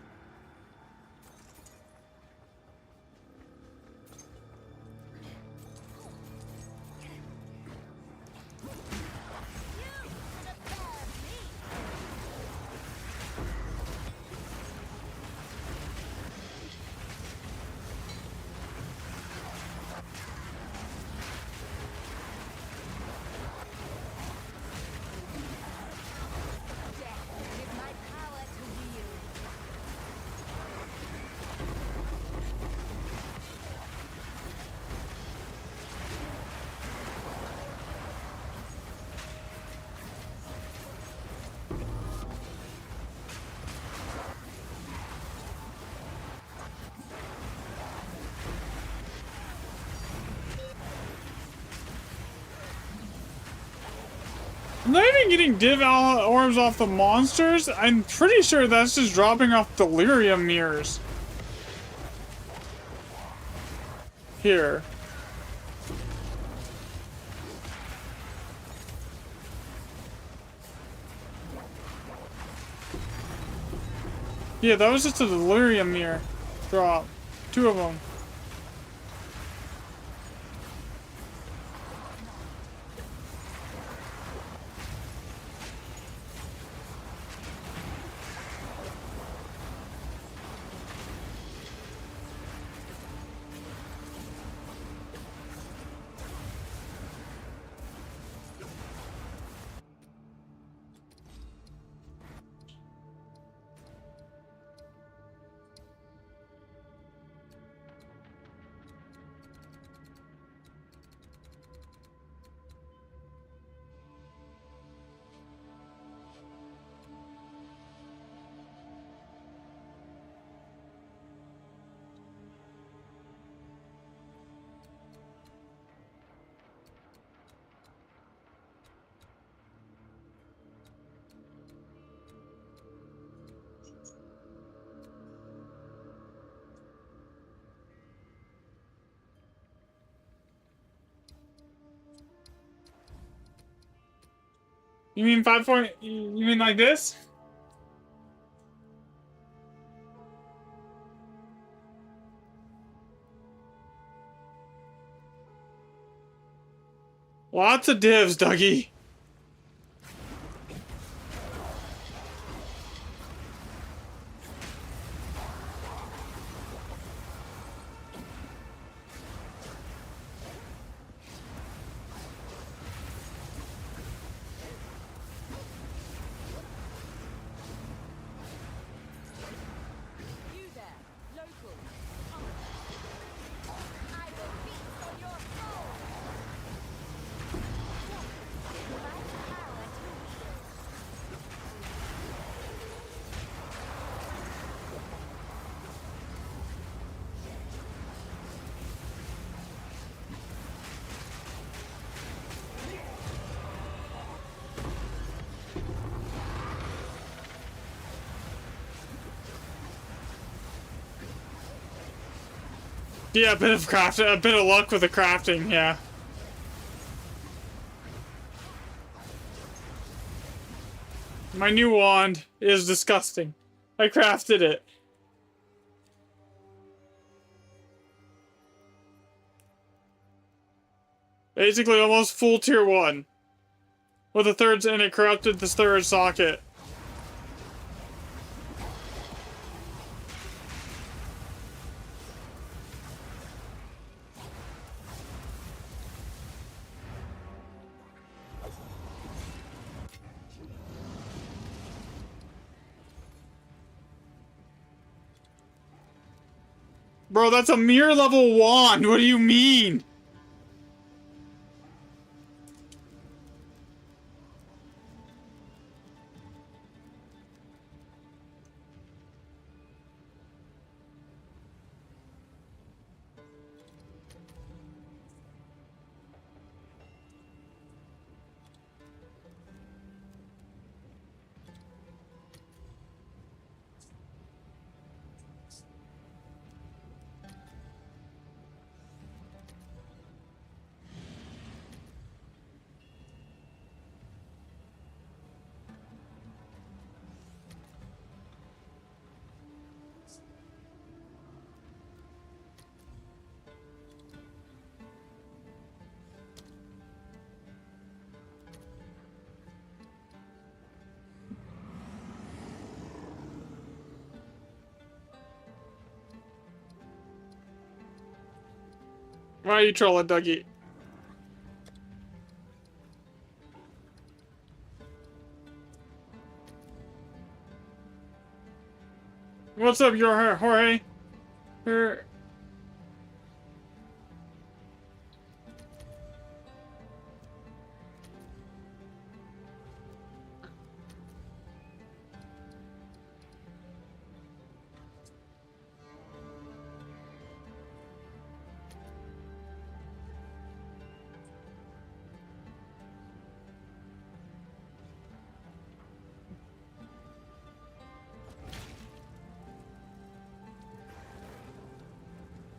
Give my power to wield. I'm not even getting div orbs off the monsters. I'm pretty sure that's just dropping off delirium mirrors. Here. Yeah, that was just a delirium mirror drop. 2 of them. You mean 5 point? You mean like this? Lots of divs, Dougie. You there, local. I will feast on your soul. Give my power to wield. Yeah, a bit of luck with the crafting, yeah. My new wand is disgusting. I crafted it. Basically almost full tier 1. With a third, and it corrupted the third socket. Bro, that's a mirror level wand. What do you mean? Why are you trolling, Dougie? What's up, your Jorge? Here.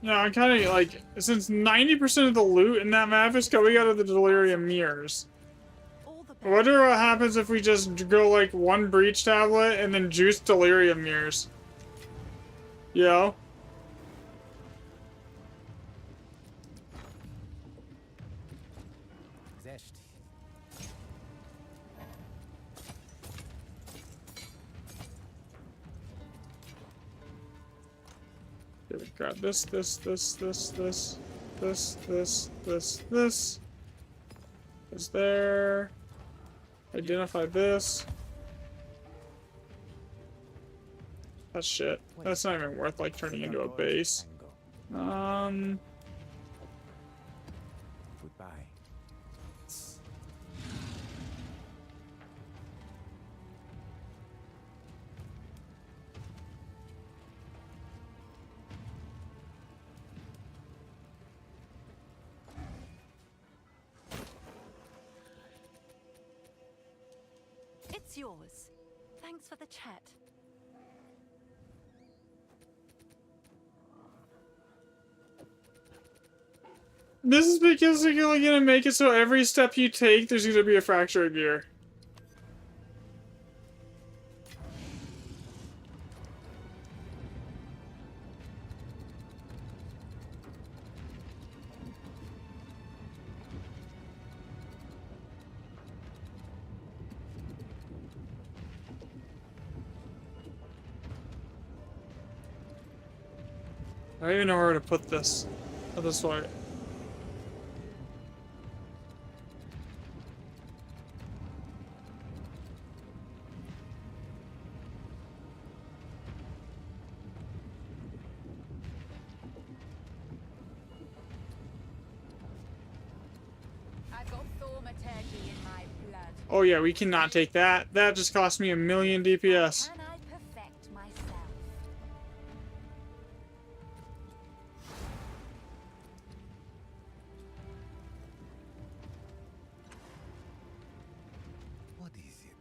Yeah, I'm kind of like, since 90% of the loot in that map is coming out of the Delirium Mirrors. All the I wonder what happens if we just go like one breach tablet and then juice Delirium Mirrors. Yo. Zest. Here we grab this. Is there. Identify this. That's shit. That's not even worth like turning into a base. Goodbye. It's yours. Thanks for the chat. This is because they're gonna make it so every step you take, there's gonna be a fracture of gear. I don't even know where to put this. Oh, this way. I've got thaumaturgy in my blood. Oh yeah, we cannot take that. That just cost me 1,000,000 DPS. Can I perfect myself? What is it?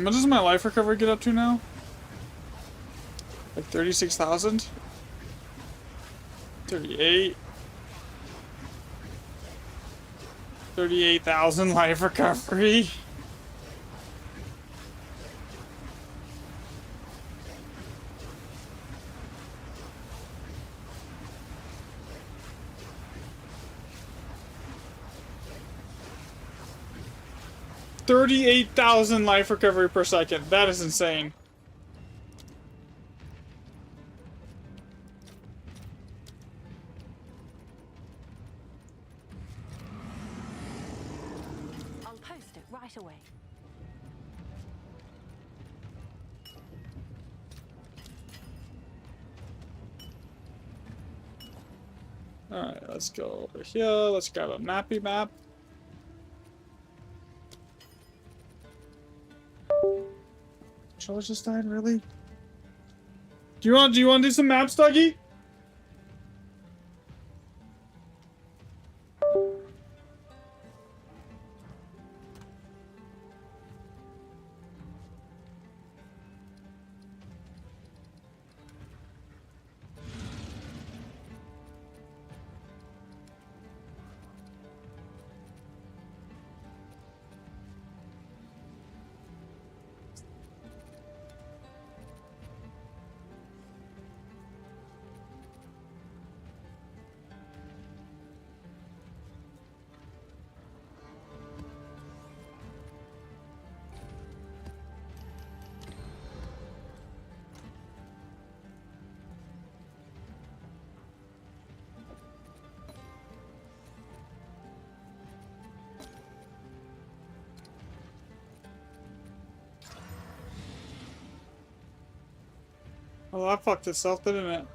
What does my life recovery get up to now? Like 36,000? 38. 38,000 life recovery. $38,000 life recovery per second. That is insane. I'll post it right away. Alright, let's go over here. Let's grab a mappy map. Controller just died, really? Do you want to do some maps, Dougie? Well, that fucked itself, didn't it?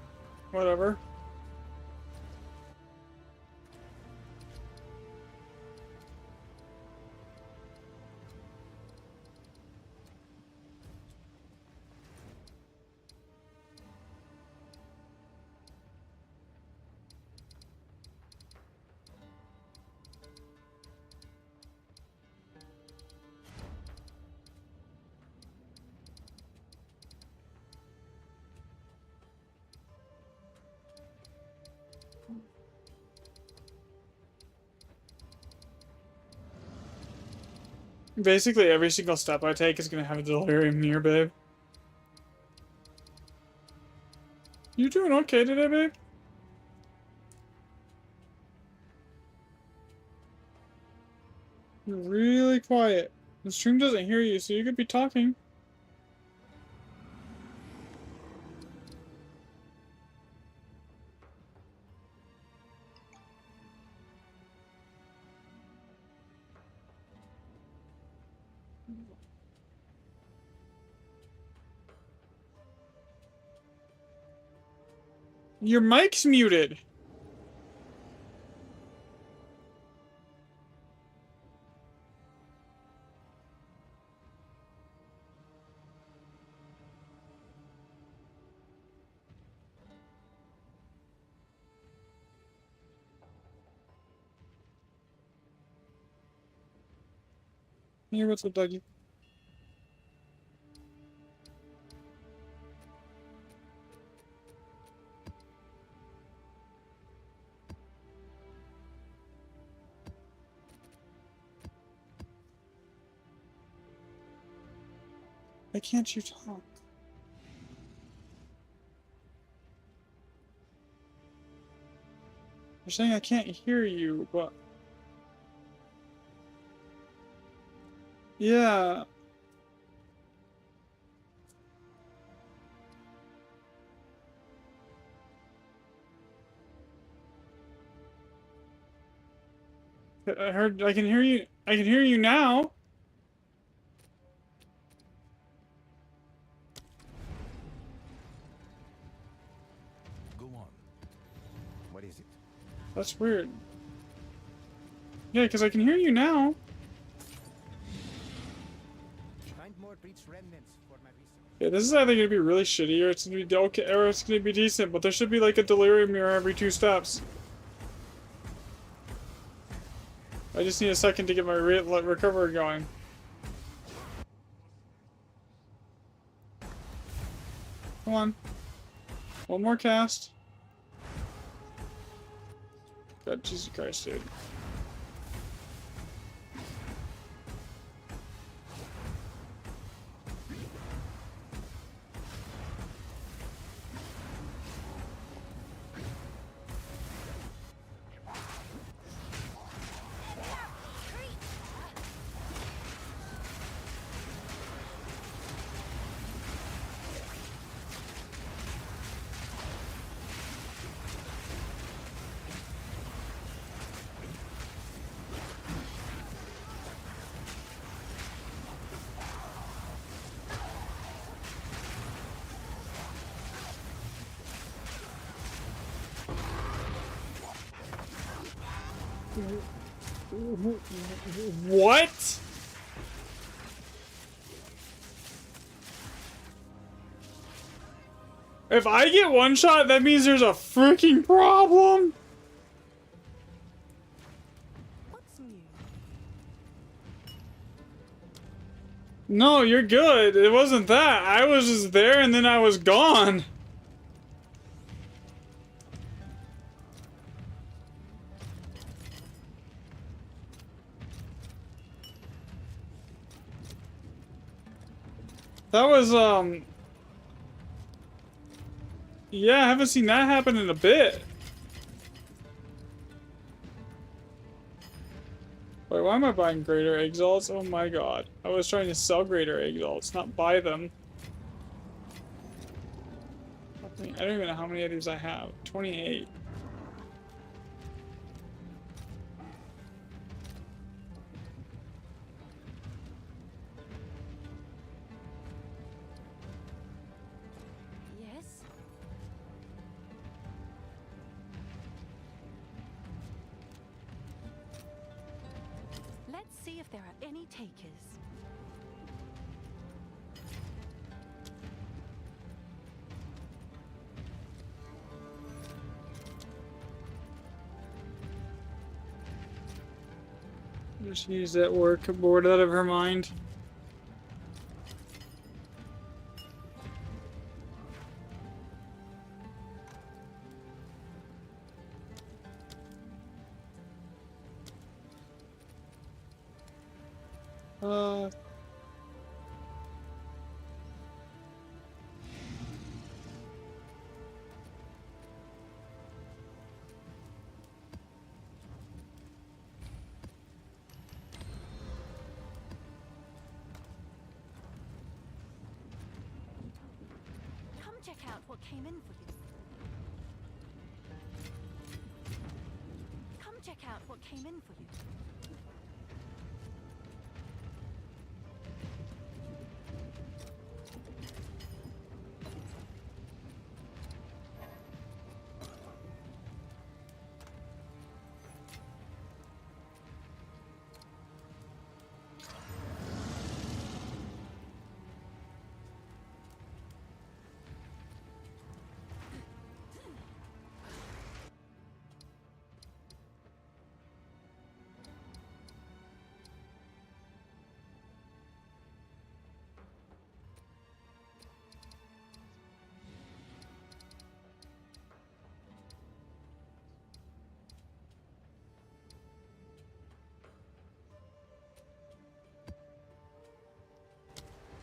Whatever. Basically, every single step I take is gonna have a delirium near, babe. You doing okay today, babe? You're really quiet. The stream doesn't hear you, so you could be talking. Your mic's muted. Here, what's up, Dougie? Why can't you talk? You're saying I can't hear you, but... Yeah. I can hear you. I can hear you now. Go on. What is it? That's weird. Yeah, because I can hear you now. Find more breach remnants for my research. Yeah, this is either gonna be really shitty or it's gonna be okay, or it's gonna be decent, but there should be like a delirium mirror every 2 steps. I just need a second to get my recovery going. Come on. One more cast. God, Jesus Christ, dude. What? If I get one shot, that means there's a freaking problem. What's new? No, you're good. It wasn't that. I was just there and then I was gone. That was, yeah, I haven't seen that happen in a bit. Wait, why am I buying greater exalts? Oh my god. I was trying to sell greater exalts, not buy them. I don't even know how many of these I have. 28. Yes? see if there are any takers. She's at work, bored out of her mind. Come check out what came in for you. Come check out what came in for you.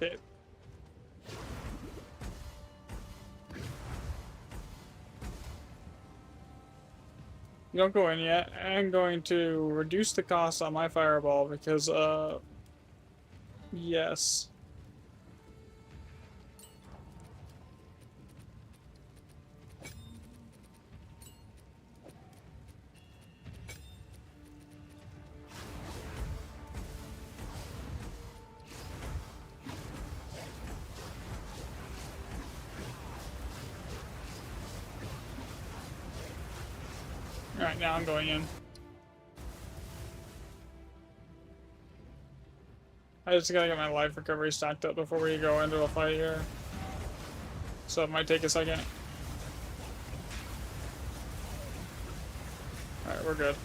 Okay. Don't go in yet. I'm going to reduce the cost on my fireball because, yes. Alright, now I'm going in. I just gotta get my life recovery stacked up before we go into a fight here. So it might take a second. Alright, we're good.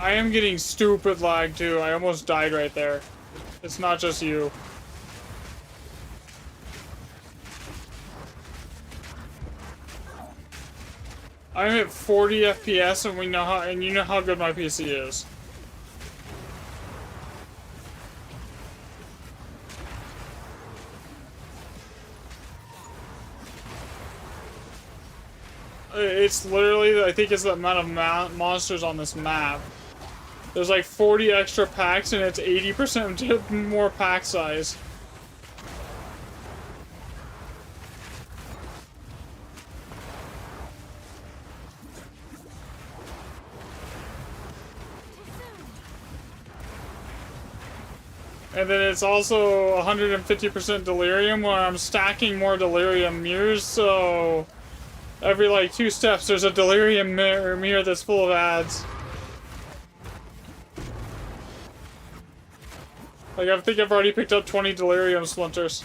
I am getting stupid lag too. I almost died right there. It's not just you. I'm at 40 FPS and you know how good my PC is. It's literally, I think it's the amount of monsters on this map. There's like 40 extra packs and it's 80% more pack size. And then it's also 150% delirium where I'm stacking more delirium mirrors, so every like 2 steps there's a delirium mirror that's full of ads. Like, I think I've already picked up 20 delirium splinters.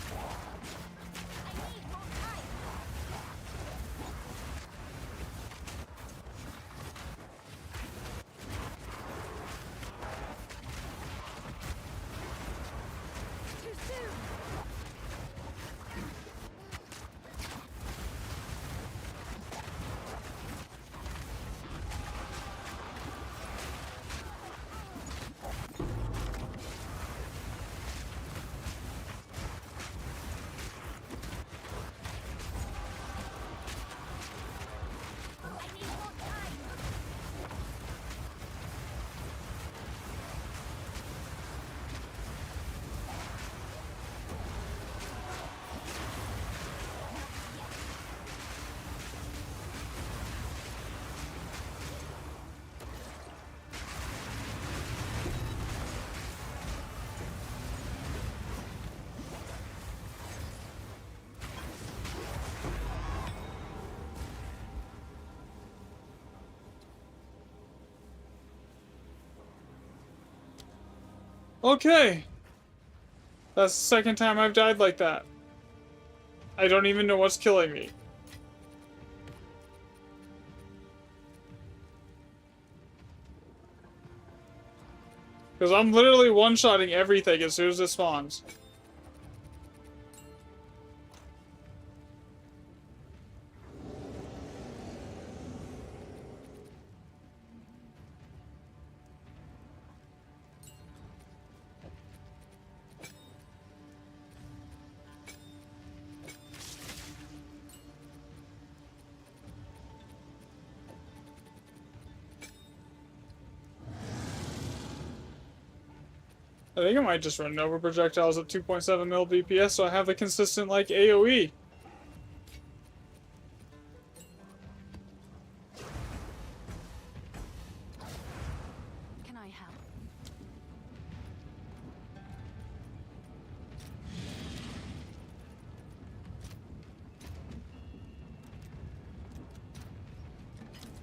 Okay. That's the second time I've died like that. I don't even know what's killing me. Because I'm literally one-shotting everything as soon as it spawns. I think I might just run Nova projectiles at 2.7 mil DPS so I have the consistent, like, AoE. Can I help?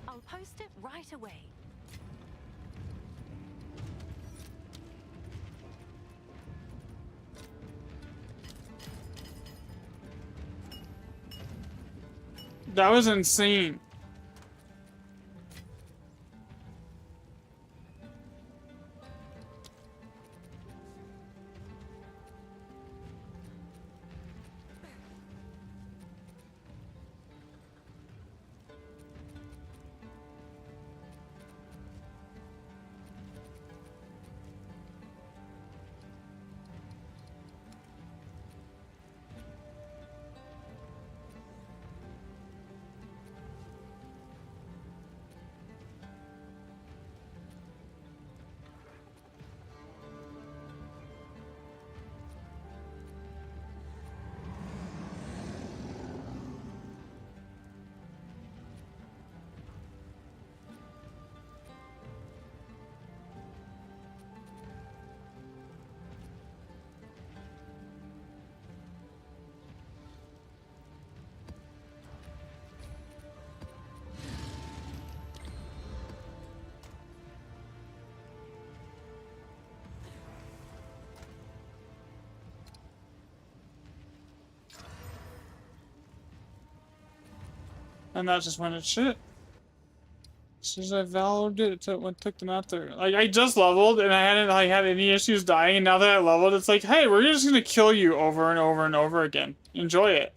I'll post it right away. That was insane. And that just went to shit. As soon as I valored it, took them out there. Like, I just leveled, and I hadn't like had any issues dying, and now that I leveled, it's like, hey, we're just gonna kill you over and over and over again. Enjoy it.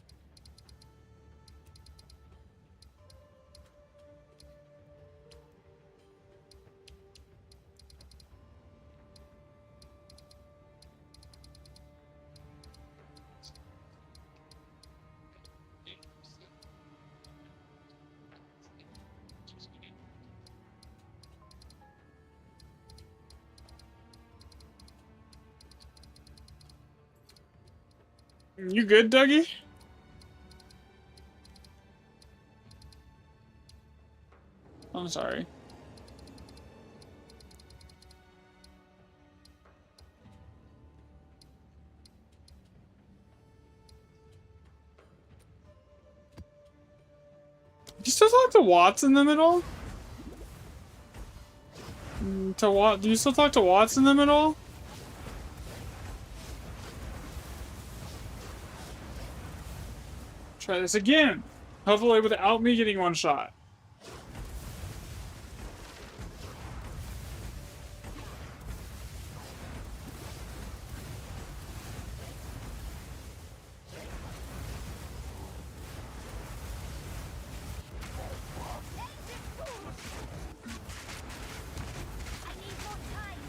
You good, Dougie? I'm sorry. You still talk to Watts in the middle? To Watt? Do you still talk to Watts in the middle? Try this again. Hopefully without me getting one shot. I need more time.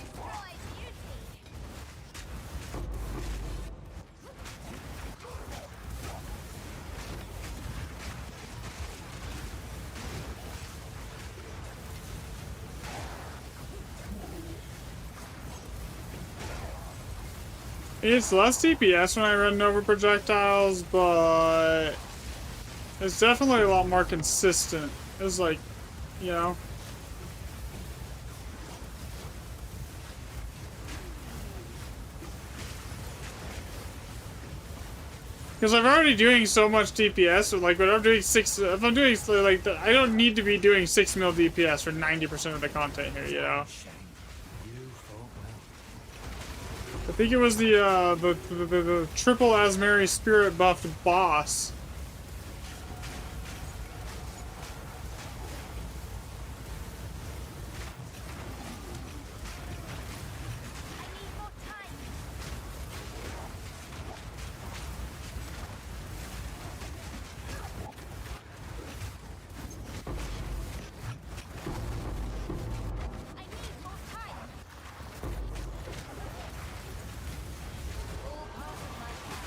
Destroy beauty. It's less DPS when I run over projectiles, but it's definitely a lot more consistent. It's like, you know. Because I'm already doing so much DPS, like when I'm doing if I'm doing like, I don't need to be doing 6 mil DPS for 90% of the content here, you know. I think it was the triple Asmeri spirit buffed boss. I need more time. I need more time. All part of my plan.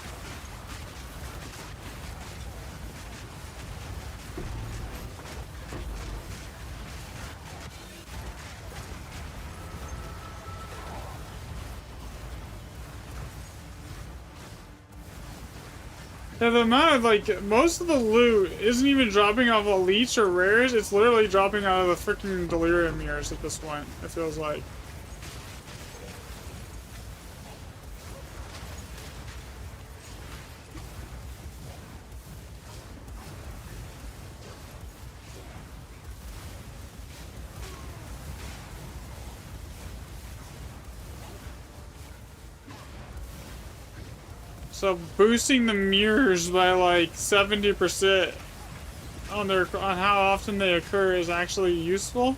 Yeah, the amount of, like, most of the loot isn't even dropping off elites or rares, it's literally dropping out of the freaking delirium mirrors at this point, it feels like. So boosting the mirrors by like 70% on how often they occur is actually useful. A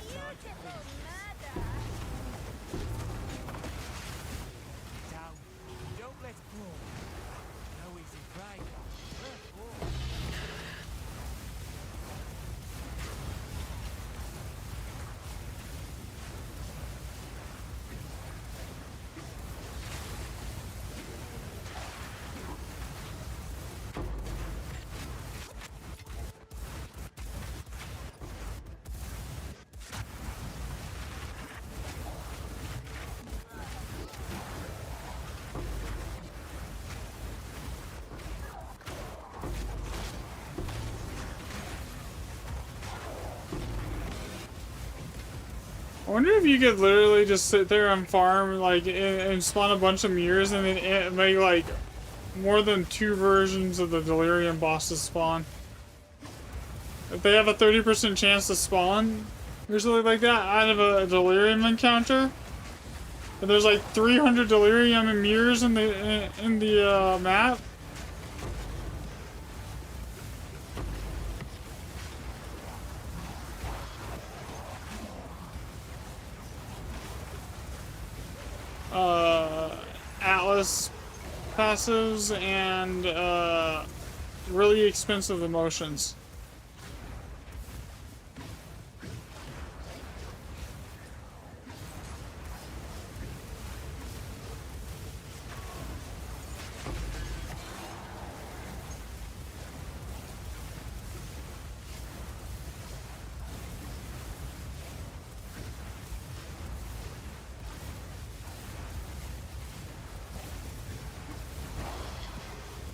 beautiful murder. Down. Don't let go. No easy pride. I wonder if you could literally just sit there and farm, like, and spawn a bunch of mirrors and then make, like, more than 2 versions of the delirium bosses spawn. If they have a 30% chance to spawn, or something like that, out of a delirium encounter, and there's like 300 delirium and mirrors in the map. Atlas passives and really expensive emotions.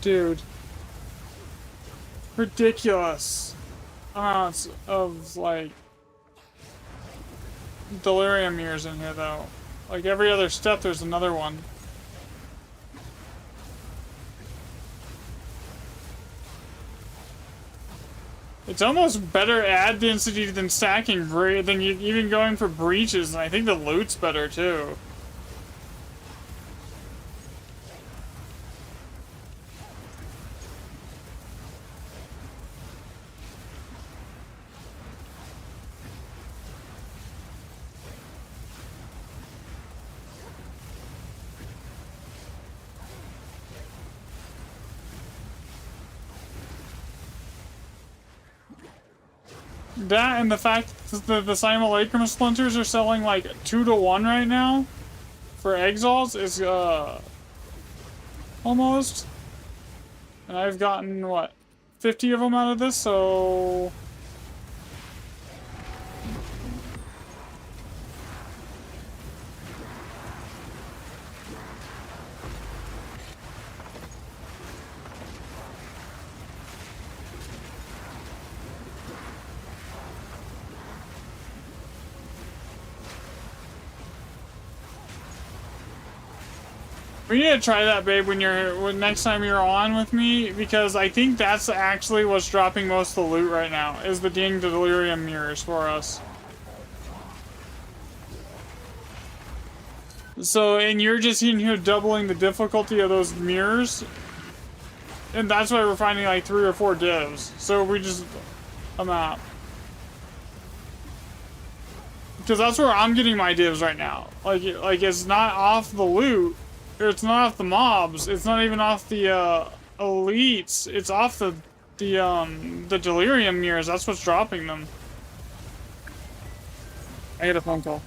Dude. Ridiculous amounts of, like, delirium mirrors in here, though. Like, every other step, there's another one. It's almost better ad density than stacking, than even going for breaches, and I think the loot's better, too. That and the fact that the simulacrum splinters are selling like 2 to 1 right now for exalts is almost. And I've gotten what, 50 of them out of this, so we need to try that, babe, when next time you're on with me, because I think that's actually what's dropping most of the loot right now, is the dang delirium mirrors for us. So, and you're just in here doubling the difficulty of those mirrors, and that's why we're finding like 3 or 4 divs. So we just, I'm out. Because that's where I'm getting my divs right now. Like it's not off the loot. It's not off the mobs. It's not even off the elites. It's off the delirium mirrors. That's what's dropping them. I get a phone call.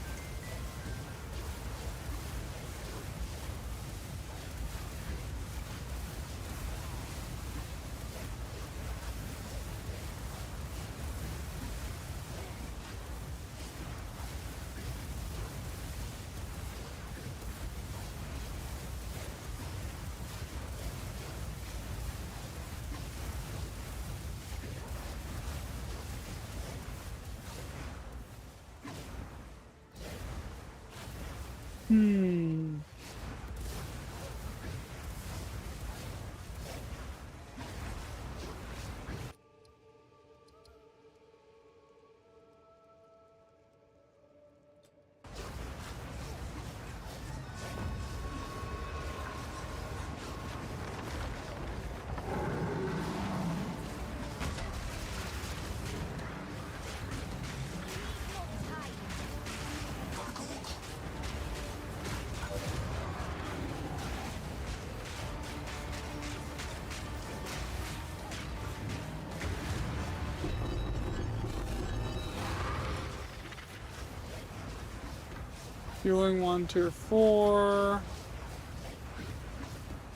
Fueling 1, tier 4. I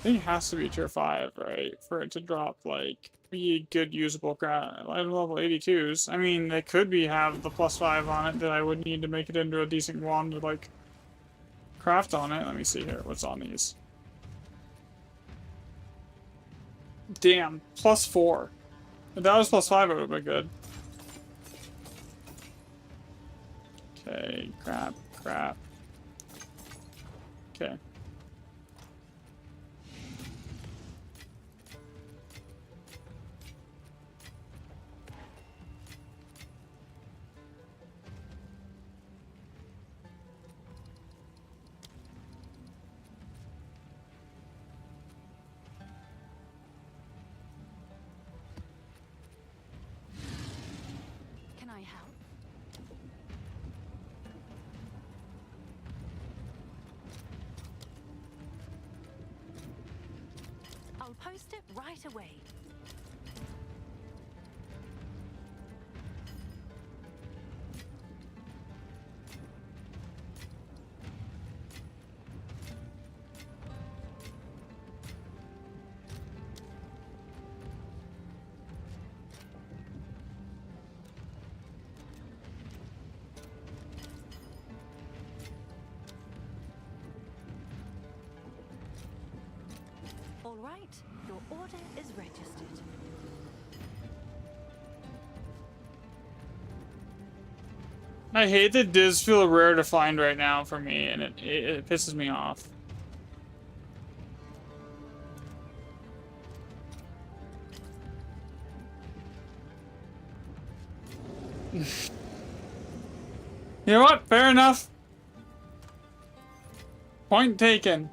think it has to be tier 5, right? For it to drop, like, be good usable crap. Level 82s. I mean, they could have the +5 on it that I would need to make it into a decent wand to, like, craft on it. Let me see here. What's on these? Damn, +4. If that was +5, it would have been good. Okay, crap. Okay. Can I help? I'll post it right away. All right, your order is registered. I hate that divs feel rare to find right now for me, and it pisses me off. You know what? Fair enough. Point taken.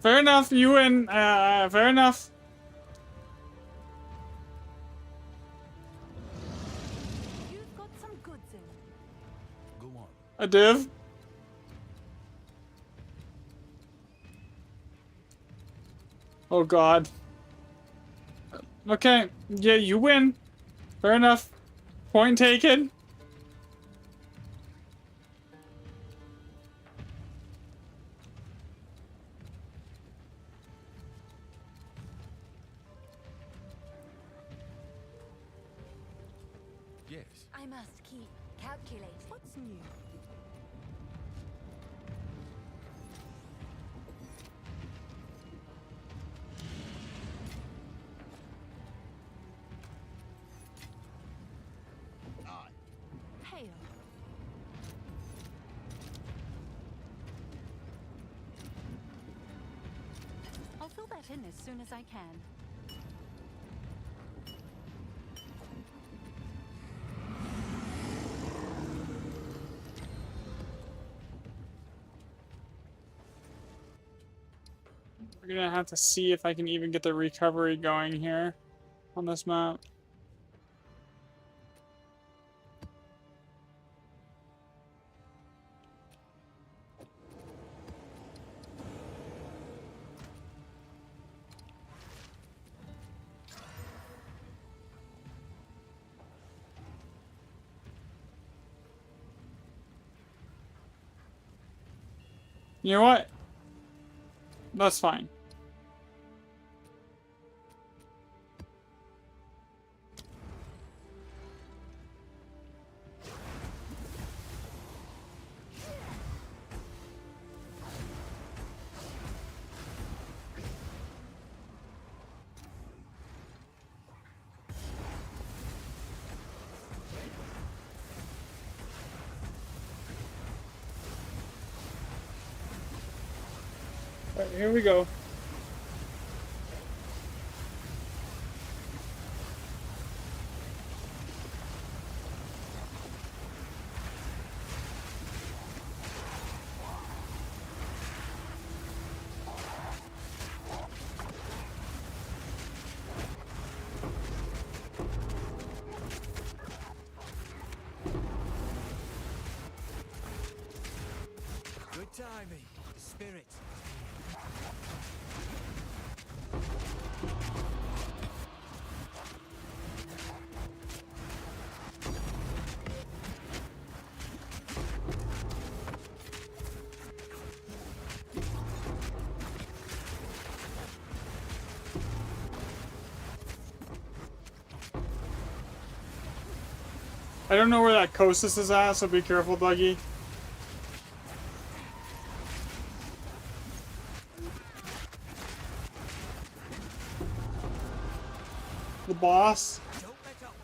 Fair enough, you win. Fair enough. You've got some goods in. Go on. A div. Oh god. Okay, yeah, you win. Fair enough. Point taken. Yes. I must keep calculating. What's new? Hail. I'll fill that in as soon as I can. We're gonna have to see if I can even get the recovery going here on this map. You know what? That's fine. Alright, here we go. Good timing. The spirit. I don't know where that Kostas is at, so be careful, Dougie. The boss? Don't let up.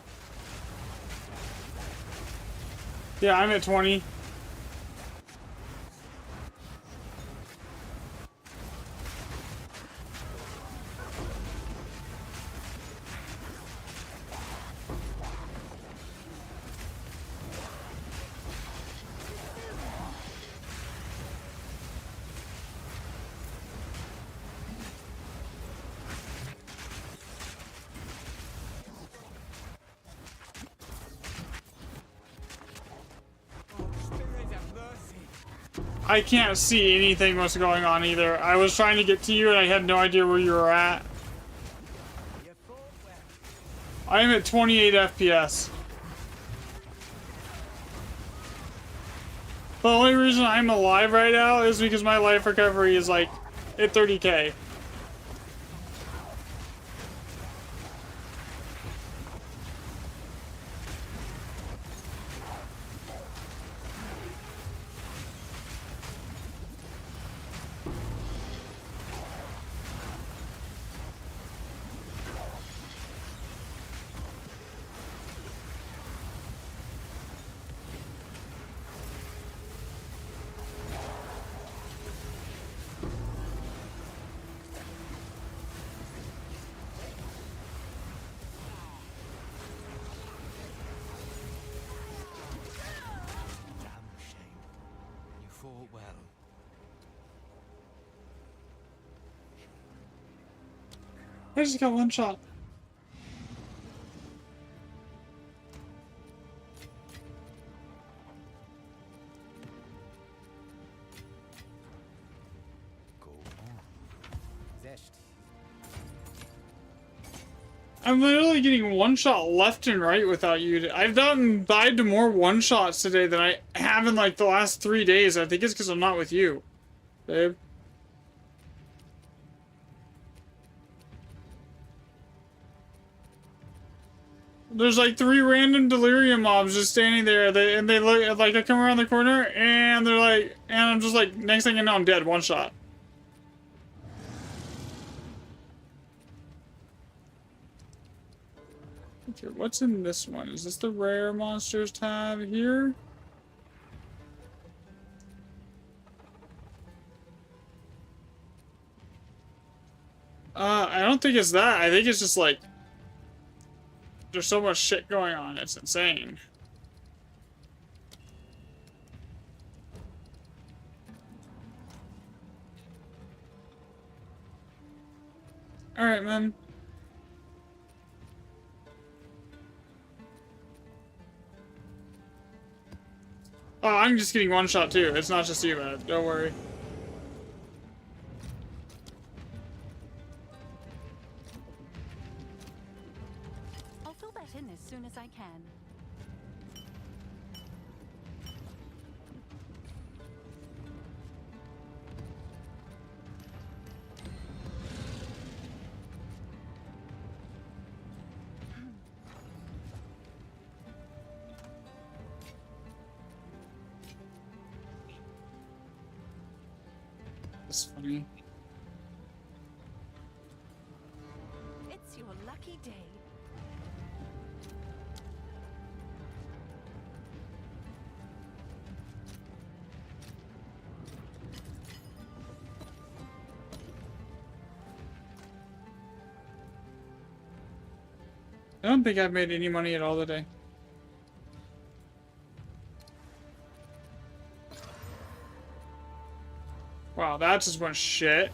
Yeah, I'm at 20. Oh, spirit have mercy. I can't see anything what's going on either. I was trying to get to you and I had no idea where you were at. You fought well. I am at 28 FPS. The only reason I'm alive right now is because my life recovery is like at 30k. Damn shame. You fought well. I just got one shot. Go on. Zest. I'm literally getting one shot left and right without you. I've died to more one shots today than I have in like the last 3 days. I think it's because I'm not with you, babe. There's like 3 random delirium mobs just standing there. They look like I come around the corner and they're like, and I'm just like, next thing I know, I'm dead. One shot. Okay, what's in this one? Is this the rare monsters tab here? I don't think it's that. I think it's just like there's so much shit going on. It's insane. All right, man. Oh, I'm just getting one shot too. It's not just you, man. Don't worry. I'll fill that in as soon as I can. That's funny. It's your lucky day. I don't think I've made any money at all today. Wow, that just went shit.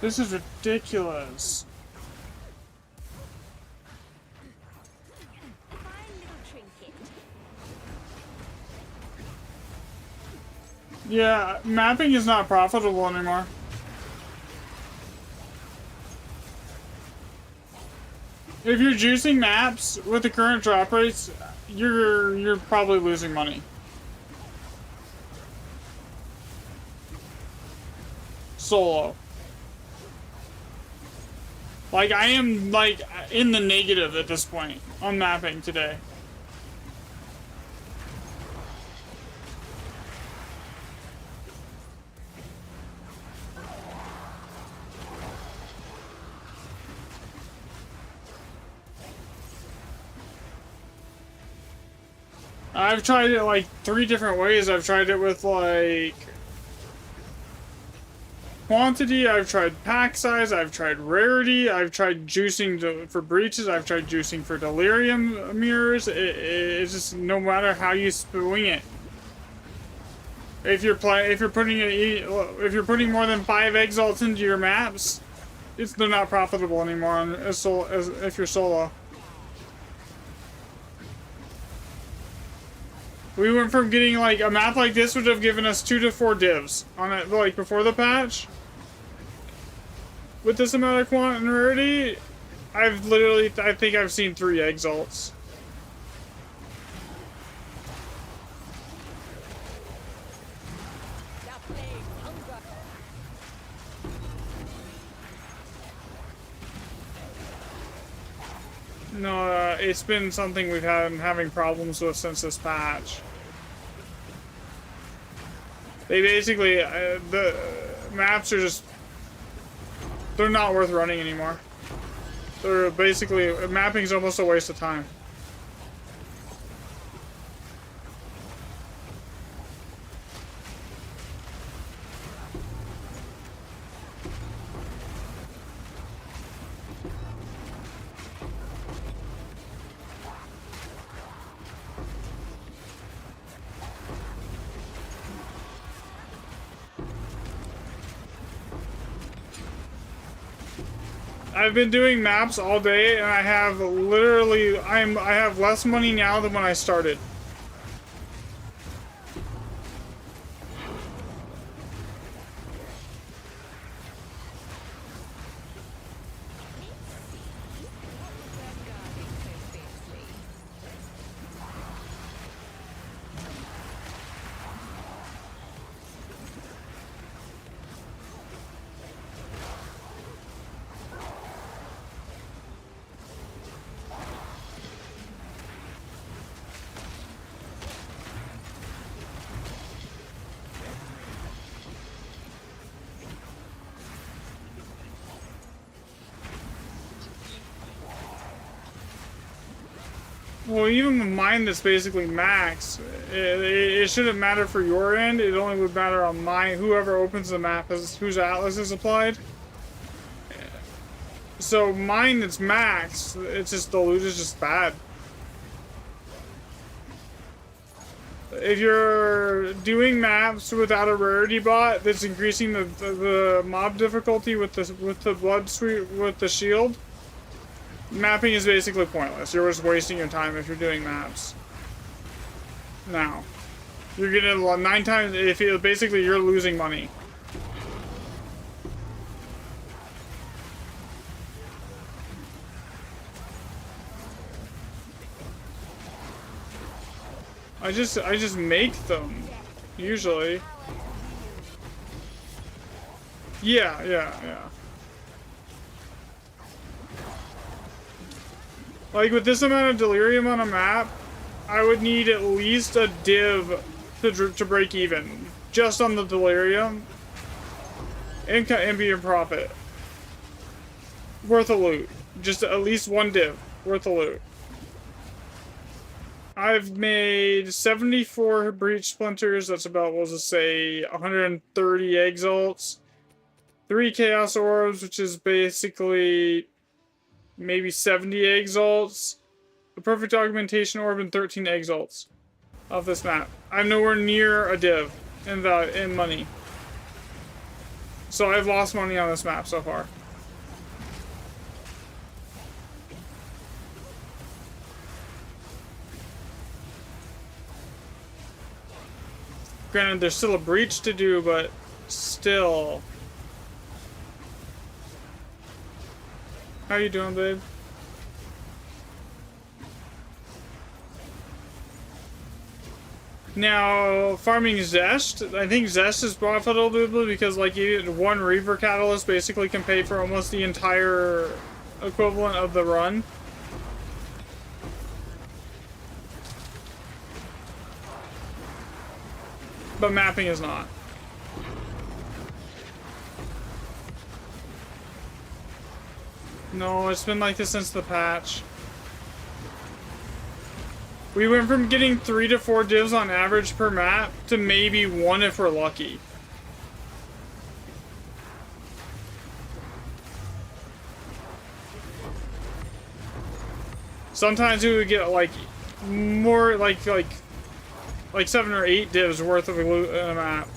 This is ridiculous. Fine little trinket. Yeah, mapping is not profitable anymore. If you're juicing maps with the current drop rates, you're probably losing money. solo. Like, I am, like, in the negative at this point on mapping today. I've tried it, like, 3 different ways. I've tried it with, like, quantity, I've tried pack size, I've tried rarity, I've tried juicing for breaches, I've tried juicing for delirium mirrors. It's just no matter how you swing it. If you're putting more than 5 exalts into your maps, they're not profitable anymore if you're solo. We went from getting like a map like this would have given us 2 to 4 divs on it, like before the patch. With this amount of quant and rarity, I think I've seen 3 exalts. No, it's been something we've been having problems with since this patch. They basically, the maps are just, they're not worth running anymore. They're basically, mapping's almost a waste of time. I've been doing maps all day, and I have literally, I have less money now than when I started. Well, even with mine that's basically max, it shouldn't matter for your end. It only would matter on mine. Whoever opens the map, whose atlas is applied. So mine that's max, it's just the loot is just bad. If you're doing maps without a rarity bot that's increasing the mob difficulty with the blood sweep with the shield, mapping is basically pointless. You're just wasting your time if you're doing maps. Now, you're getting 9 times. Basically you're losing money. I just make them usually. Yeah. Like, with this amount of delirium on a map, I would need at least a div to break even. Just on the delirium. And be in profit. Worth a loot. Just at least 1 div. Worth a loot. I've made 74 breach splinters. That's about, we'll just say, 130 exalts. 3 chaos orbs, which is basically maybe 70 exalts, a perfect augmentation orb, and 13 exalts off this map. I'm nowhere near a div in money. So I've lost money on this map so far. Granted, there's still a breach to do, but still. How you doing, babe? Now, farming Zest, I think Zest is profitable because, like, you get one Reaver Catalyst basically can pay for almost the entire equivalent of the run. But mapping is not. No, it's been like this since the patch. We went from getting 3 to 4 divs on average per map to maybe 1 if we're lucky. Sometimes we would get like more like 7 or 8 divs worth of loot in a map.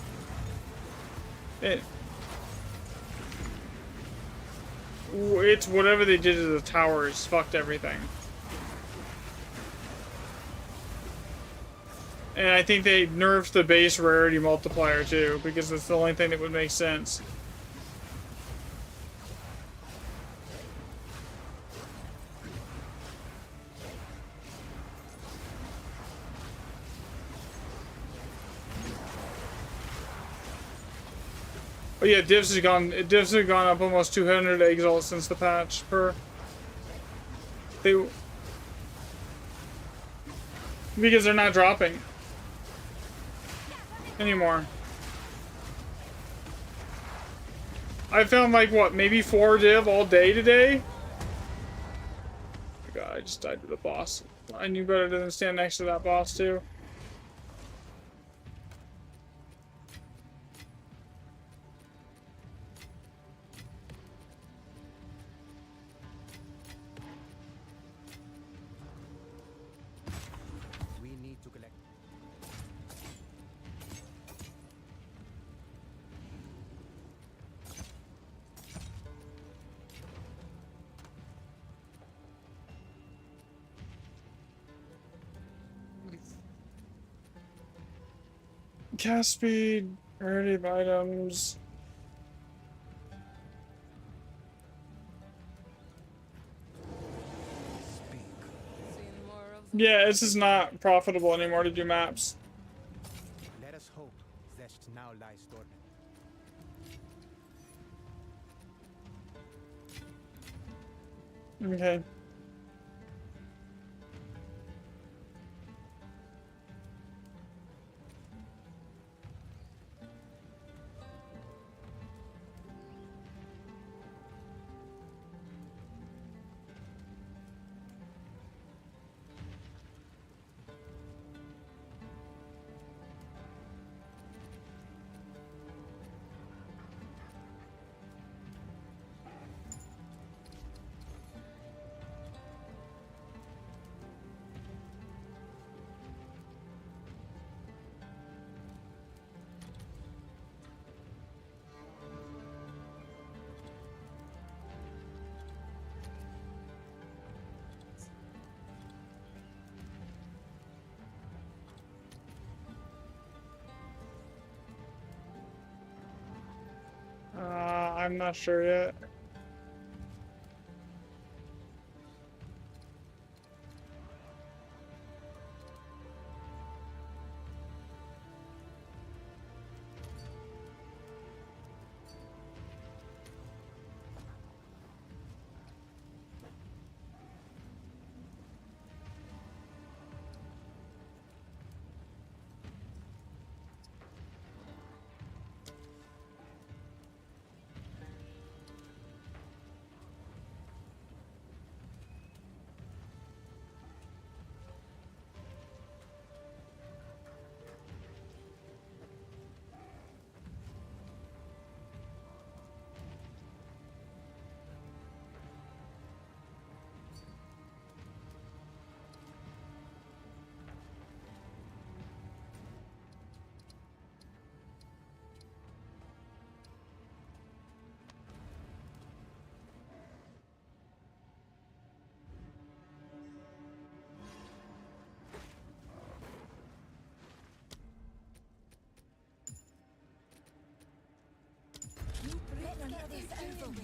It's whatever they did to the towers fucked everything. And I think they nerfed the base rarity multiplier too, because it's the only thing that would make sense. Oh yeah, divs have gone up almost 200 exalts since the patch per. Because they're not dropping anymore. I found like what, maybe 4 div all day today? Oh my god, I just died to the boss. I knew better than stand next to that boss too. We need to collect. Cast speed, rarity of items. Yeah, this is not profitable anymore to do maps. Let us hope Zest now lies dormant. Okay. I'm not sure yet. Let's get this over with.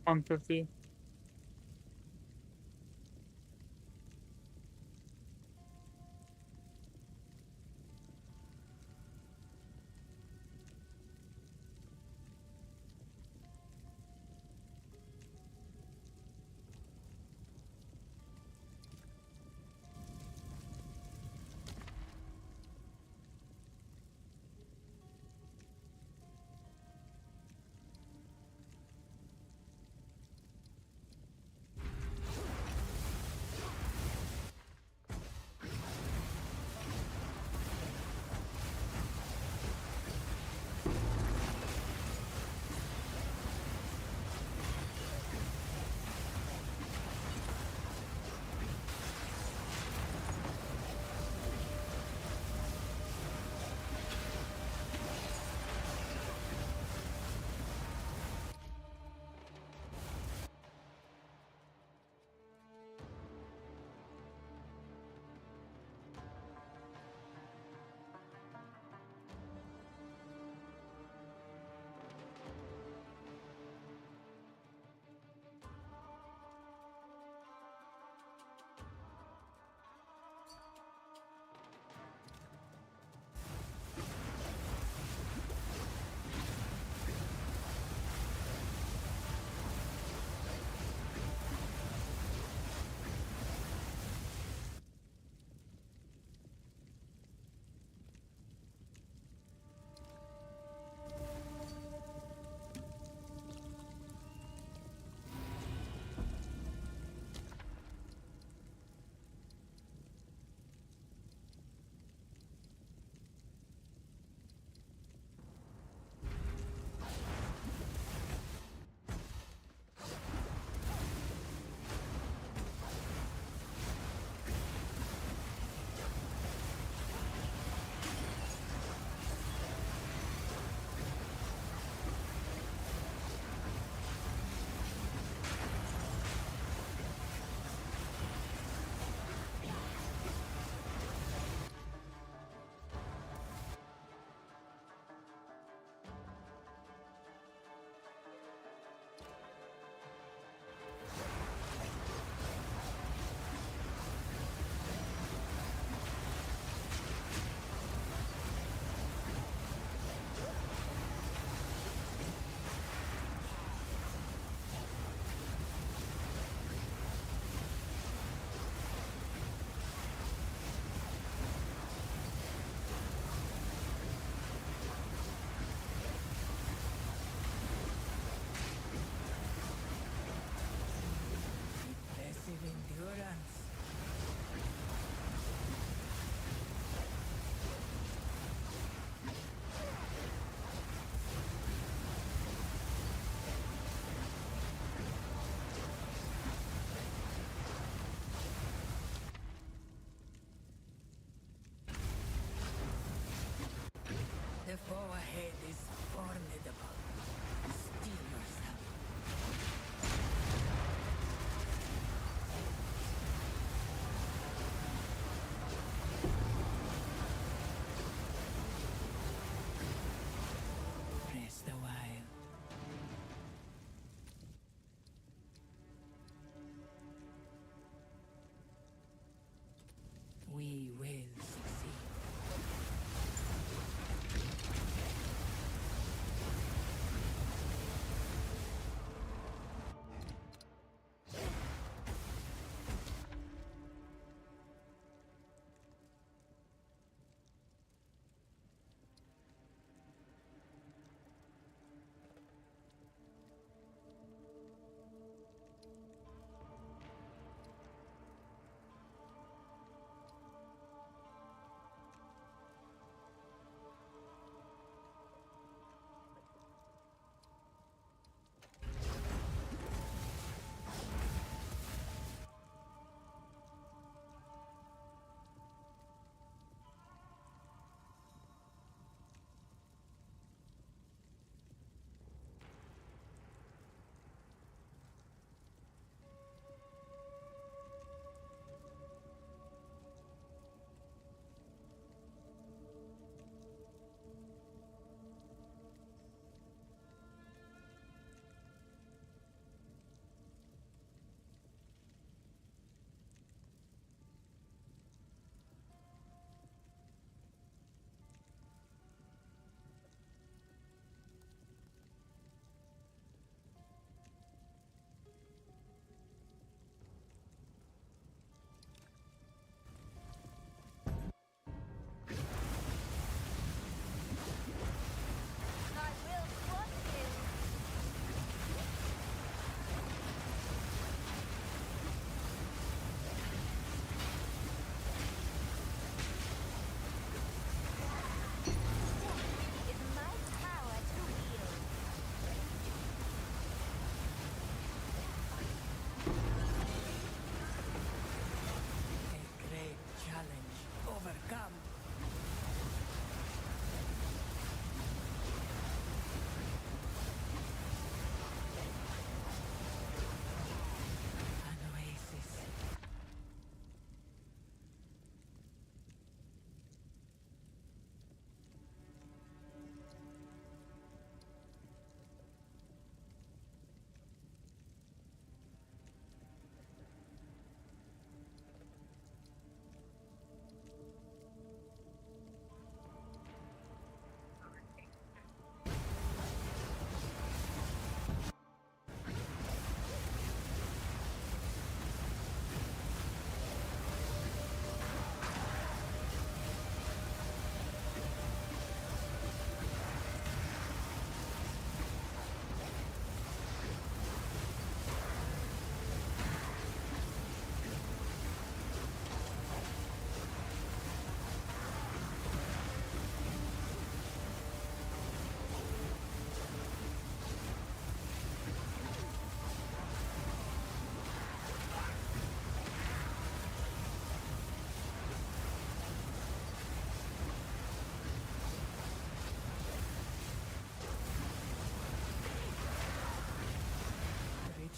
150.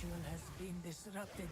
ritual has been disrupted.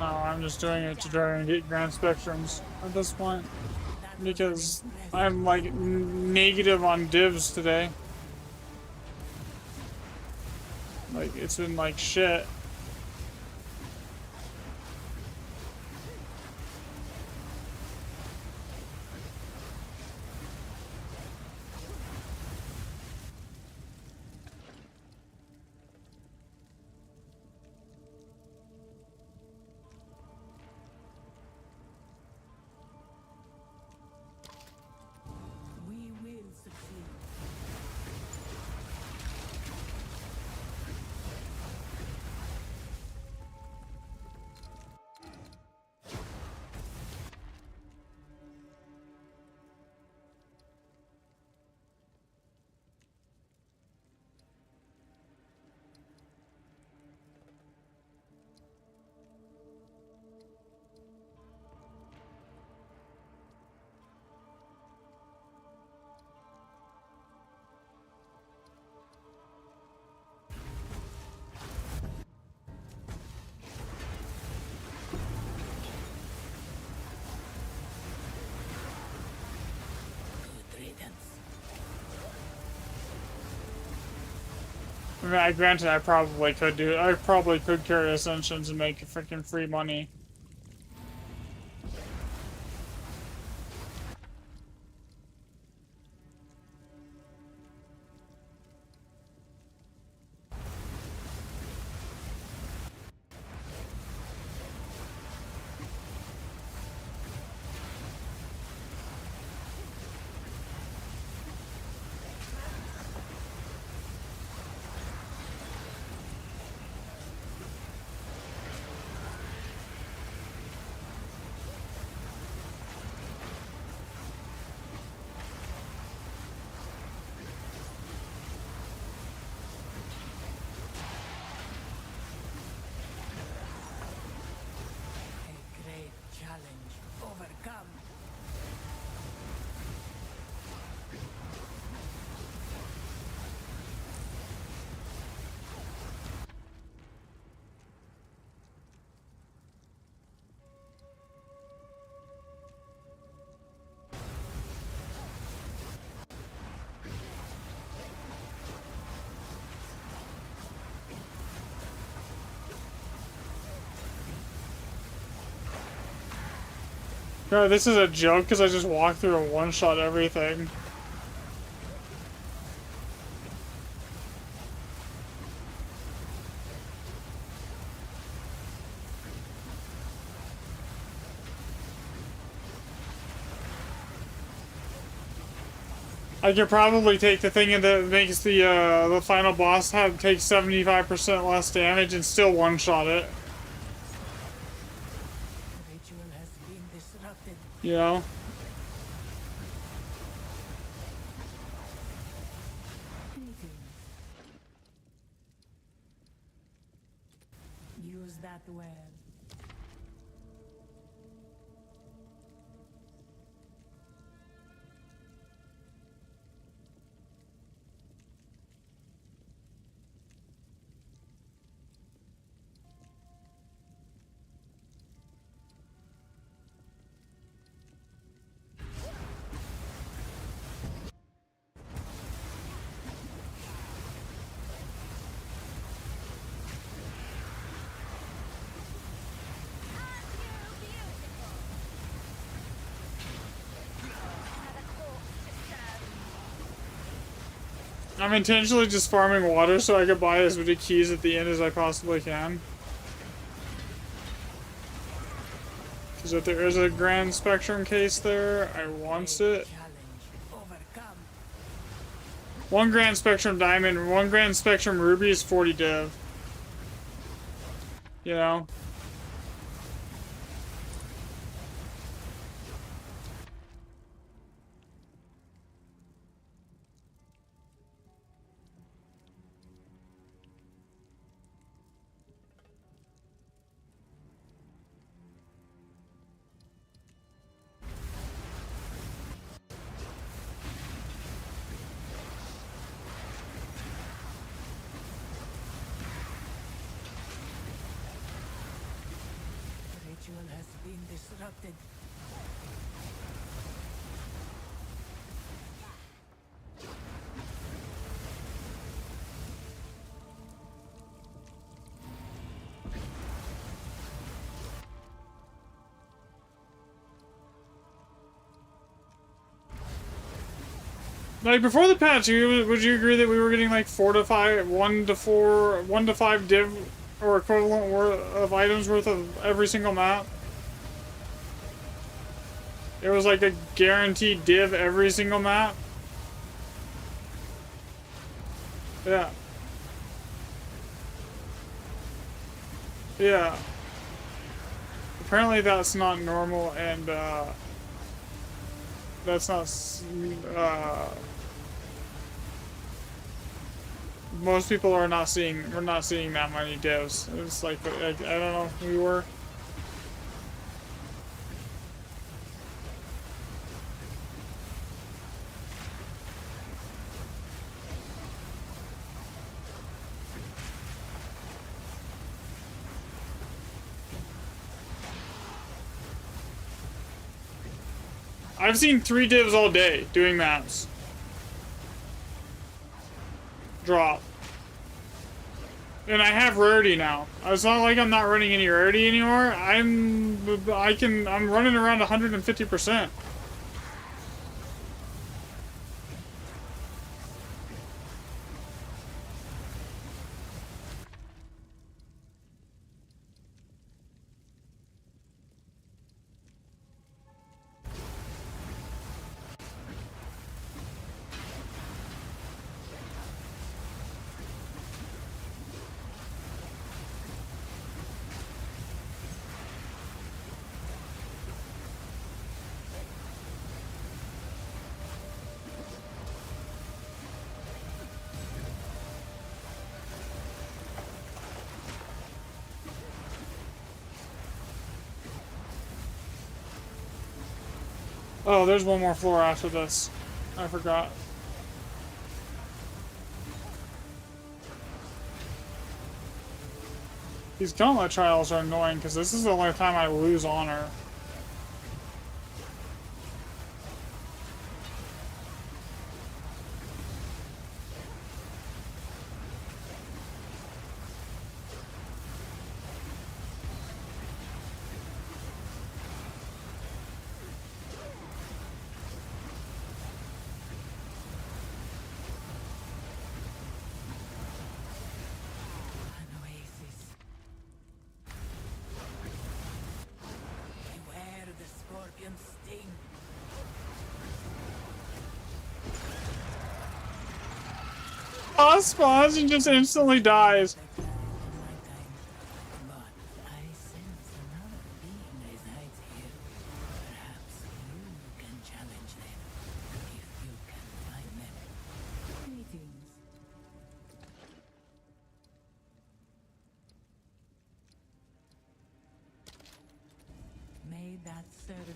No, I'm just doing it to try and get grand spectrums at this point. Because I'm like negative on divs today. Like, it's been like shit. We will succeed. Good riddance. I mean, granted, I probably could carry Ascensions and make freaking free money. A great challenge overcome. No, this is a joke because I just walked through and one-shot everything. I could probably take the thing that makes the final boss take 75% less damage and still one-shot it. Ritual has been disrupted. You know? Greetings. Use that well. I'm intentionally just farming water so I can buy as many keys at the end as I possibly can. Because if there is a Grand Spectrum case there, I want it. Challenge overcome. One Grand Spectrum Diamond, one Grand Spectrum Ruby is 40 div. You know? ritual has been disrupted. Like before the patch, would you agree that we were getting like 4 to 5, 1 to 4, 1 to 5 div or equivalent of items worth of every single map? It was like a guaranteed div every single map. Yeah. Yeah. Apparently that's not normal, and that's not most people are not seeing, we're not seeing that many divs. It's like I don't know, we were. I've seen 3 divs all day doing maps. Drop. And I have rarity now. It's not like I'm not running any rarity anymore. I'm running around 150%. Oh, there's one more floor after this. I forgot. These gauntlet trials are annoying because this is the only time I lose honor. An oasis. Beware the scorpion sting. Spawns and just instantly dies. But I sense another being resides here. Perhaps you can challenge them if you can find them. Greetings. May that serve you.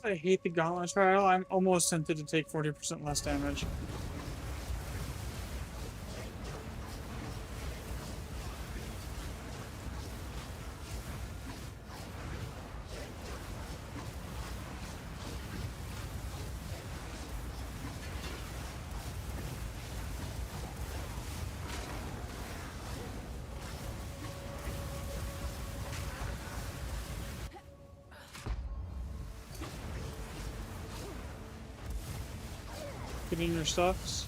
I hate the gauntlet trial. I'm almost tempted to take 40% less damage. Getting your stuffs.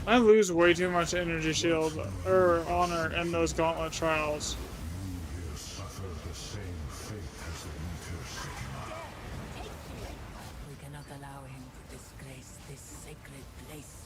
I lose way too much energy shield or honor in those gauntlet trials. You will suffer the same fate as the Intercity. We cannot allow him to disgrace this sacred place.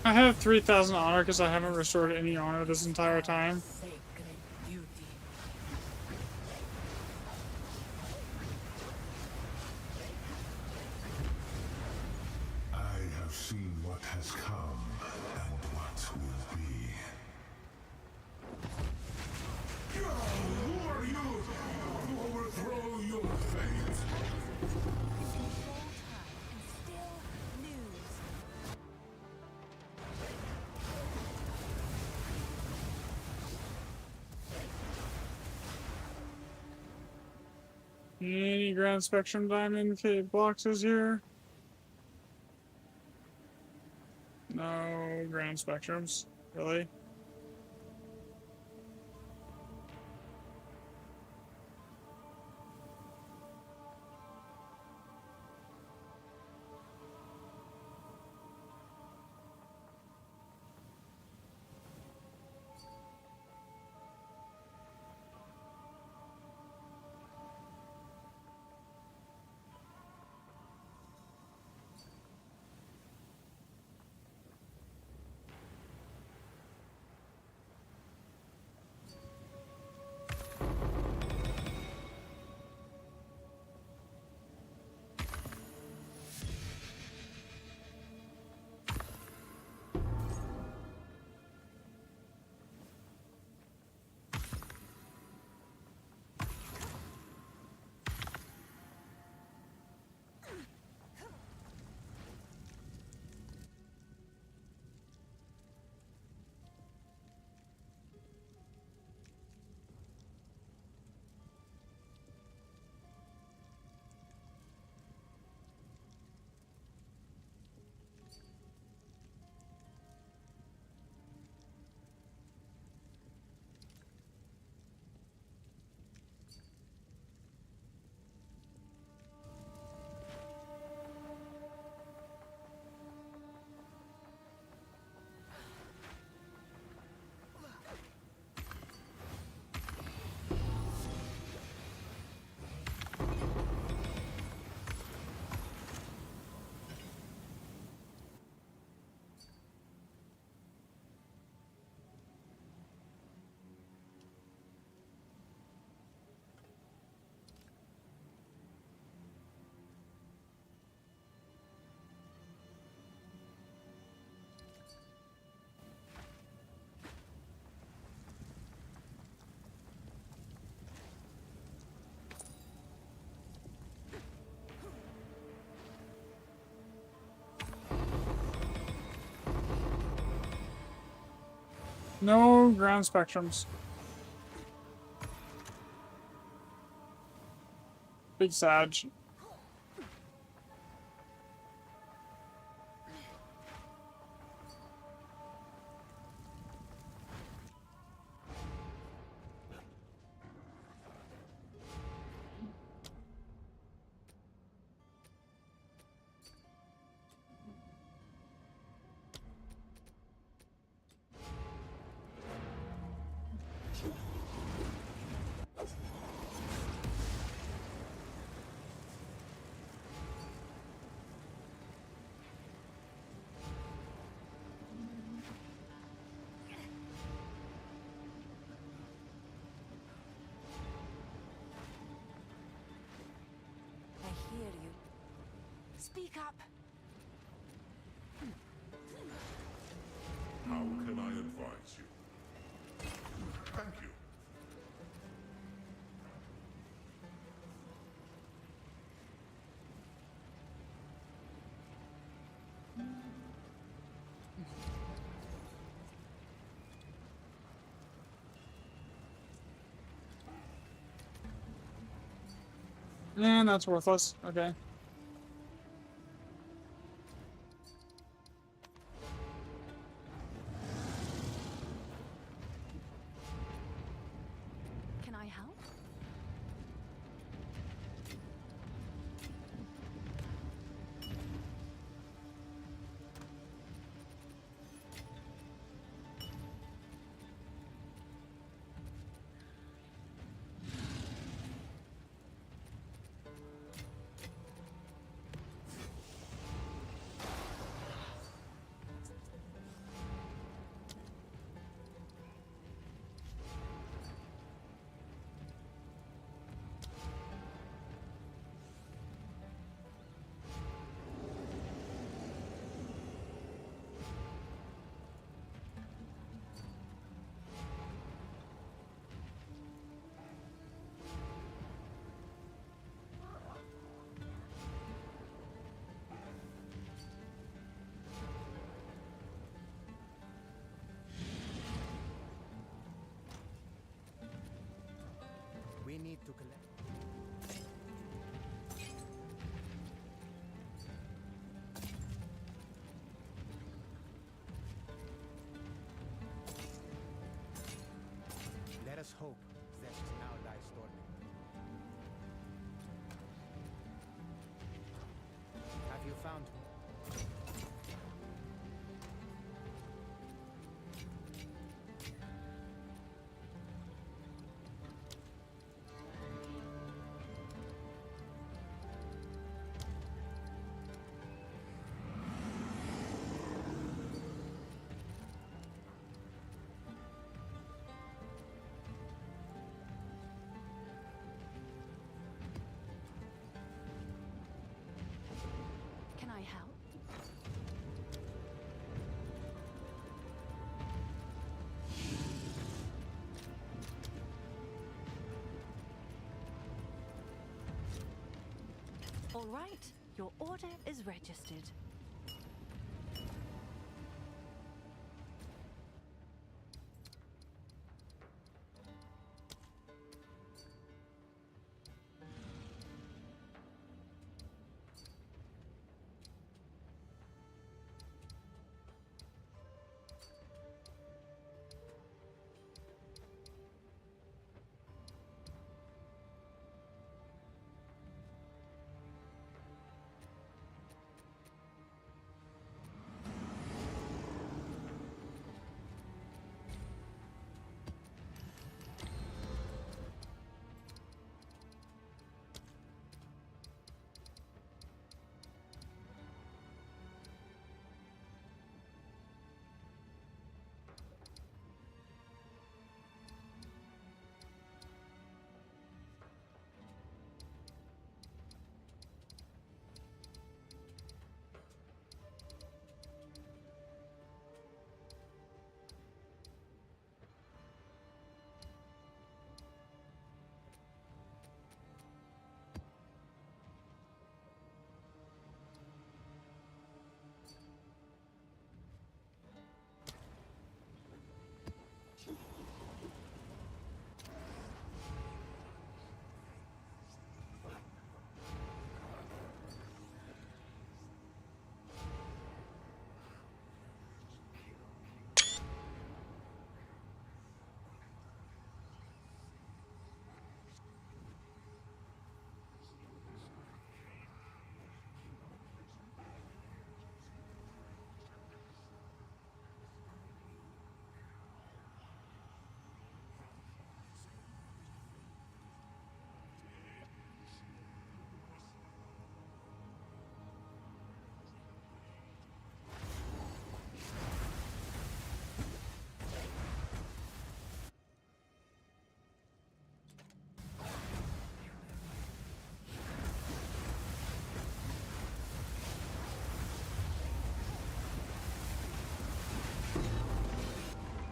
I have 3,000 honor because I haven't restored any honor this entire time. Sacred duty. I have seen what has come and what will be. Who are you to overthrow your fate? Control time and still lose. Any Grand Spectrum Diamond boxes here? No Grand Spectrums, really? No Grand Spectrums. Big Sag. I hear you. Speak up. How can I advise you? Thank you. And that's worthless. Okay. Can I help? need to collect. Let us hope Zesh now lies dormant. Have you found? Can I help? All right, your order is registered.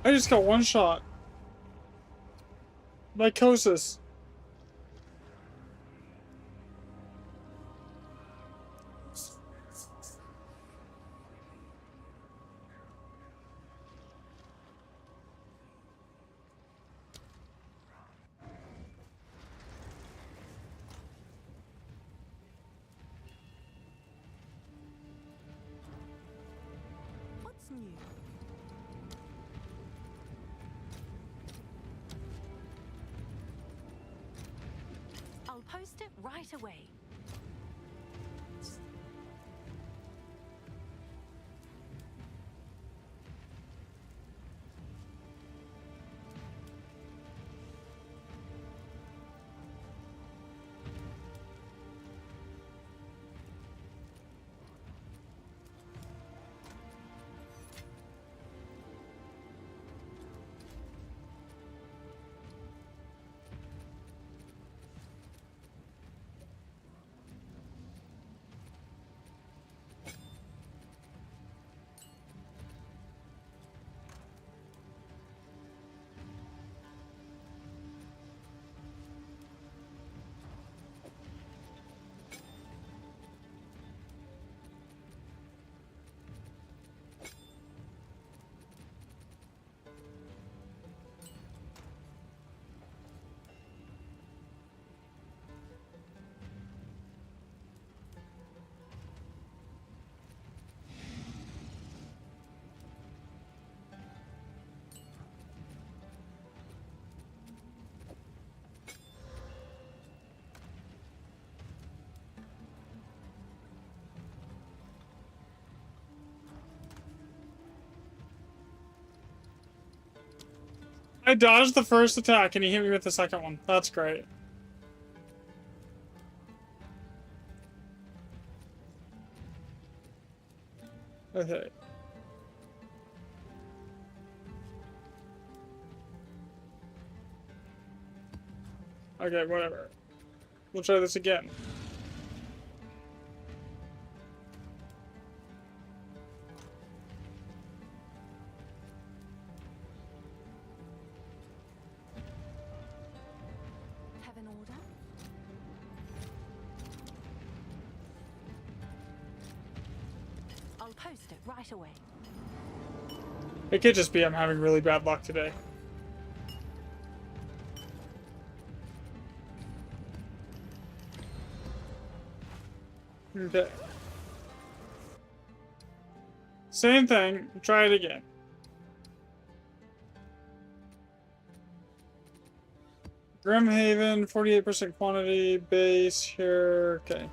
I just got one shot. Mycosis. What's new? I'll post it right away. I dodged the first attack and he hit me with the second one. That's great. Okay. Okay, whatever. We'll try this again. Have an order? I'll post it right away. It could just be I'm having really bad luck today. Okay. Same thing. Try it again. Grimhaven, 48% quantity, base here. Okay.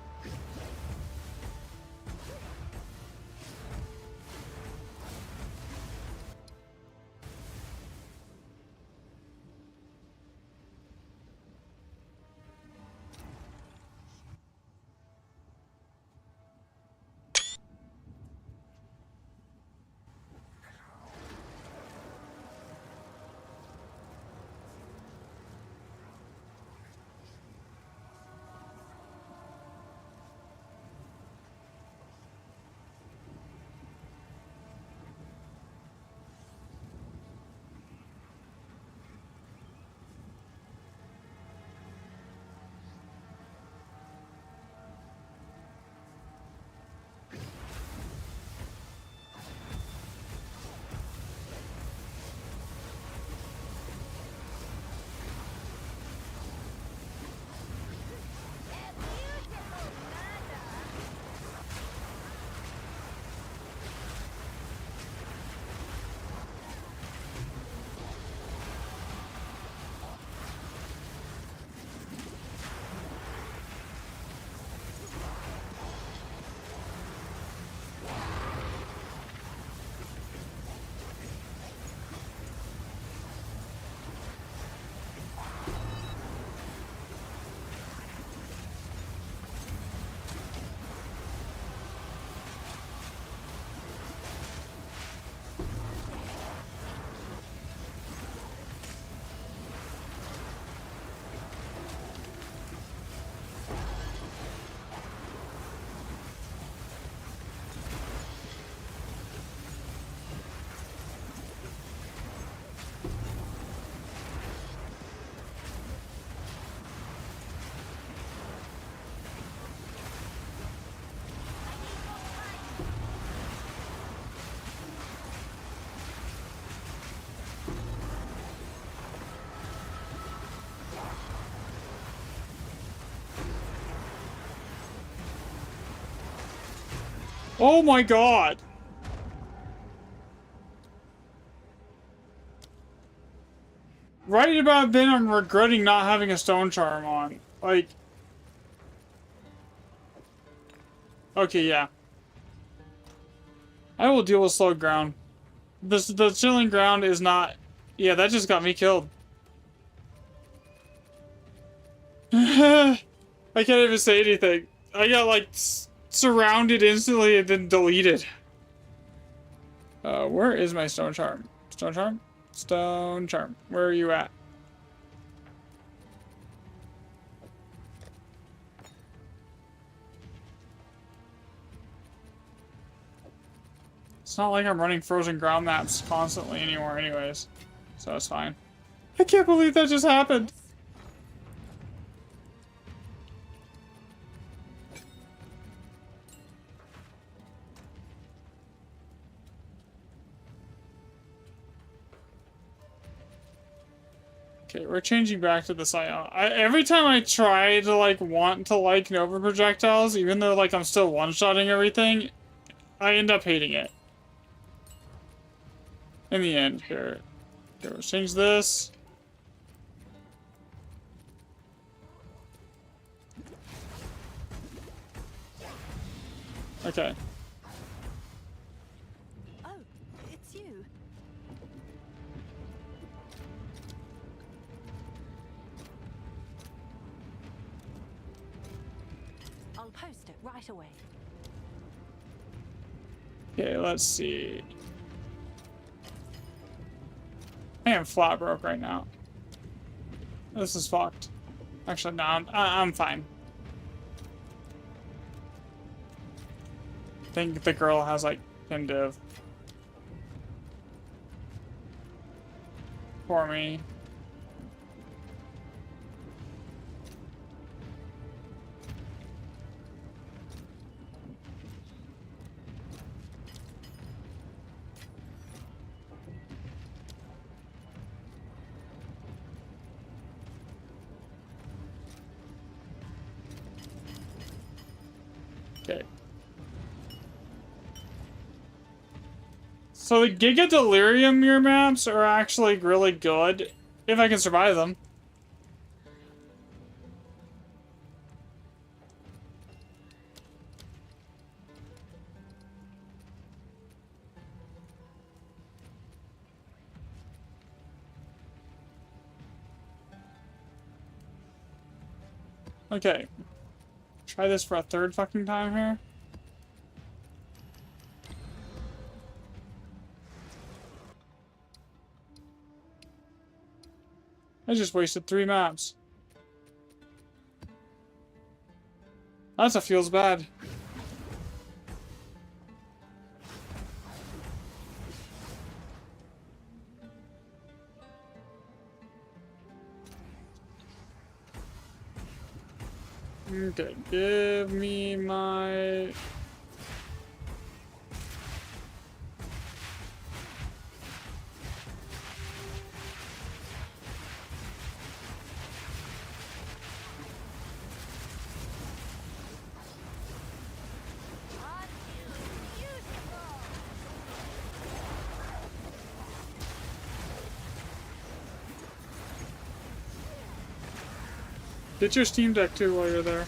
Oh my god! Right about then I'm regretting not having a stone charm on. Like... Okay, yeah. I will deal with slow ground. The chilling ground is not... Yeah, that just got me killed. I can't even say anything. I got, like, surrounded instantly and then deleted. Where is my stone charm? Stone charm? Stone charm. Where are you at? It's not like I'm running frozen ground maps constantly anymore anyways. So it's fine. I can't believe that just happened. Okay, we're changing back to the Scion. Every time I try to, like, want to like Nova projectiles, even though, like, I'm still one-shotting everything, I end up hating it. In the end, here. Okay, let's change this. Okay. Oh, it's you. I'll post it right away. Okay, let's see. I am flat broke right now. This is fucked. Actually, no, I'm fine. I think the girl has like 10 div for me. Okay. So the Giga Delirium mirror maps are actually really good if I can survive them. Okay. Try this for a third fucking time here. I just wasted 3 maps. That's a feels bad. Okay, give me my... Get your Steam Deck too while you're there.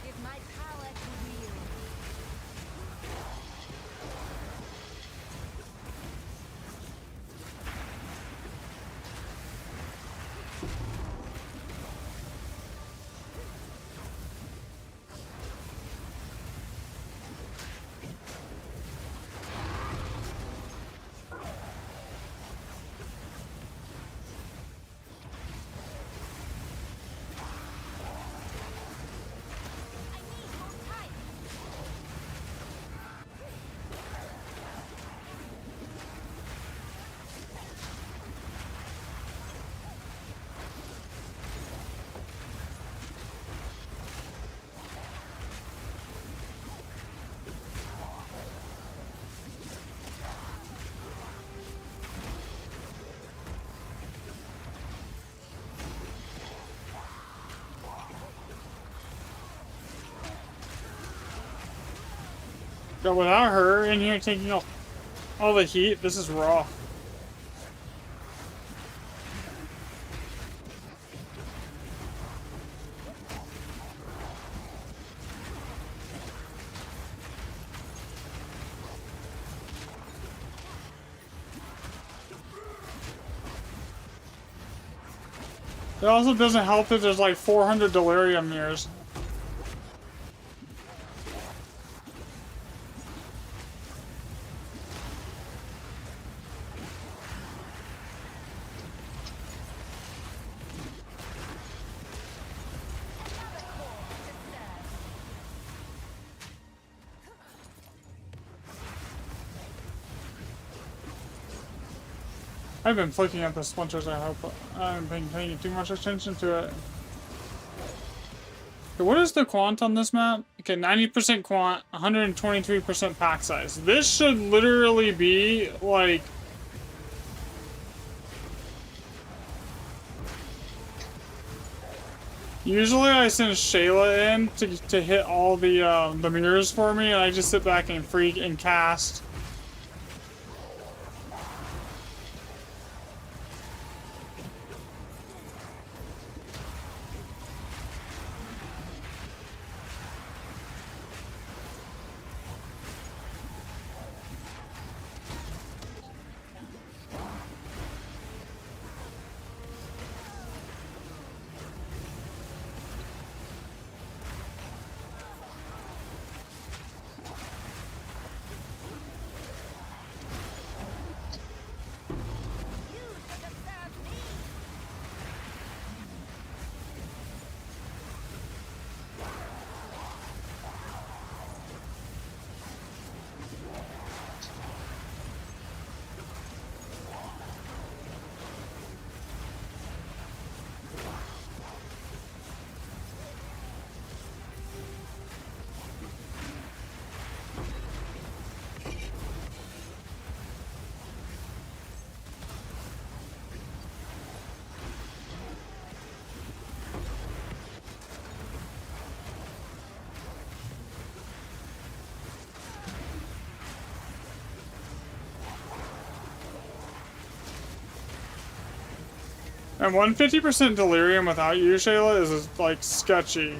Give my power to wield. But without her in here taking all the heat, this is raw. It also doesn't help that there's like 400 delirium mirrors. I've been flicking at the splinters, I hope. I haven't been paying too much attention to it. Okay, what is the quant on this map? Okay, 90% quant, 123% pack size. This should literally be, like... Usually I send Shayla in to hit all the mirrors for me, and I just sit back and freak and cast. You should have served me. And 150% delirium without you, Shayla, is like sketchy.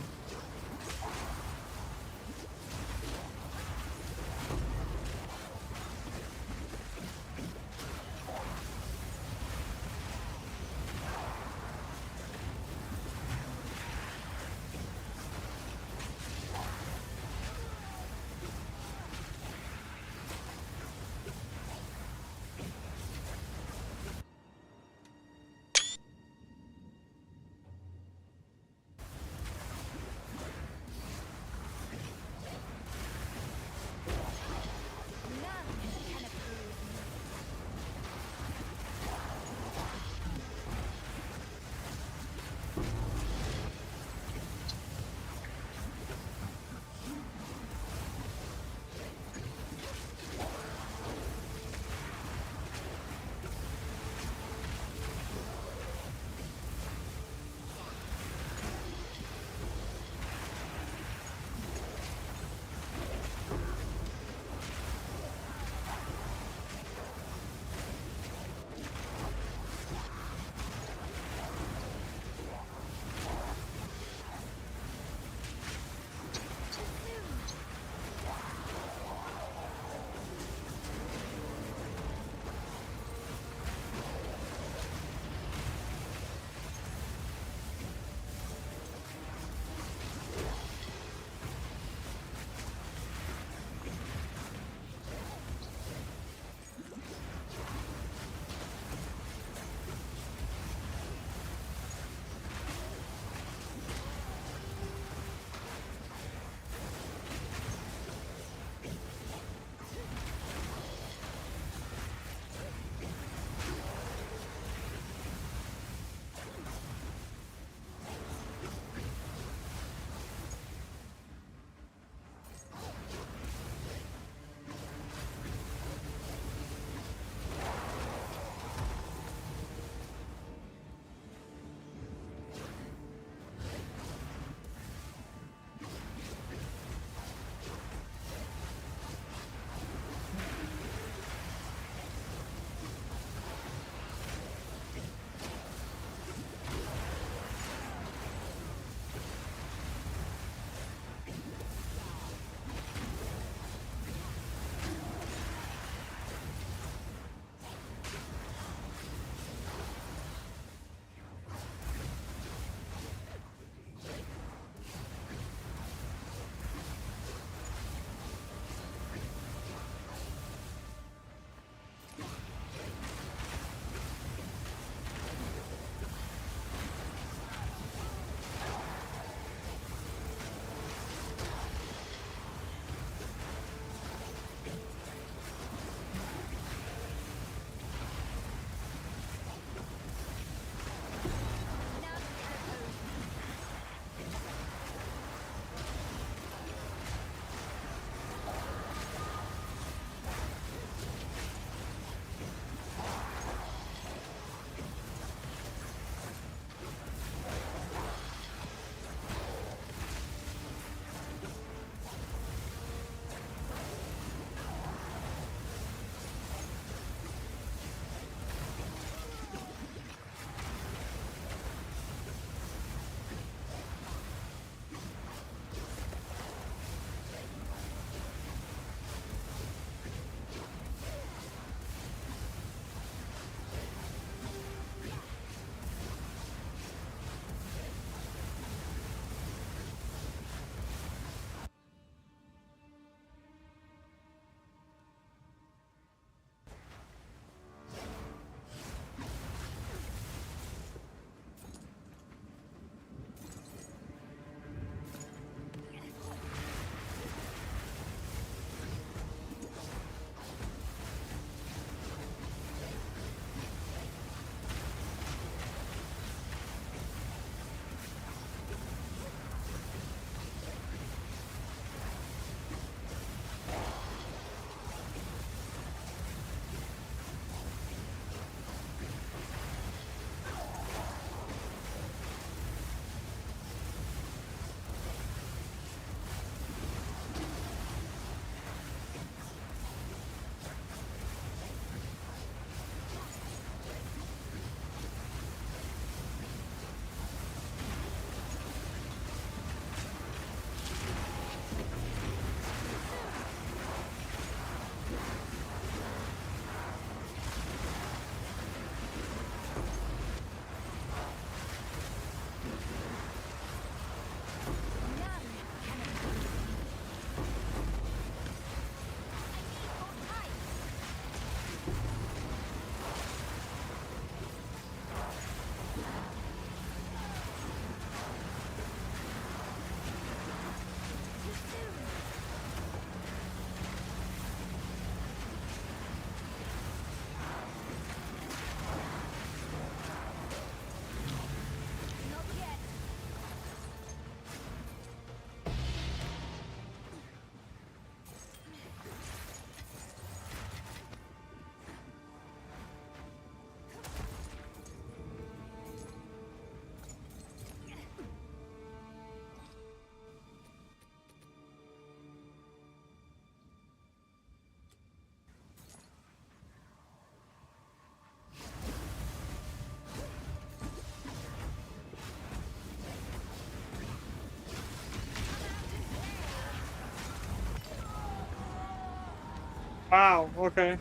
Wow, okay.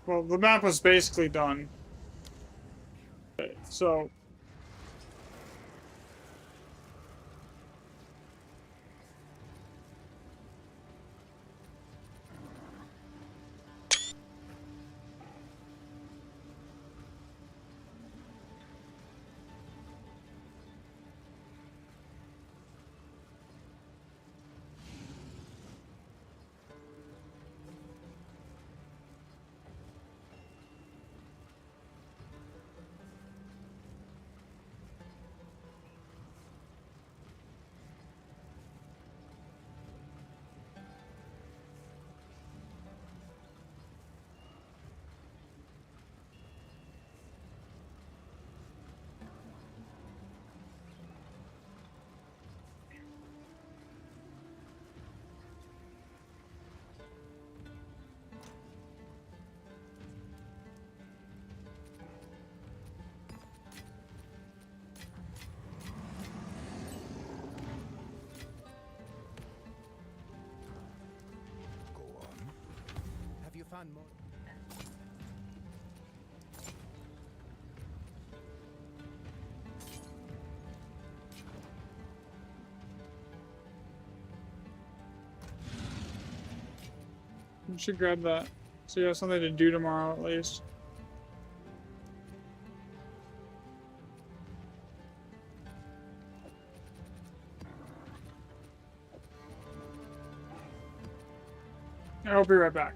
Well, the map was basically done. Okay, so... Go on. Have you found more? You should grab that. So you have something to do tomorrow at least. I'll be right back.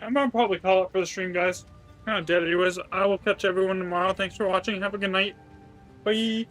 I'm gonna probably call it for the stream, guys. I'm kind of dead anyways. I will catch everyone tomorrow. Thanks for watching. Have a good night. Bye.